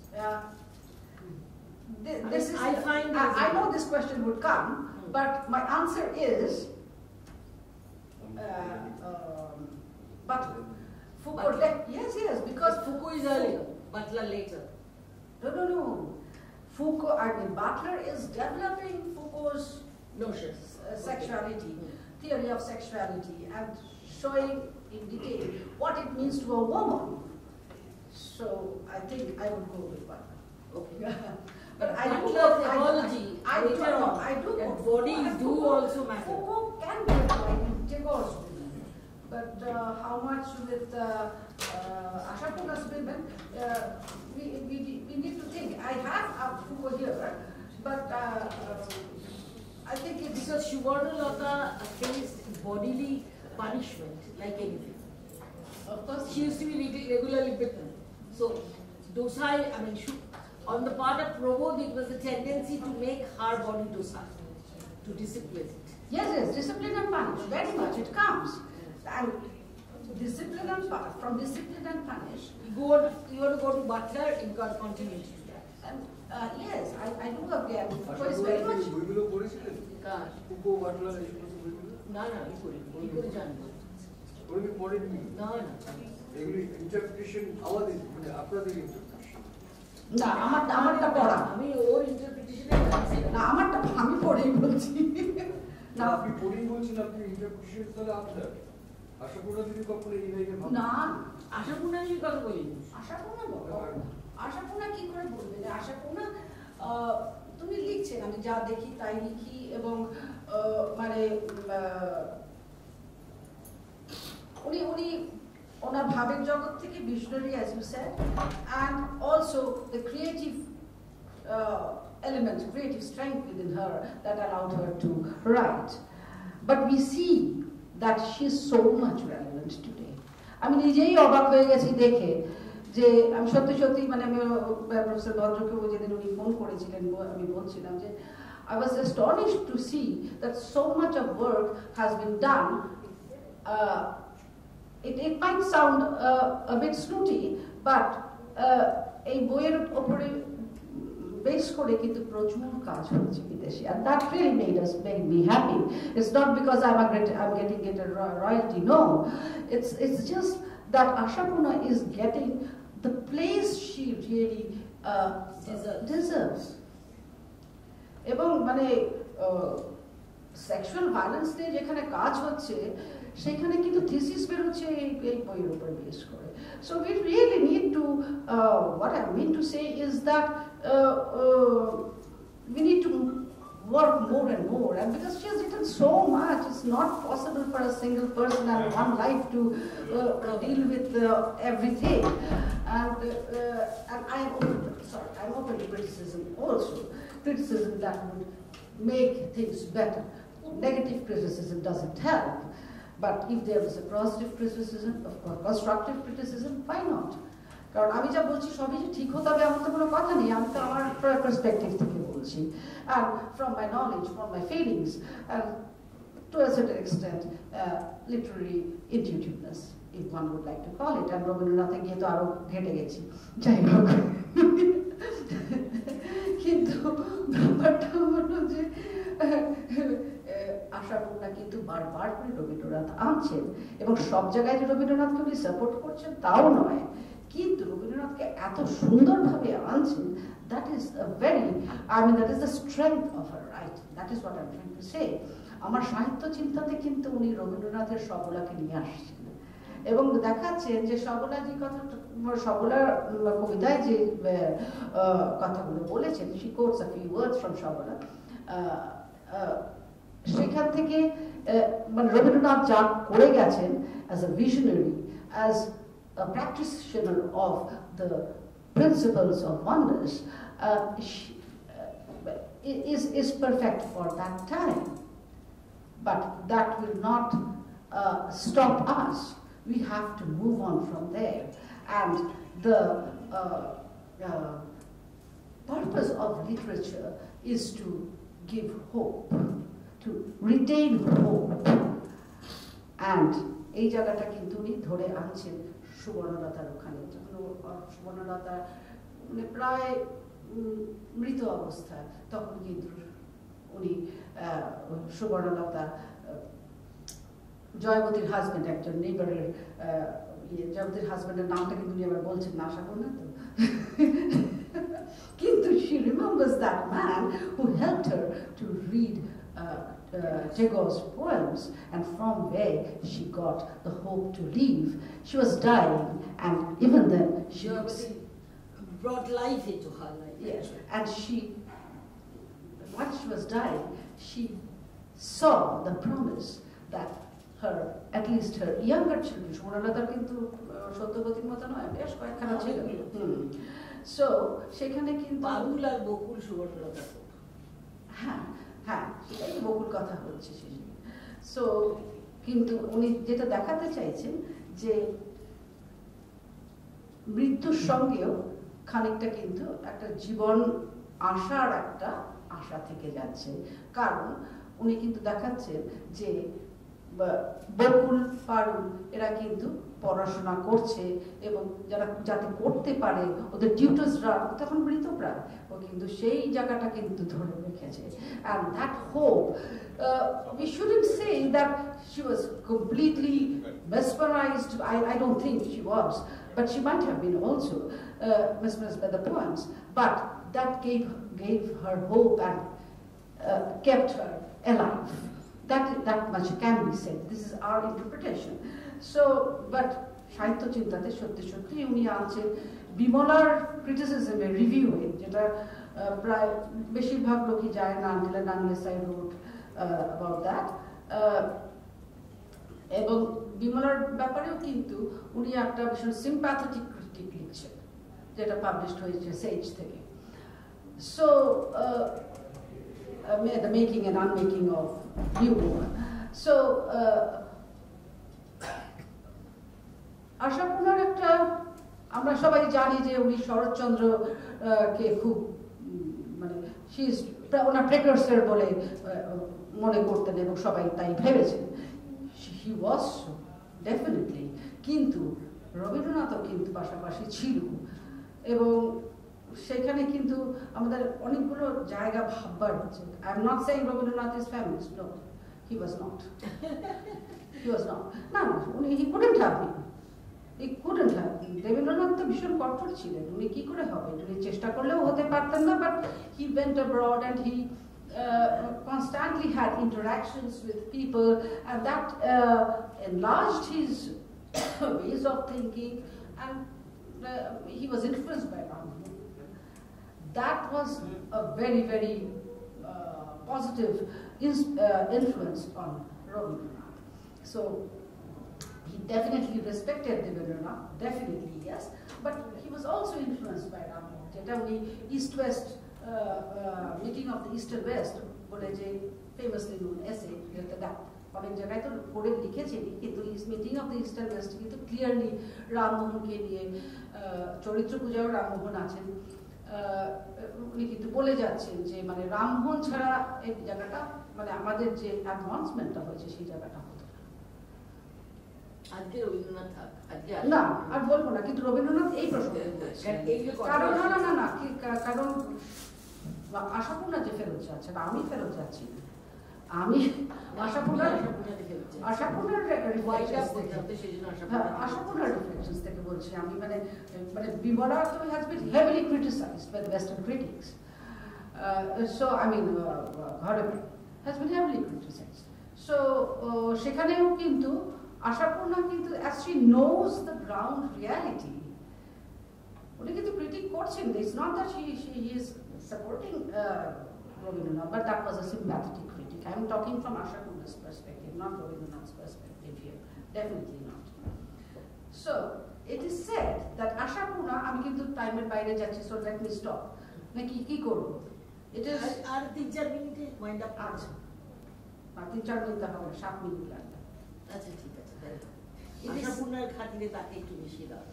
[SPEAKER 7] This is.
[SPEAKER 9] I
[SPEAKER 7] know this question would come, but my answer is. But Foucault. Yes, because
[SPEAKER 9] Foucault is earlier, Butler later.
[SPEAKER 7] No. Foucault. Butler is developing Foucault's
[SPEAKER 9] notions,
[SPEAKER 7] sexuality, theory of sexuality, and showing in detail what it means to a woman. So I think I would go with Butler.
[SPEAKER 9] Okay.
[SPEAKER 7] But I do
[SPEAKER 9] ecology.
[SPEAKER 7] I do
[SPEAKER 9] that bodies do also matter.
[SPEAKER 7] Foucault can be applied in Tagore's women, but how much with Ashapuna's women, we need to think. I have Foucault here, but I think it's
[SPEAKER 9] because Suvarnalata faced bodily punishment like anything.
[SPEAKER 7] Of course,
[SPEAKER 9] she used to be regularly bitten. So docile. On the part of Provode, it was a tendency to make her body docile, to discipline it.
[SPEAKER 7] Yes, discipline and punish, very much, it comes. And discipline and punish, from discipline and punish.
[SPEAKER 9] You want to go to Butler, you've got continuity to that.
[SPEAKER 7] And yes, I do agree. Foucault is very much. না আমারটা পড়া
[SPEAKER 9] আমি ওর ইন্টারপ্রিটেশনে যাচ্ছি
[SPEAKER 7] না আমারটা আমি পড়েই বলছি
[SPEAKER 8] না আপনি পড়েই বলছেন আপনি ইন্টারপ্রিটেশন তাহলে আপনার আশাপূর্ণা দিদি কখনো এই লাইনে ভাবনা
[SPEAKER 7] না
[SPEAKER 9] আশাপূর্ণা আমি কথা বলিনি
[SPEAKER 7] আশাপূর্ণা কি করে বলবে যে আশাপূর্ণা তুমি লিখছেন আমি যা দেখি তাই লিখি এবং মানে উনি ওনার ভাবের জগৎ থেকে visionary, as you said, and also the creative element, creative strength within her that allowed her to write. But we see that she is so much relevant today. আমি নিজেই অবাক হয়ে গেছি দেখে যে আমি সত্যি মানে আমি প্রফেসর ভদ্রকে যেদিন উনি ফোন করেছিলেন আমি বলছিলাম যে I was astonished to see that so much of work has been done. It might sound a bit snooty, but এই বইয়ের উপরে বেস করে কিন্তু প্রচুর কাজ হচ্ছে বিদেশে, and that really made me happy. It's not because I'm getting it a royalty. No, it's just that Ashapuna is getting the place she really deserves. এবং মানে সেক্সুয়াল ভায়োলেন্স নিয়ে যেখানে কাজ হচ্ছে সেখানে কিন্তু থিসিস বেরোচ্ছে এই বইয়ের উপরে বেস করে। So we really need to, what I mean to say is that we need to work more and more, and because she has written so much, it's not possible for a single person and one life to deal with everything. And I'm open to criticism also, criticism that would make things better. Negative criticism doesn't help. But if there is a positive criticism, constructive criticism, why not? কারণ আমি যা বলছি সবই যে ঠিক হতে হবে এমন তো কোনো কথা নেই, আমি তো আমার পার্সপেক্টিভ থেকে বলছি, and from my knowledge, from my feelings, and to a certain extent literary intuitiveness, if one would like to call it. And রবীন্দ্রনাথে গিয়ে তো আরো ঘেটে গেছি, যাই হোক। কিন্তু ব্যাপারটা হলো যে আশাপূর্ণা কিন্তু বারবার করে রবীন্দ্রনাথ আনছেন এবং সব জায়গায় যে রবীন্দ্রনাথকে উনি সাপোর্ট করছেন তাও নয়, কিন্তু রবীন্দ্রনাথ
[SPEAKER 10] রবীন্দ্রনাথকে এত সুন্দরভাবে আনছেন, that is a very, I mean, that is the strength of her writing. That is what I'm trying to say. আমার সাহিত্য চিন্তাতে কিন্তু উনি রবীন্দ্রনাথের সবলাকে নিয়ে আসছেন এবং দেখাচ্ছেন যে সবলা যে কথাটা, সবলার কবিতায় যে কথাগুলো বলেছেন, she quotes a few words from সবলা, সেখান থেকে মানে রবীন্দ্রনাথ যা করে গেছেন as a visionary, as a practitioner of the principles of oneness, is perfect for that time. But that will not stop us. We have to move on from there. And the purpose of literature is to give hope, to retain hope. And এই জায়গাটা কিন্তু উনি ধরে আনছেন সুবর্ণলতার ওখানে, যখন সুবর্ণলতা মানে প্রায় মৃত অবস্থায়, তখন কিন্তু উনি সুবর্ণলতা জয়বতীর হাজবেন্ড, একজন নেইবারের জয়বতীর হাজবেন্ডের নামটা কিন্তু উনি আবার বলছেন না, আশা করি না তো, কিন্তু she remembers that man who helped her to read Tagore's poems, and from where she got the hope to leave. She was dying, and even then she
[SPEAKER 9] brought life into her life.
[SPEAKER 10] Yes, and while she was dying, she saw the promise that her, at least her younger children, সুবর্ণলতার কিন্তু সত্যবতীর মতো নয়, বেশ কয়েকখানা ছিল, so সেখানে কিন্তু
[SPEAKER 9] বাবুল আর বকুল সুবর্ণলতা,
[SPEAKER 10] হ্যাঁ হ্যাঁ সেটাই বকুল কথা হচ্ছে শেষে। সো কিন্তু উনি যেটা দেখাতে চাইছেন যে মৃত্যুর সঙ্গেও খানিকটা কিন্তু একটা জীবন আশার একটা আশা থেকে যাচ্ছে, কারণ উনি কিন্তু দেখাচ্ছেন যে বকুল পারুল এরা কিন্তু পড়াশোনা করছে এবং যারা যাতে করতে পারে ওদের টিউটার্সরা তখন মৃতপ্রায়, ও কিন্তু সেই জায়গাটা কিন্তু ধরে রেখেছে। and that hope, we shouldn't say that she was completely mesmerized. I don't think she was, but she might have been also mesmerized by the poems, but that gave her hope and kept her alive. That much can be said. This is our interpretation. So, but সাহিত্য চিন্তাতে সত্যি সত্যি উনি আনছেন বিমলার ক্রিটিসিজমে রিভিউয়ে, যেটা প্রায় বেশিরভাগ লোকই যায় না, unless I wrote about that. এবং বিমলার ব্যাপারেও কিন্তু উনি একটা ভীষণ সিম্প্যাথেটিক ক্রিটিক লিখছেন, যেটা পাবলিশড হয়েছে সেজ থেকে। So, the making and unmaking of new woman. So, আশাপূর্ণার একটা, আমরা সবাই জানি যে উনি শরৎচন্দ্র কে খুব মানে ওনার প্রেকার্সার বলে মনে করতেন এবং সবাই তাই ভেবেছেন। He was so, definitely, কিন্তু রবীন্দ্রনাথও কিন্তু পাশাপাশি ছিল এবং সেখানে কিন্তু আমাদের অনেকগুলো জায়গা ভাববার হচ্ছে। I am not saying Rabindranath is feminist, no, he was not. He was not. না উনি he couldn't have been. He couldn't have been. Rabindranath তো ভীষণ কঠোর ছিলেন, উনি কি করে হবে, উনি চেষ্টা করলেও হতে পারতেন না, but he went abroad and he constantly had interactions with people, and that enlarged his ways of thinking, and he was influenced by Ram. That was a very, very positive influence on Rabindranath. So he definitely respected Rabindranath, definitely yes, but he was also influenced by Ram. যেটা উনি East-West meeting of the East and West বলে যে famously known essay, যেটা অনেক জায়গায় তো পড়ে লিখেছেন, কিন্তু meeting of the East and West কিন্তু ক্লিয়ারলি রামমোহনকে নিয়ে, চরিত্র পূজাও রামমোহন আছেন, উনি কিন্তু বলে যাচ্ছেন যে মানে রামমোহন ছাড়া এই জায়গাটা মানে আমাদের যে অ্যাডভান্সমেন্টটা হয়েছে সেই জায়গাটা হতো না।
[SPEAKER 9] আজকে রবীন্দ্রনাথ থাক, আজকে
[SPEAKER 10] না আর বলবো না, কিন্তু রবীন্দ্রনাথ এই প্রসঙ্গে কারণ কারণ আশাপূর্ণা যে ফেরত যাচ্ছে না, আমি ফেরত যাচ্ছি না, আমি আশাপূর্ণার reflections থেকে বলছি আমি মানে Bimala has been heavily criticized by the Western critics. So I mean Gharebe has been heavily criticized. So সেখানেও কিন্তু আশাপূর্ণা কিন্তু as she knows the ground reality উনি কিন্তু critic করছেন. It's not that he is supporting Rabindranath, but that was a sympathetic critic. I am talking from Ashapurna's perspective, not Rabindranath's perspective here. Definitely not. So it is said that Ashapurna, আমি কিন্তু টাইমের বাইরে যাচ্ছি, so let me stop. নাকি কি করব? It is
[SPEAKER 9] আর 3-4 মিনিটে wind up আছে।
[SPEAKER 10] আর 3-4 মিনিট হবে, 7 মিনিট লাগবে।
[SPEAKER 9] আচ্ছা ঠিক আছে। আশাপূর্ণার খাতিরে তাকে একটু বেশি দাও।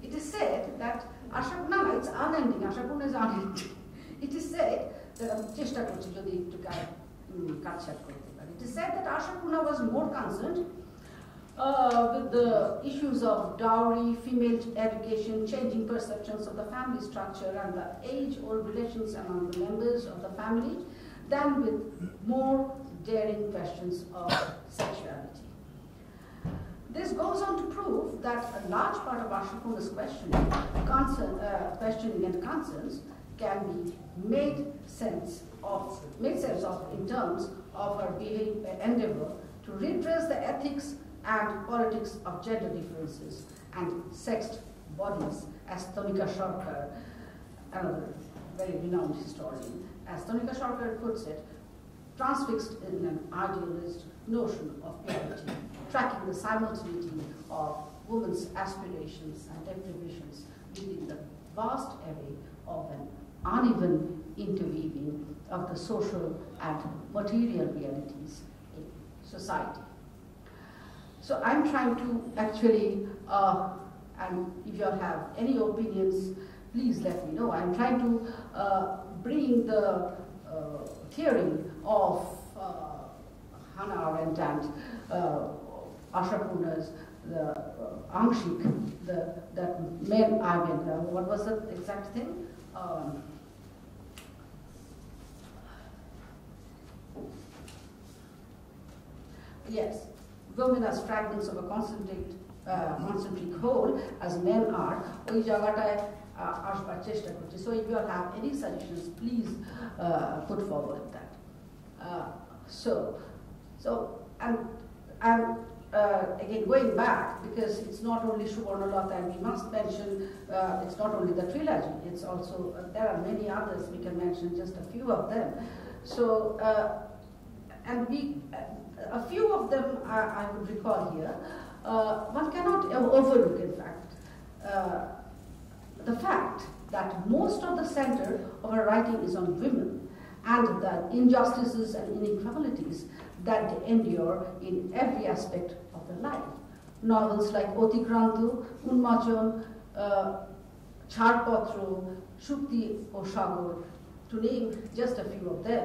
[SPEAKER 10] It is said that Ashapurna, it's unending. Ashapurna is unending. It is said that চেষ্টা করছি যদি একটু কাটছাট করতে পারি. It is said that Ashapurna was more concerned with the issues of dowry, female education, changing perceptions of the family structure and the age-old relations among the members of the family than with more daring questions of sexuality. This goes on to prove that a large part of Ashapurna's questioning and concerns can be made sense of in terms of her endeavor to redress the ethics and politics of gender differences and sexed bodies, as Tonika Sarkar, another very renowned historian, as Tonika Sarkar puts it, transfixed in an idealist notion of purity, tracking the simultaneity of women's aspirations and deprivations within the vast array of an uneven interweaving of the social and material realities in society. So I'm trying to actually, and if you have any opinions, please let me know. I'm trying to bring the theory of Hannah Arendt and Ashapurna's the Angshik, that men what was the exact thing? Yes, women as fragments of a concentric whole, as men are. ওই জায়গাটায় আসবার চেষ্টা করছি. So if you have any suggestions, please put forward that. And again, going back, because it's not only Subarnalata, and we must mention, it's not only the trilogy, it's also, there are many others, we can mention just a few of them. So, and a few of them I would recall here. One cannot overlook, in fact, the fact that most of the center of her writing is on women and the injustices and inequalities that they endure in every aspect of their life. Novels like Otikranto, Unmachon, Charpatro, Shukti o Shagor, to name just a few of them,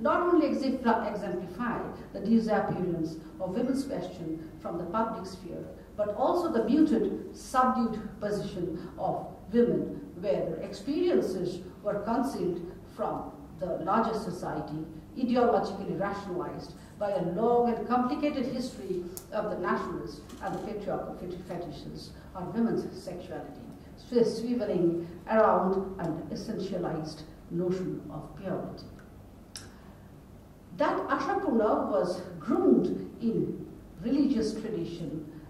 [SPEAKER 10] not only exemplify the disappearance of women's question from the public sphere, but also the muted, subdued position of women where their experiences were concealed from the larger society, ideologically rationalized by a long and complicated history of the nationalists and the patriarchal fetishes on women's sexuality, swiveling around an essentialized notion of purity. That Ashapurna was groomed in religious tradition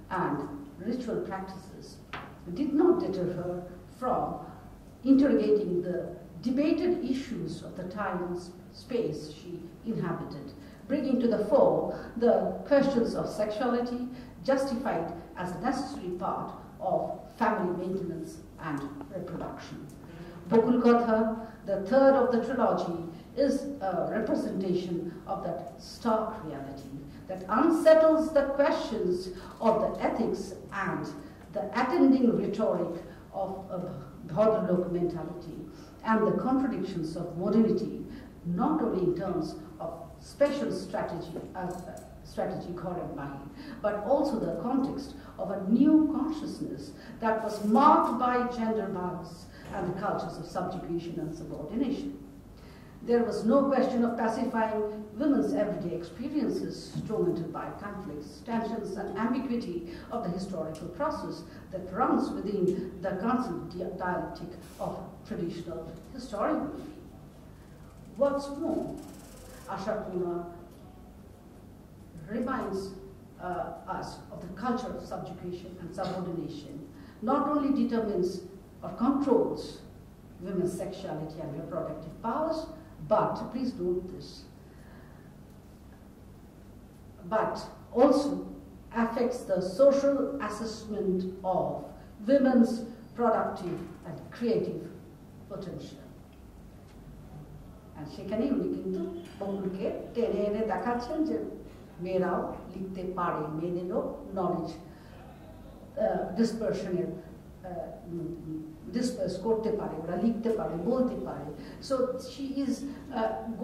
[SPEAKER 10] and ritual practices did not deter her from interrogating the debated issues of the time and space she inhabited, bringing to the fore the questions of sexuality justified as a necessary part of family maintenance and reproduction. Bokul Katha, the third of the trilogy, is a representation of that stark reality that unsettles the questions of the ethics and the attending rhetoric of a Bhadralok mentality and the contradictions of modernity, not only in terms of special strategy Mahi, but also the context of a new consciousness that was marked by gender bias and the cultures of subjugation and subordination. There was no question of pacifying women's everyday experiences tormented by conflicts, tensions, and ambiguity of the historical process that runs within the constant dialectic of traditional historiography. What's more, Ashapurna reminds us of the culture of subjugation and subordination, not only determines or controls women's sexuality and reproductive powers, but, please note this, but also affects the social assessment of women's productive and creative potential. And সেখানে উনি কিন্তু বকুলকে টেনে এনে দেখাচ্ছেন যে মেয়েরাও লিখতে পারে, মেয়েদেরও নলেজ ডিসপারশনের disperse করতে পারে, ওরা লিখতে পারে, বলতে পারে. So she is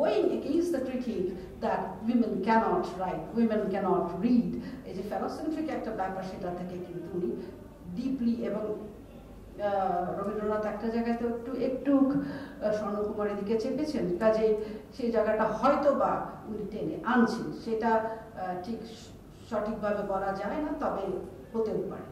[SPEAKER 10] going against the critique that women cannot write, women cannot read. এই যে ফেলোসেন্ট্রিক একটা ব্যাপার, সেটা থেকে কিন্তু উনি ডিপলি, এবং রবীন্দ্রনাথ একটা জায়গায় তো একটু স্বর্ণকুমারের দিকে চেপেছেন, কাজে সেই জায়গাটা হয়তো বা উনি টেনে আনছেন, সেটা ঠিক সঠিকভাবে বলা যায় না, তবে হতেও পারে.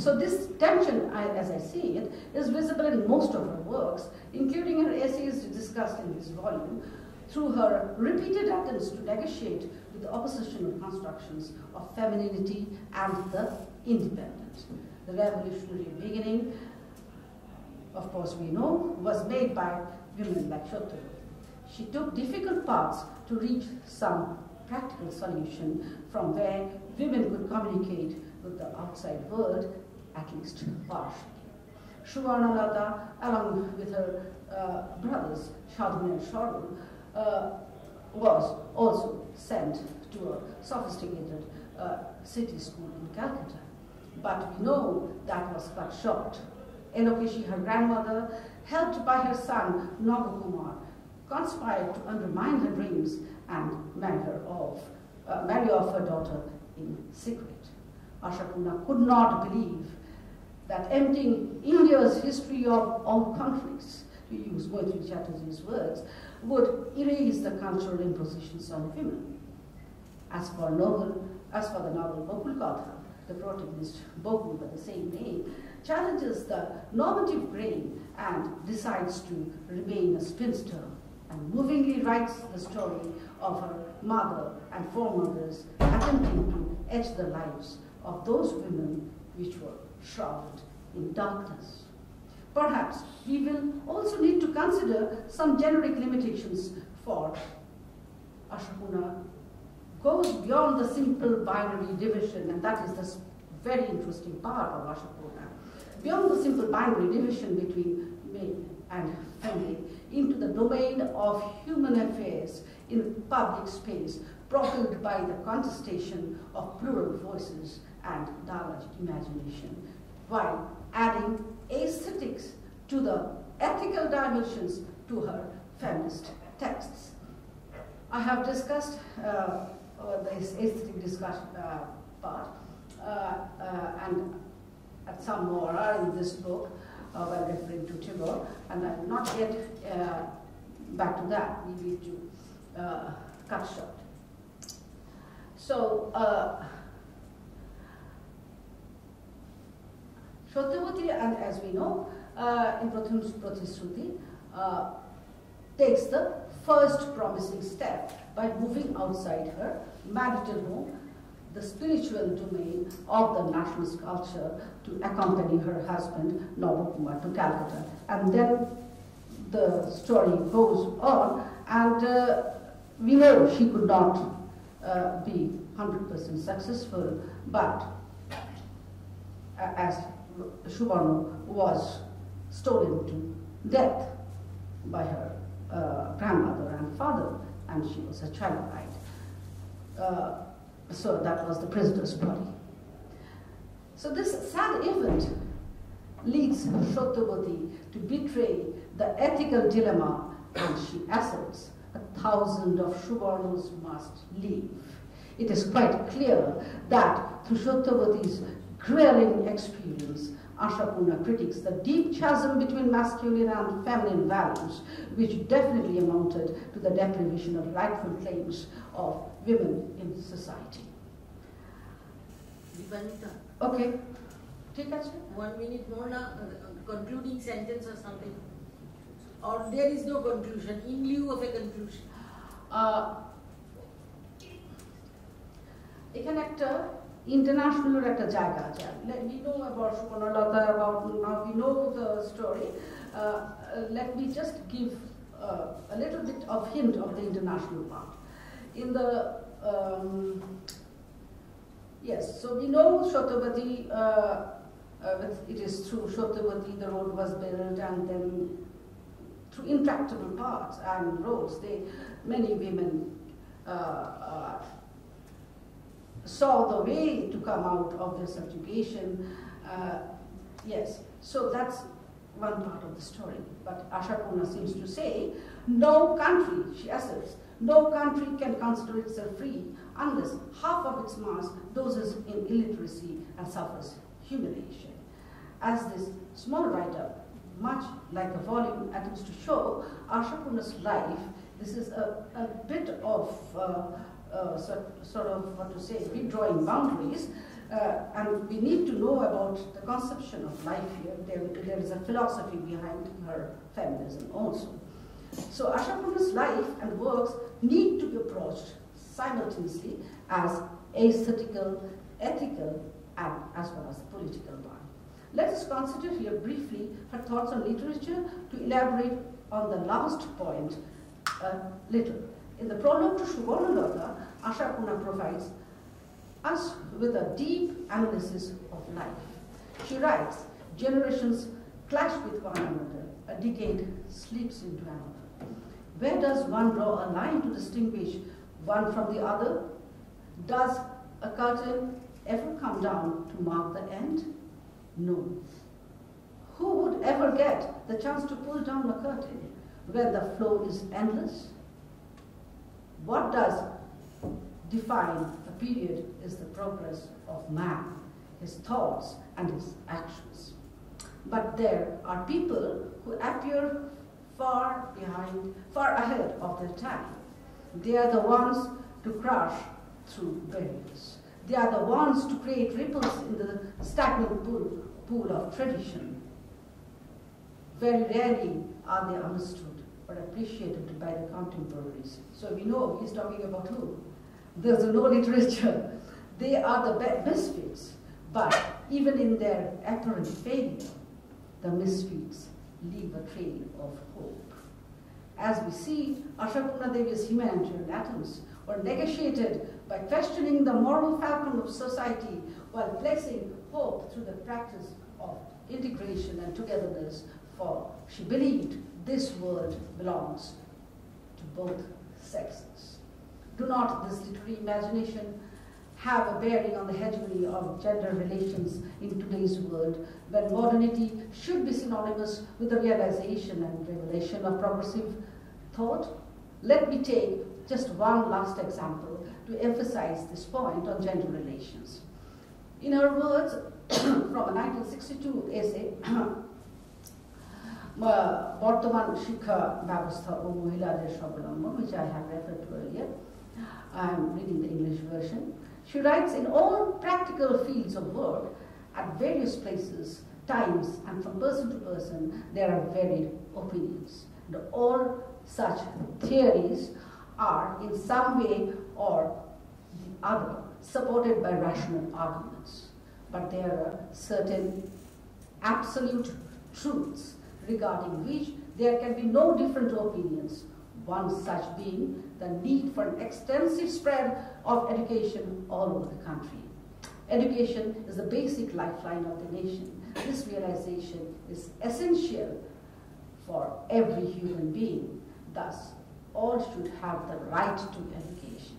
[SPEAKER 10] So this tension, as I see it, is visible in most of her works, including her essays discussed in this volume, through her repeated attempts to negotiate with the oppositional constructions of femininity and the independent. The revolutionary beginning, of course we know, was made by women like Shottavati. She took difficult paths to reach some practical solution from where women could communicate with the outside world, at least partially. Suvarnalata, along with her brothers, Shadun and Sharon, was also sent to a sophisticated city school in Calcutta. But we know that was cut short. Elokeshi, her grandmother, helped by her son, Nagakumar, conspired to undermine her dreams and marry off her daughter in secret. Ashapurna could not believe that emptying India's history of all countries, to use Maitri Chatterjee's words, would erase the cultural impositions on women. As for the novel Bokul Katha, the protagonist Bokul by the same name challenges the normative grain and decides to remain a spinster, and movingly writes the story of her mother and foremothers attempting to etch the lives of those women which were shrouded in darkness. Perhaps we will also need to consider some generic limitations, for Ashapurna goes beyond the simple binary division, and that is the very interesting part of Ashapurna, beyond the simple binary division between male and feminine, into the domain of human affairs in public space, propelled by the contestation of plural voices and dialogic imagination, while adding aesthetics to the ethical dimensions to her feminist texts. I have discussed this aesthetic discussion part, and some more are in this book, while referring to Tagore, and I will not get back to that. We need to cut short. So, Shottavati, and as we know, in Pratham Pratisruti, takes the first promising step by moving outside her marital home, the spiritual domain of the nationalist culture, to accompany her husband Navakumar to Calcutta. And then the story goes on, and we know she could not be 100% successful, but as Suvarno was stolen to death by her grandmother and father, and she was a child bride. So that was the prisoner's body. So this sad event leads Shottavati to betray the ethical dilemma, and she asserts 1,000 of Suvarnos must leave. It is quite clear that through Shottavati's grueling experience, Ashapurna critiques the deep chasm between masculine and feminine values, which definitely amounted to the deprivation of rightful claims of women in society. Okay. Take us
[SPEAKER 7] 1 minute more now, concluding sentence or something. Or there is no conclusion, in lieu of a conclusion.
[SPEAKER 10] এখানে একটা international একটা জায়গা আছে. We know about Subarnalata, now we know the story. Let me just give a little bit of hint of the international part. In the yes, so we know Shotabadi, it is through Shotabadi the road was built, and then through intractable paths and roads, many women saw the way to come out of their subjugation. Yes, so that's one part of the story. But Ashapurna seems to say, no country, she asserts, no country can consider itself free unless half of its mass doses in illiteracy and suffers humiliation. As this small write-up, much like the volume attempts to show, Ashapurna's life, this is a bit of sort of, what to say, redrawing boundaries, and we need to know about the conception of life here. There is a philosophy behind her feminism also. So Ashapurna's life and works need to be approached simultaneously as aesthetical, ethical, and as well as political one. Let us consider here briefly her thoughts on literature to elaborate on the last point a little. In the prologue to Subarnalata, Ashapurna provides us with a deep analysis of life. She writes, generations clash with one another, a decade slips into another. Where does one draw a line to distinguish one from the other? Does a curtain ever come down to mark the end? No. Who would ever get the chance to pull down a curtain where the flow is endless? What does define a period is the progress of man, his thoughts and his actions. But there are people who appear far ahead of their time. They are the ones to crush through barriers. They are the ones to create ripples in the stagnant pool of tradition. Very rarely are they understood or appreciated by the contemporaries. So we know he's talking about who? There's no literature. They are the misfits, but even in their apparent failure, the misfits leave a trail of hope. As we see, Ashapurna Devi's humanitarian atoms were negotiated by questioning the moral fulcrum of society while placing hope through the practice of integration and togetherness, for she believed this world belongs to both sexes. Do not this literary imagination have a bearing on the hegemony of gender relations in today's world, when modernity should be synonymous with the realization and revelation of progressive thought? Let me take just one last example to emphasize this point on gender relations. In her words from a 1962 essay, Bartaman Shikha Babastha O Mohilade Shabalamba, which I have referred to earlier, I am reading the English version. She writes, in all practical fields of work, at various places, times, and from person to person, there are varied opinions. And all such theories are in some way or the other supported by rational arguments. But there are certain absolute truths regarding which there can be no different opinions, one such being the need for an extensive spread of education all over the country. Education is the basic lifeline of the nation. This realization is essential for every human being. Thus, all should have the right to education.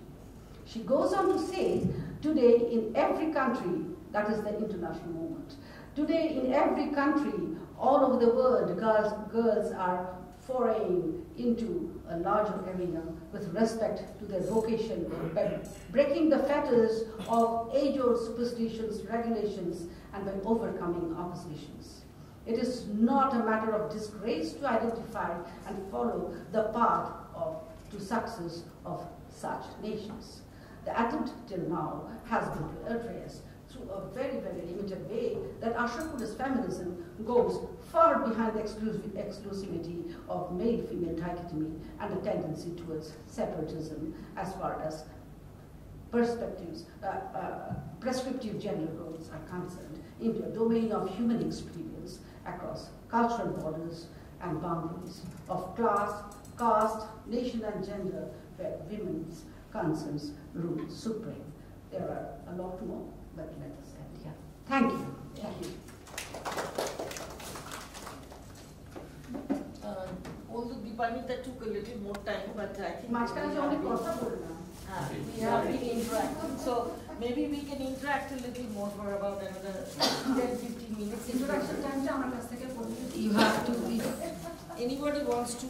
[SPEAKER 10] She goes on to say, today in every country, that is the international movement, today in every country all over the world, girls are foraying into a larger arena with respect to their vocation, by breaking the fetters of age-old superstitions, regulations, and by overcoming oppositions. It is not a matter of disgrace to identify and follow the path to success of such nations. The attempt till now has been to address through a very, very limited way that Ashokura's feminism goes far behind the exclusivity of male-female dichotomy and the tendency towards separatism as far as perspectives, prescriptive gender roles are concerned into a domain of human experience across cultural borders and boundaries of class, caste, nation, and gender, where women's concerns rule supreme. There are a lot more, but let us end here. Thank you. Thank you.
[SPEAKER 9] Although Deepanita took a little more time, but I think we have been interacting. So maybe we can interact a little more for about another 10-15 minutes.
[SPEAKER 10] Introduction time,
[SPEAKER 9] you have to, if anybody wants to,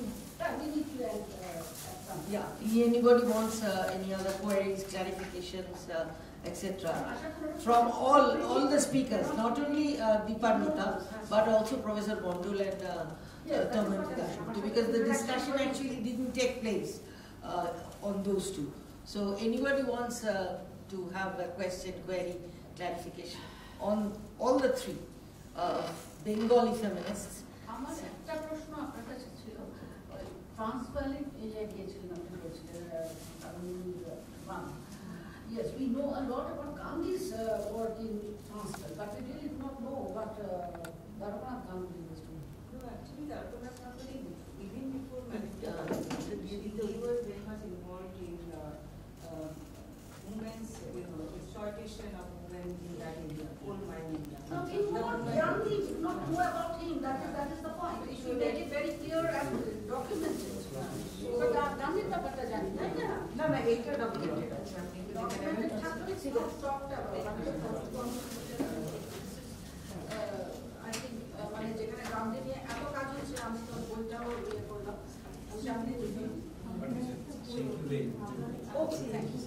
[SPEAKER 9] yeah, if anybody wants any other queries, clarifications, etc. from all the speakers, not only Deepanita, but also Professor Bondul and Tamantika, because the discussion actually didn't take place on those two. So anybody wants to have a question, query, clarification on all the three Bengali feminists.
[SPEAKER 10] আমার একটা প্রশ্ন আপনার কাছে ছিল, ট্রান্সভ্যালি area গিয়েছিলেন আপনি বলছিলেন, yes, we know a lot about Gandhi's work in Transvaal, but we really do not know what Dharmanath Gandhi was doing.
[SPEAKER 5] No, actually Dharmanath Gandhi, even before he was very much involved in women's exploitation of women in that area, coal mine area.
[SPEAKER 10] No, we know about Gandhi, not know about him. That is the point. We should make it very clear and documented. But Gandhi ka pata jani na ya.
[SPEAKER 5] No, এটা documented আছে আপনি
[SPEAKER 10] Documented থাকলে ছিল talked about. I think মানে যেখানে গান্ধী নিয়ে এত কাজ হচ্ছে, আমি তো বইটাও ইয়ে করলাম। সামনে দিবি। Okay, thank you.